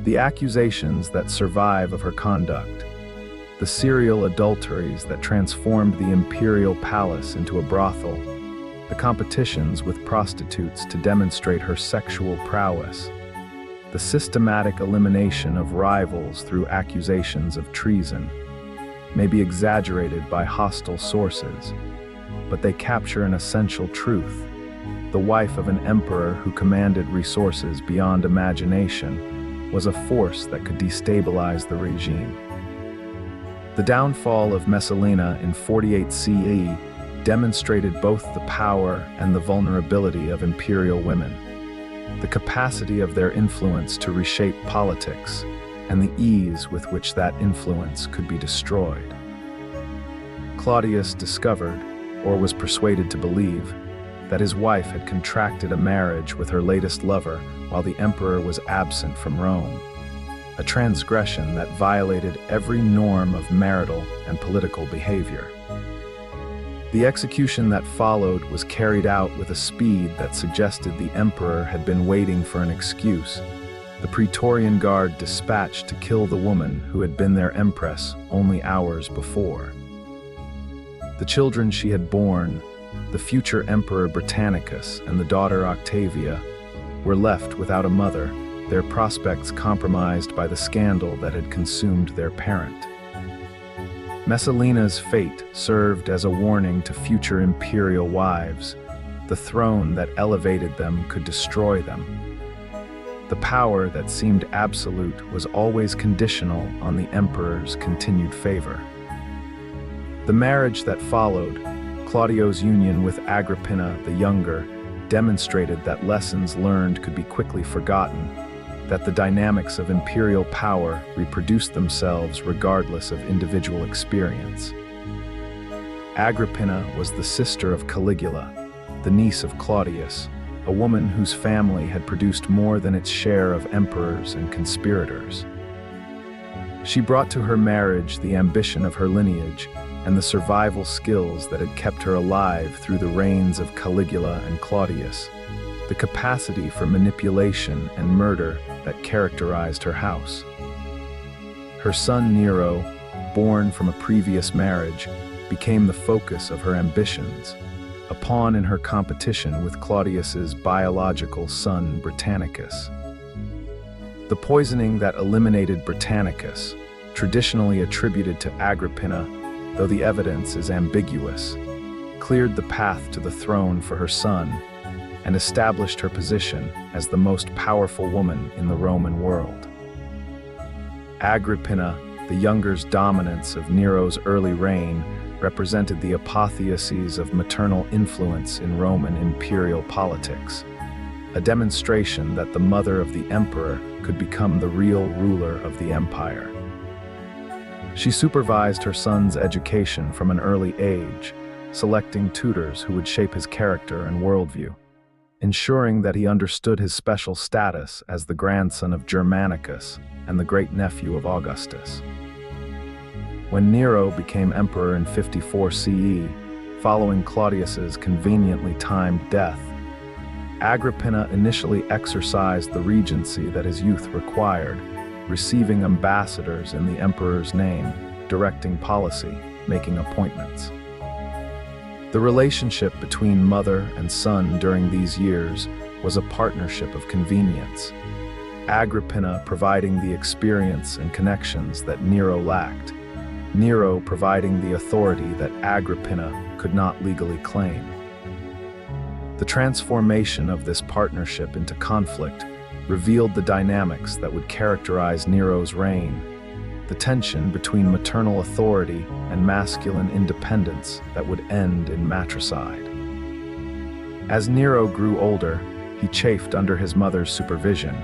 S1: The accusations that survive of her conduct, the serial adulteries that transformed the imperial palace into a brothel, the competitions with prostitutes to demonstrate her sexual prowess, the systematic elimination of rivals through accusations of treason, may be exaggerated by hostile sources, but they capture an essential truth. The wife of an emperor who commanded resources beyond imagination was a force that could destabilize the regime. The downfall of Messalina in 48 CE demonstrated both the power and the vulnerability of imperial women, the capacity of their influence to reshape politics, and the ease with which that influence could be destroyed. Claudius discovered, or was persuaded to believe, that his wife had contracted a marriage with her latest lover while the emperor was absent from Rome, a transgression that violated every norm of marital and political behavior. The execution that followed was carried out with a speed that suggested the emperor had been waiting for an excuse. The Praetorian Guard dispatched to kill the woman who had been their empress only hours before. The children she had borne, the future Emperor Britannicus and the daughter Octavia, were left without a mother, their prospects compromised by the scandal that had consumed their parent. Messalina's fate served as a warning to future imperial wives. The throne that elevated them could destroy them. The power that seemed absolute was always conditional on the emperor's continued favor. The marriage that followed, Claudio's union with Agrippina the Younger, demonstrated that lessons learned could be quickly forgotten, that the dynamics of imperial power reproduced themselves regardless of individual experience. Agrippina was the sister of Caligula, the niece of Claudius, a woman whose family had produced more than its share of emperors and conspirators. She brought to her marriage the ambition of her lineage and the survival skills that had kept her alive through the reigns of Caligula and Claudius, the capacity for manipulation and murder that characterized her house. Her son Nero, born from a previous marriage, became the focus of her ambitions, a pawn in her competition with Claudius's biological son Britannicus. The poisoning that eliminated Britannicus, traditionally attributed to Agrippina, though the evidence is ambiguous, cleared the path to the throne for her son and established her position as the most powerful woman in the Roman world. Agrippina, The younger's dominance of Nero's early reign represented the apotheosis of maternal influence in Roman imperial politics, a demonstration that the mother of the emperor could become the real ruler of the empire. She supervised her son's education from an early age, selecting tutors who would shape his character and worldview, ensuring that he understood his special status as the grandson of Germanicus and the great-nephew of Augustus. When Nero became emperor in 54 CE, following Claudius's conveniently timed death, Agrippina initially exercised the regency that his youth required, receiving ambassadors in the emperor's name, directing policy, making appointments. The relationship between mother and son during these years was a partnership of convenience, Agrippina providing the experience and connections that Nero lacked, Nero providing the authority that Agrippina could not legally claim. The transformation of this partnership into conflict revealed the dynamics that would characterize Nero's reign, the tension between maternal authority and masculine independence that would end in matricide. As Nero grew older, he chafed under his mother's supervision,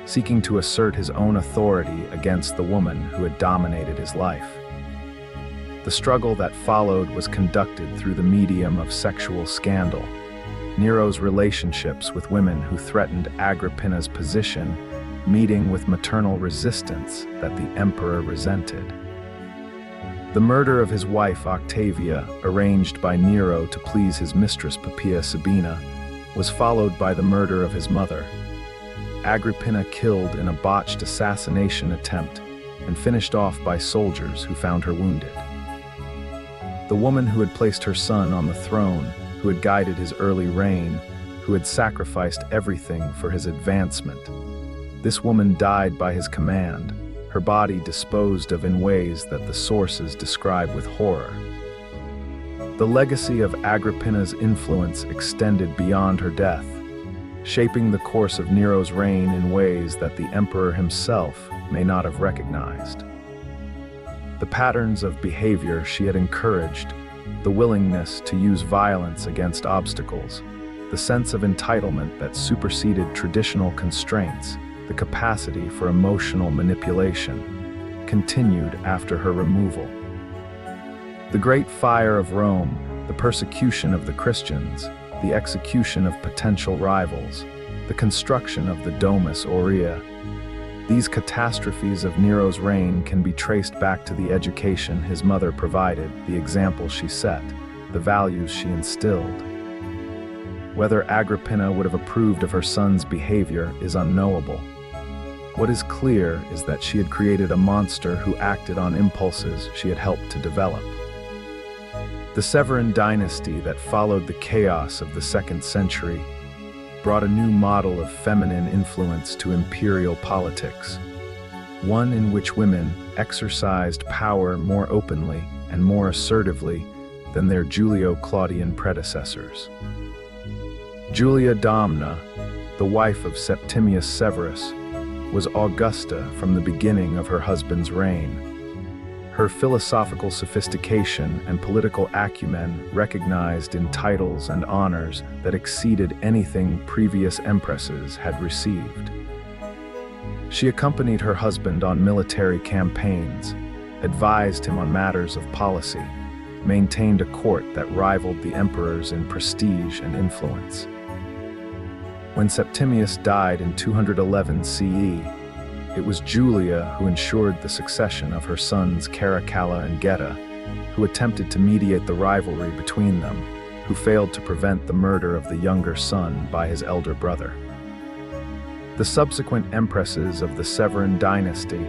S1: seeking to assert his own authority against the woman who had dominated his life. The struggle that followed was conducted through the medium of sexual scandal, Nero's relationships with women who threatened Agrippina's position, meeting with maternal resistance that the emperor resented. The murder of his wife Octavia, arranged by Nero to please his mistress Poppaea Sabina, was followed by the murder of his mother. Agrippina killed in a botched assassination attempt and finished off by soldiers who found her wounded. The woman who had placed her son on the throne, who had guided his early reign, who had sacrificed everything for his advancement. This woman died by his command, her body disposed of in ways that the sources describe with horror. The legacy of Agrippina's influence extended beyond her death, shaping the course of Nero's reign in ways that the emperor himself may not have recognized. The patterns of behavior she had encouraged, the willingness to use violence against obstacles, the sense of entitlement that superseded traditional constraints, the capacity for emotional manipulation, continued after her removal. The Great Fire of Rome, the persecution of the Christians, the execution of potential rivals, the construction of the Domus Aurea, these catastrophes of Nero's reign can be traced back to the education his mother provided, the example she set, the values she instilled. Whether Agrippina would have approved of her son's behavior is unknowable. What is clear is that she had created a monster who acted on impulses she had helped to develop. The Severan dynasty that followed the chaos of the 2nd century brought a new model of feminine influence to imperial politics, one in which women exercised power more openly and more assertively than their Julio-Claudian predecessors. Julia Domna, the wife of Septimius Severus, was Augusta from the beginning of her husband's reign. Her philosophical sophistication and political acumen recognized in titles and honors that exceeded anything previous empresses had received. She accompanied her husband on military campaigns, advised him on matters of policy, maintained a court that rivaled the emperor's in prestige and influence. When Septimius died in 211 CE, it was Julia who ensured the succession of her sons Caracalla and Geta, who attempted to mediate the rivalry between them, who failed to prevent the murder of the younger son by his elder brother. The subsequent empresses of the Severan dynasty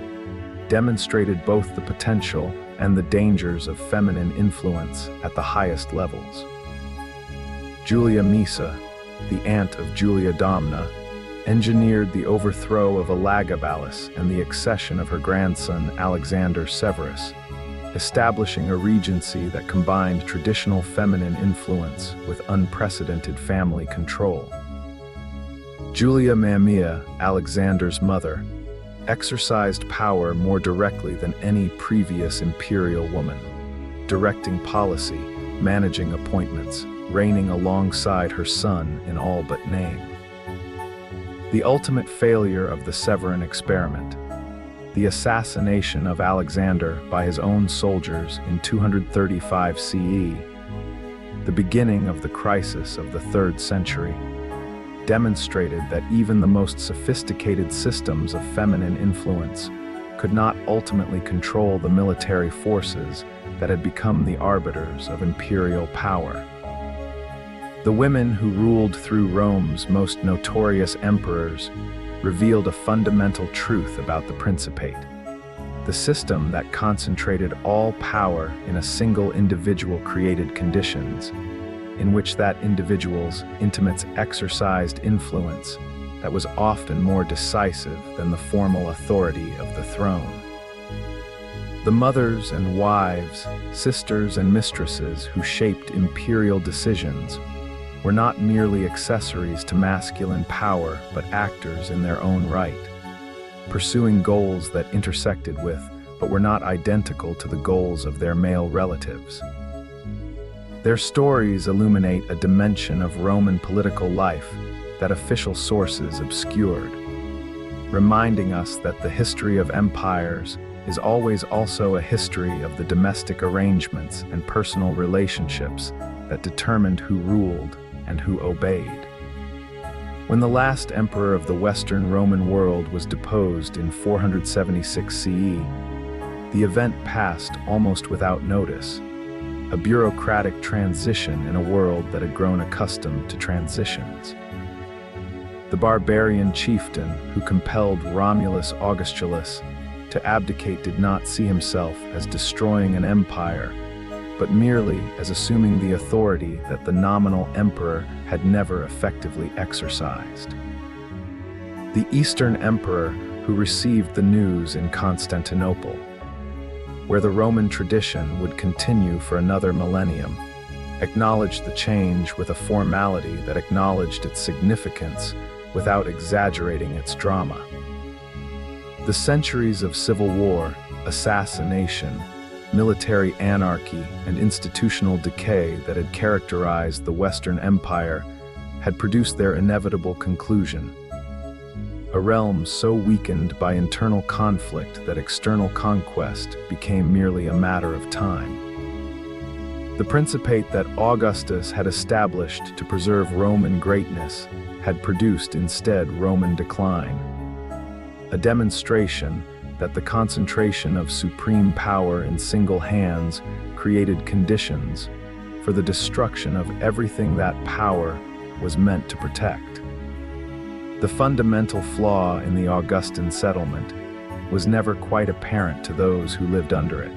S1: demonstrated both the potential and the dangers of feminine influence at the highest levels. Julia Maesa, the aunt of Julia Domna, engineered the overthrow of Elagabalus and the accession of her grandson Alexander Severus, establishing a regency that combined traditional feminine influence with unprecedented family control. Julia Mamaea, Alexander's mother, exercised power more directly than any previous imperial woman, directing policy, managing appointments, reigning alongside her son in all but name. The ultimate failure of the Severan experiment, the assassination of Alexander by his own soldiers in 235 CE, the beginning of the crisis of the 3rd century, demonstrated that even the most sophisticated systems of feminine influence could not ultimately control the military forces that had become the arbiters of imperial power. The women who ruled through Rome's most notorious emperors revealed a fundamental truth about the Principate. The system that concentrated all power in a single individual created conditions in which that individual's intimates exercised influence that was often more decisive than the formal authority of the throne. The mothers and wives, sisters and mistresses who shaped imperial decisions were not merely accessories to masculine power, but actors in their own right, pursuing goals that intersected with, but were not identical to the goals of their male relatives. Their stories illuminate a dimension of Roman political life that official sources obscured, reminding us that the history of empires is always also a history of the domestic arrangements and personal relationships that determined who ruled and who obeyed. When the last emperor of the Western Roman world was deposed in 476 CE, the event passed almost without notice, a bureaucratic transition in a world that had grown accustomed to transitions. The barbarian chieftain who compelled Romulus Augustulus to abdicate did not see himself as destroying an empire, but merely as assuming the authority that the nominal emperor had never effectively exercised. The Eastern emperor who received the news in Constantinople, where the Roman tradition would continue for another millennium, acknowledged the change with a formality that acknowledged its significance without exaggerating its drama. The centuries of civil war, assassination, military anarchy, and institutional decay that had characterized the Western Empire had produced their inevitable conclusion. A realm so weakened by internal conflict that external conquest became merely a matter of time. The Principate that Augustus had established to preserve Roman greatness had produced instead Roman decline. A demonstration that the concentration of supreme power in single hands created conditions for the destruction of everything that power was meant to protect. The fundamental flaw in the Augustan settlement was never quite apparent to those who lived under it,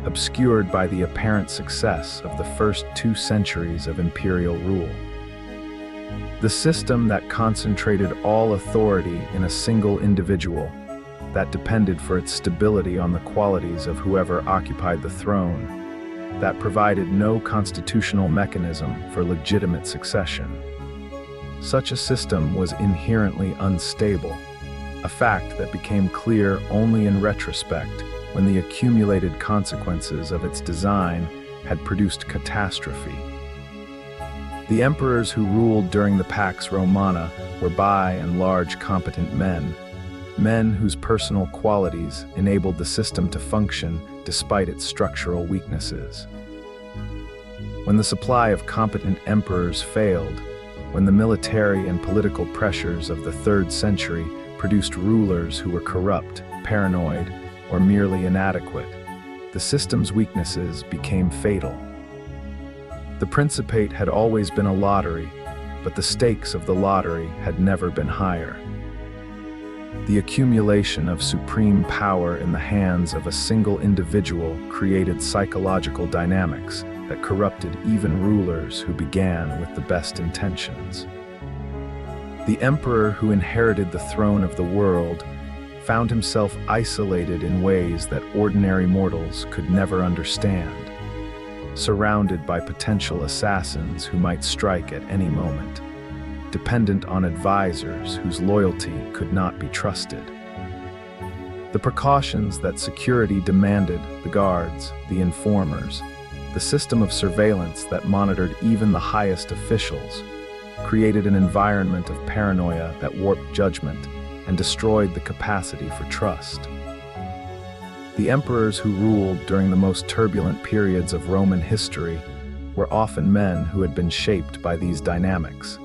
S1: obscured by the apparent success of the first 2 centuries of imperial rule. The system that concentrated all authority in a single individual, that depended for its stability on the qualities of whoever occupied the throne, that provided no constitutional mechanism for legitimate succession. Such a system was inherently unstable, a fact that became clear only in retrospect when the accumulated consequences of its design had produced catastrophe. The emperors who ruled during the Pax Romana were by and large competent men whose personal qualities enabled the system to function despite its structural weaknesses. When the supply of competent emperors failed, when the military and political pressures of the 3rd century produced rulers who were corrupt, paranoid, or merely inadequate, the system's weaknesses became fatal. The Principate had always been a lottery, but the stakes of the lottery had never been higher. The accumulation of supreme power in the hands of a single individual created psychological dynamics that corrupted even rulers who began with the best intentions. The emperor who inherited the throne of the world found himself isolated in ways that ordinary mortals could never understand, surrounded by potential assassins who might strike at any moment, dependent on advisors whose loyalty could not be trusted. The precautions that security demanded, the guards, the informers, the system of surveillance that monitored even the highest officials, created an environment of paranoia that warped judgment and destroyed the capacity for trust. The emperors who ruled during the most turbulent periods of Roman history were often men who had been shaped by these dynamics,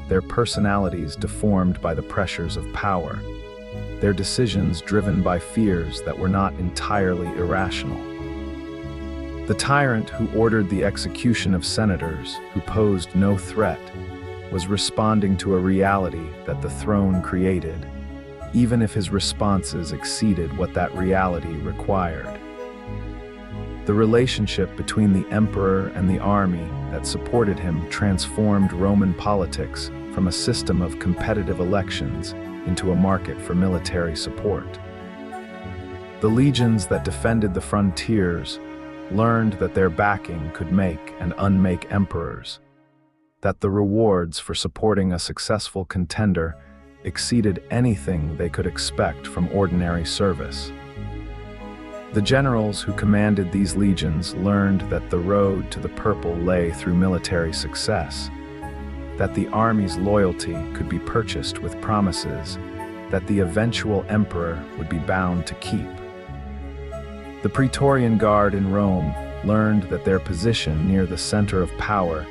S1: their personalities deformed by the pressures of power, their decisions driven by fears that were not entirely irrational. The tyrant who ordered the execution of senators who posed no threat was responding to a reality that the throne created, even if his responses exceeded what that reality required. The relationship between the emperor and the army that supported him transformed Roman politics from a system of competitive elections into a market for military support. The legions that defended the frontiers learned that their backing could make and unmake emperors, that the rewards for supporting a successful contender exceeded anything they could expect from ordinary service. The generals who commanded these legions learned that the road to the purple lay through military success, that the army's loyalty could be purchased with promises that the eventual emperor would be bound to keep. The Praetorian Guard in Rome learned that their position near the center of power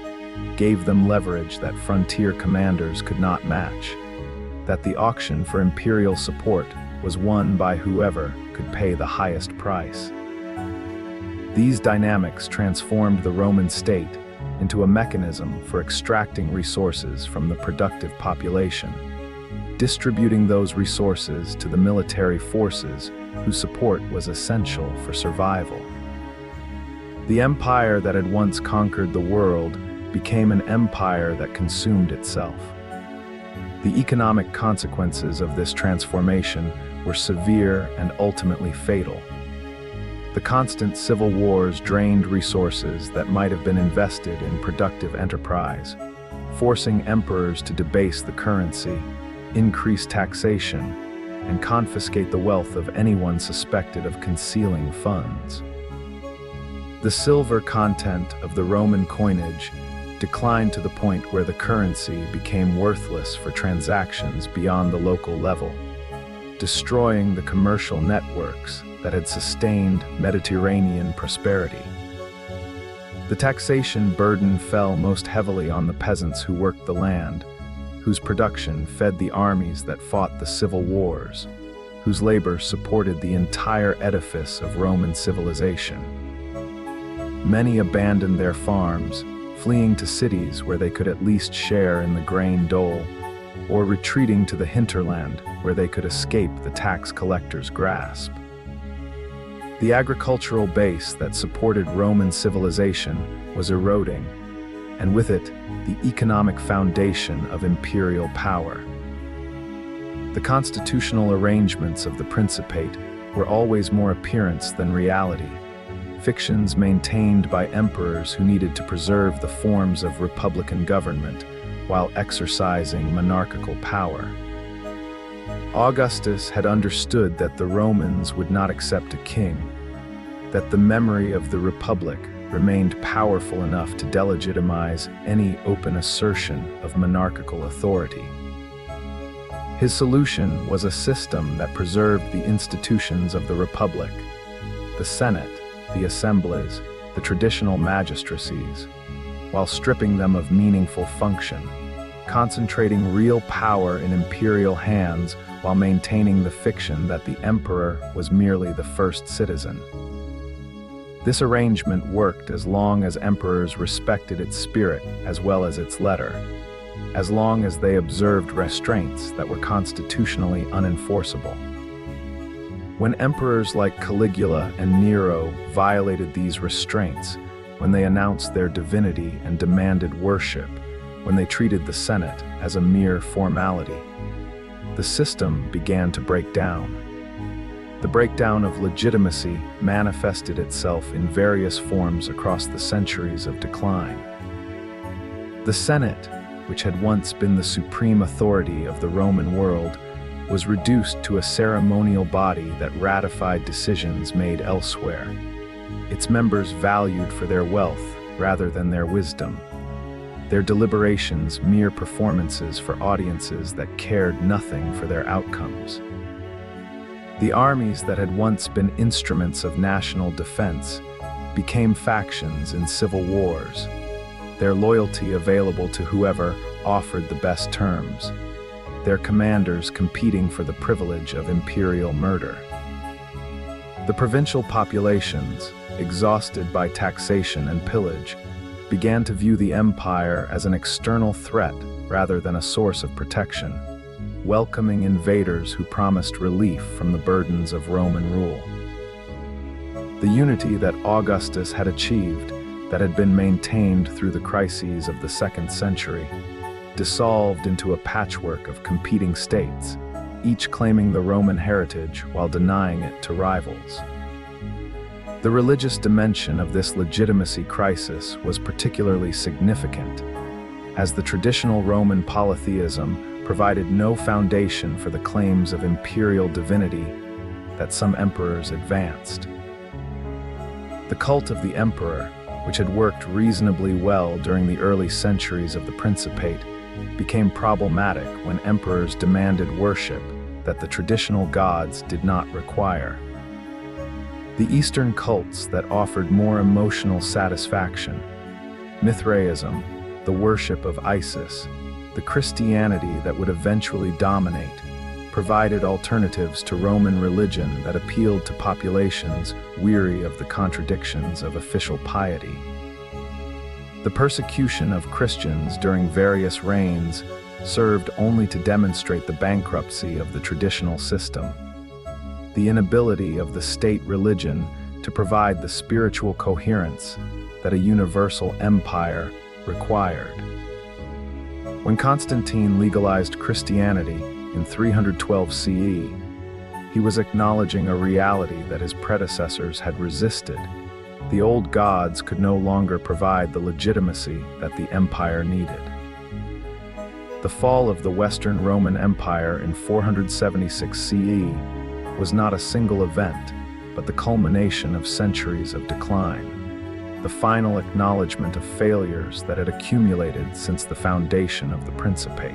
S1: gave them leverage that frontier commanders could not match, that the auction for imperial support was won by whoever could pay the highest price. These dynamics transformed the Roman state into a mechanism for extracting resources from the productive population, distributing those resources to the military forces whose support was essential for survival. The empire that had once conquered the world became an empire that consumed itself. The economic consequences of this transformation were severe and ultimately fatal. The constant civil wars drained resources that might have been invested in productive enterprise, forcing emperors to debase the currency, increase taxation, and confiscate the wealth of anyone suspected of concealing funds. The silver content of the Roman coinage declined to the point where the currency became worthless for transactions beyond the local level, destroying the commercial networks that had sustained Mediterranean prosperity. The taxation burden fell most heavily on the peasants who worked the land, whose production fed the armies that fought the civil wars, whose labor supported the entire edifice of Roman civilization. Many abandoned their farms, fleeing to cities where they could at least share in the grain dole, or retreating to the hinterland where they could escape the tax collector's grasp. The agricultural base that supported Roman civilization was eroding, and with it, the economic foundation of imperial power. The constitutional arrangements of the Principate were always more appearance than reality, fictions maintained by emperors who needed to preserve the forms of republican government while exercising monarchical power. Augustus had understood that the Romans would not accept a king, that the memory of the Republic remained powerful enough to delegitimize any open assertion of monarchical authority. His solution was a system that preserved the institutions of the Republic, the Senate, the assemblies, the traditional magistracies, while stripping them of meaningful function, concentrating real power in imperial hands while maintaining the fiction that the emperor was merely the first citizen. This arrangement worked as long as emperors respected its spirit as well as its letter, as long as they observed restraints that were constitutionally unenforceable. When emperors like Caligula and Nero violated these restraints, when they announced their divinity and demanded worship, when they treated the Senate as a mere formality, the system began to break down. The breakdown of legitimacy manifested itself in various forms across the centuries of decline. The Senate, which had once been the supreme authority of the Roman world, was reduced to a ceremonial body that ratified decisions made elsewhere, its members valued for their wealth rather than their wisdom, their deliberations mere performances for audiences that cared nothing for their outcomes. The armies that had once been instruments of national defense became factions in civil wars, their loyalty available to whoever offered the best terms, their commanders competing for the privilege of imperial murder. The provincial populations, exhausted by taxation and pillage, began to view the empire as an external threat rather than a source of protection, welcoming invaders who promised relief from the burdens of Roman rule. The unity that Augustus had achieved, that had been maintained through the crises of the 2nd century, dissolved into a patchwork of competing states, each claiming the Roman heritage while denying it to rivals. The religious dimension of this legitimacy crisis was particularly significant, as the traditional Roman polytheism provided no foundation for the claims of imperial divinity that some emperors advanced. The cult of the emperor, which had worked reasonably well during the early centuries of the Principate, became problematic when emperors demanded worship that the traditional gods did not require. The Eastern cults that offered more emotional satisfaction, Mithraism, the worship of Isis, the Christianity that would eventually dominate, provided alternatives to Roman religion that appealed to populations weary of the contradictions of official piety. The persecution of Christians during various reigns served only to demonstrate the bankruptcy of the traditional system, the inability of the state religion to provide the spiritual coherence that a universal empire required. When Constantine legalized Christianity in 312 CE, he was acknowledging a reality that his predecessors had resisted. The old gods could no longer provide the legitimacy that the empire needed. The fall of the Western Roman Empire in 476 CE was not a single event, but the culmination of centuries of decline, the final acknowledgement of failures that had accumulated since the foundation of the Principate.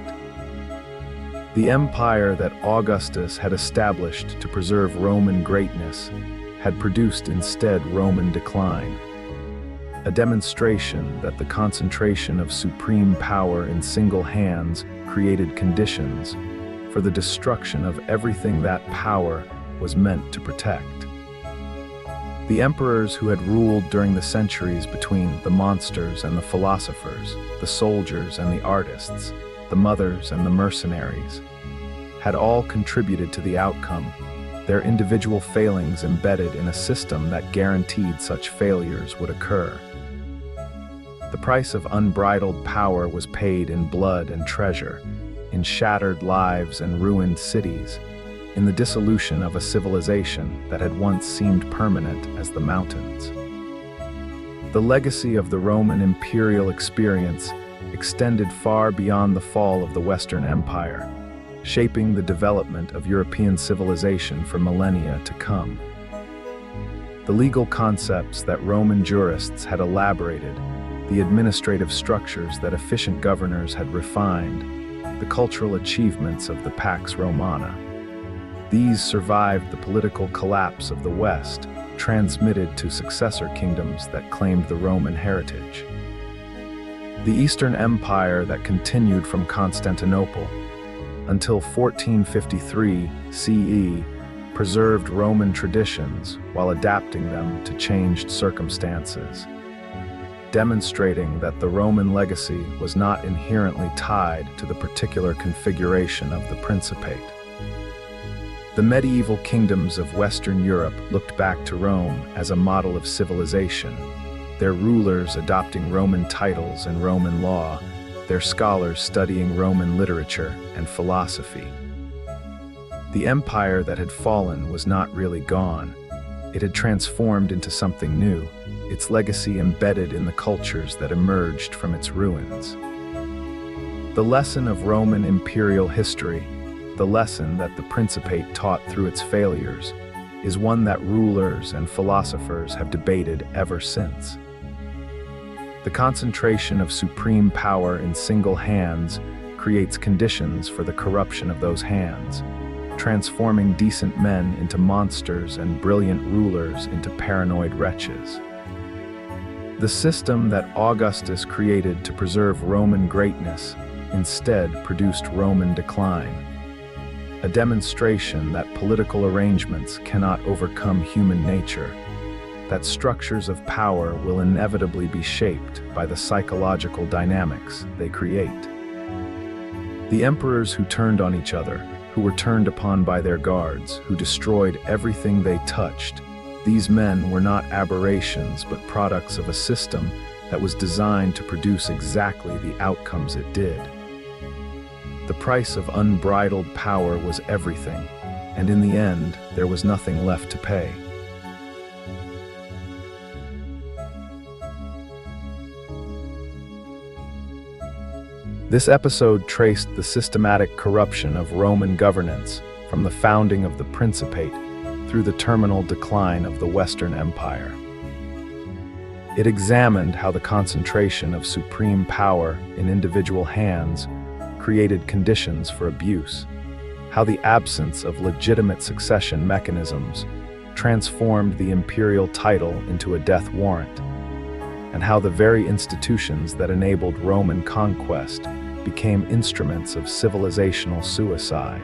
S1: The empire that Augustus had established to preserve Roman greatness had produced instead Roman decline, a demonstration that the concentration of supreme power in single hands created conditions for the destruction of everything that power was meant to protect. The emperors who had ruled during the centuries between the monsters and the philosophers, the soldiers and the artists, the mothers and the mercenaries, had all contributed to the outcome, their individual failings embedded in a system that guaranteed such failures would occur. The price of unbridled power was paid in blood and treasure, in shattered lives and ruined cities, in the dissolution of a civilization that had once seemed permanent as the mountains. The legacy of the Roman imperial experience extended far beyond the fall of the Western Empire, shaping the development of European civilization for millennia to come. The legal concepts that Roman jurists had elaborated, the administrative structures that efficient governors had refined, the cultural achievements of the Pax Romana. These survived the political collapse of the West, transmitted to successor kingdoms that claimed the Roman heritage. The Eastern Empire that continued from Constantinople until 1453 CE preserved Roman traditions while adapting them to changed circumstances, demonstrating that the Roman legacy was not inherently tied to the particular configuration of the Principate. The medieval kingdoms of Western Europe looked back to Rome as a model of civilization, their rulers adopting Roman titles and Roman law, their scholars studying Roman literature and philosophy. The empire that had fallen was not really gone. It had transformed into something new, its legacy embedded in the cultures that emerged from its ruins. The lesson of Roman imperial history, the the lesson that the Principate taught through its failures is one that rulers and philosophers have debated ever since. The concentration of supreme power in single hands creates conditions for the corruption of those hands, transforming decent men into monsters and brilliant rulers into paranoid wretches. The system that Augustus created to preserve Roman greatness instead produced Roman decline, a demonstration that political arrangements cannot overcome human nature, that structures of power will inevitably be shaped by the psychological dynamics they create. The emperors who turned on each other, who were turned upon by their guards, who destroyed everything they touched, these men were not aberrations but products of a system that was designed to produce exactly the outcomes it did. The price of unbridled power was everything, and in the end, there was nothing left to pay. This episode traced the systematic corruption of Roman governance from the founding of the Principate through the terminal decline of the Western Empire. It examined how the concentration of supreme power in individual hands created conditions for abuse, how the absence of legitimate succession mechanisms transformed the imperial title into a death warrant, and how the very institutions that enabled Roman conquest became instruments of civilizational suicide.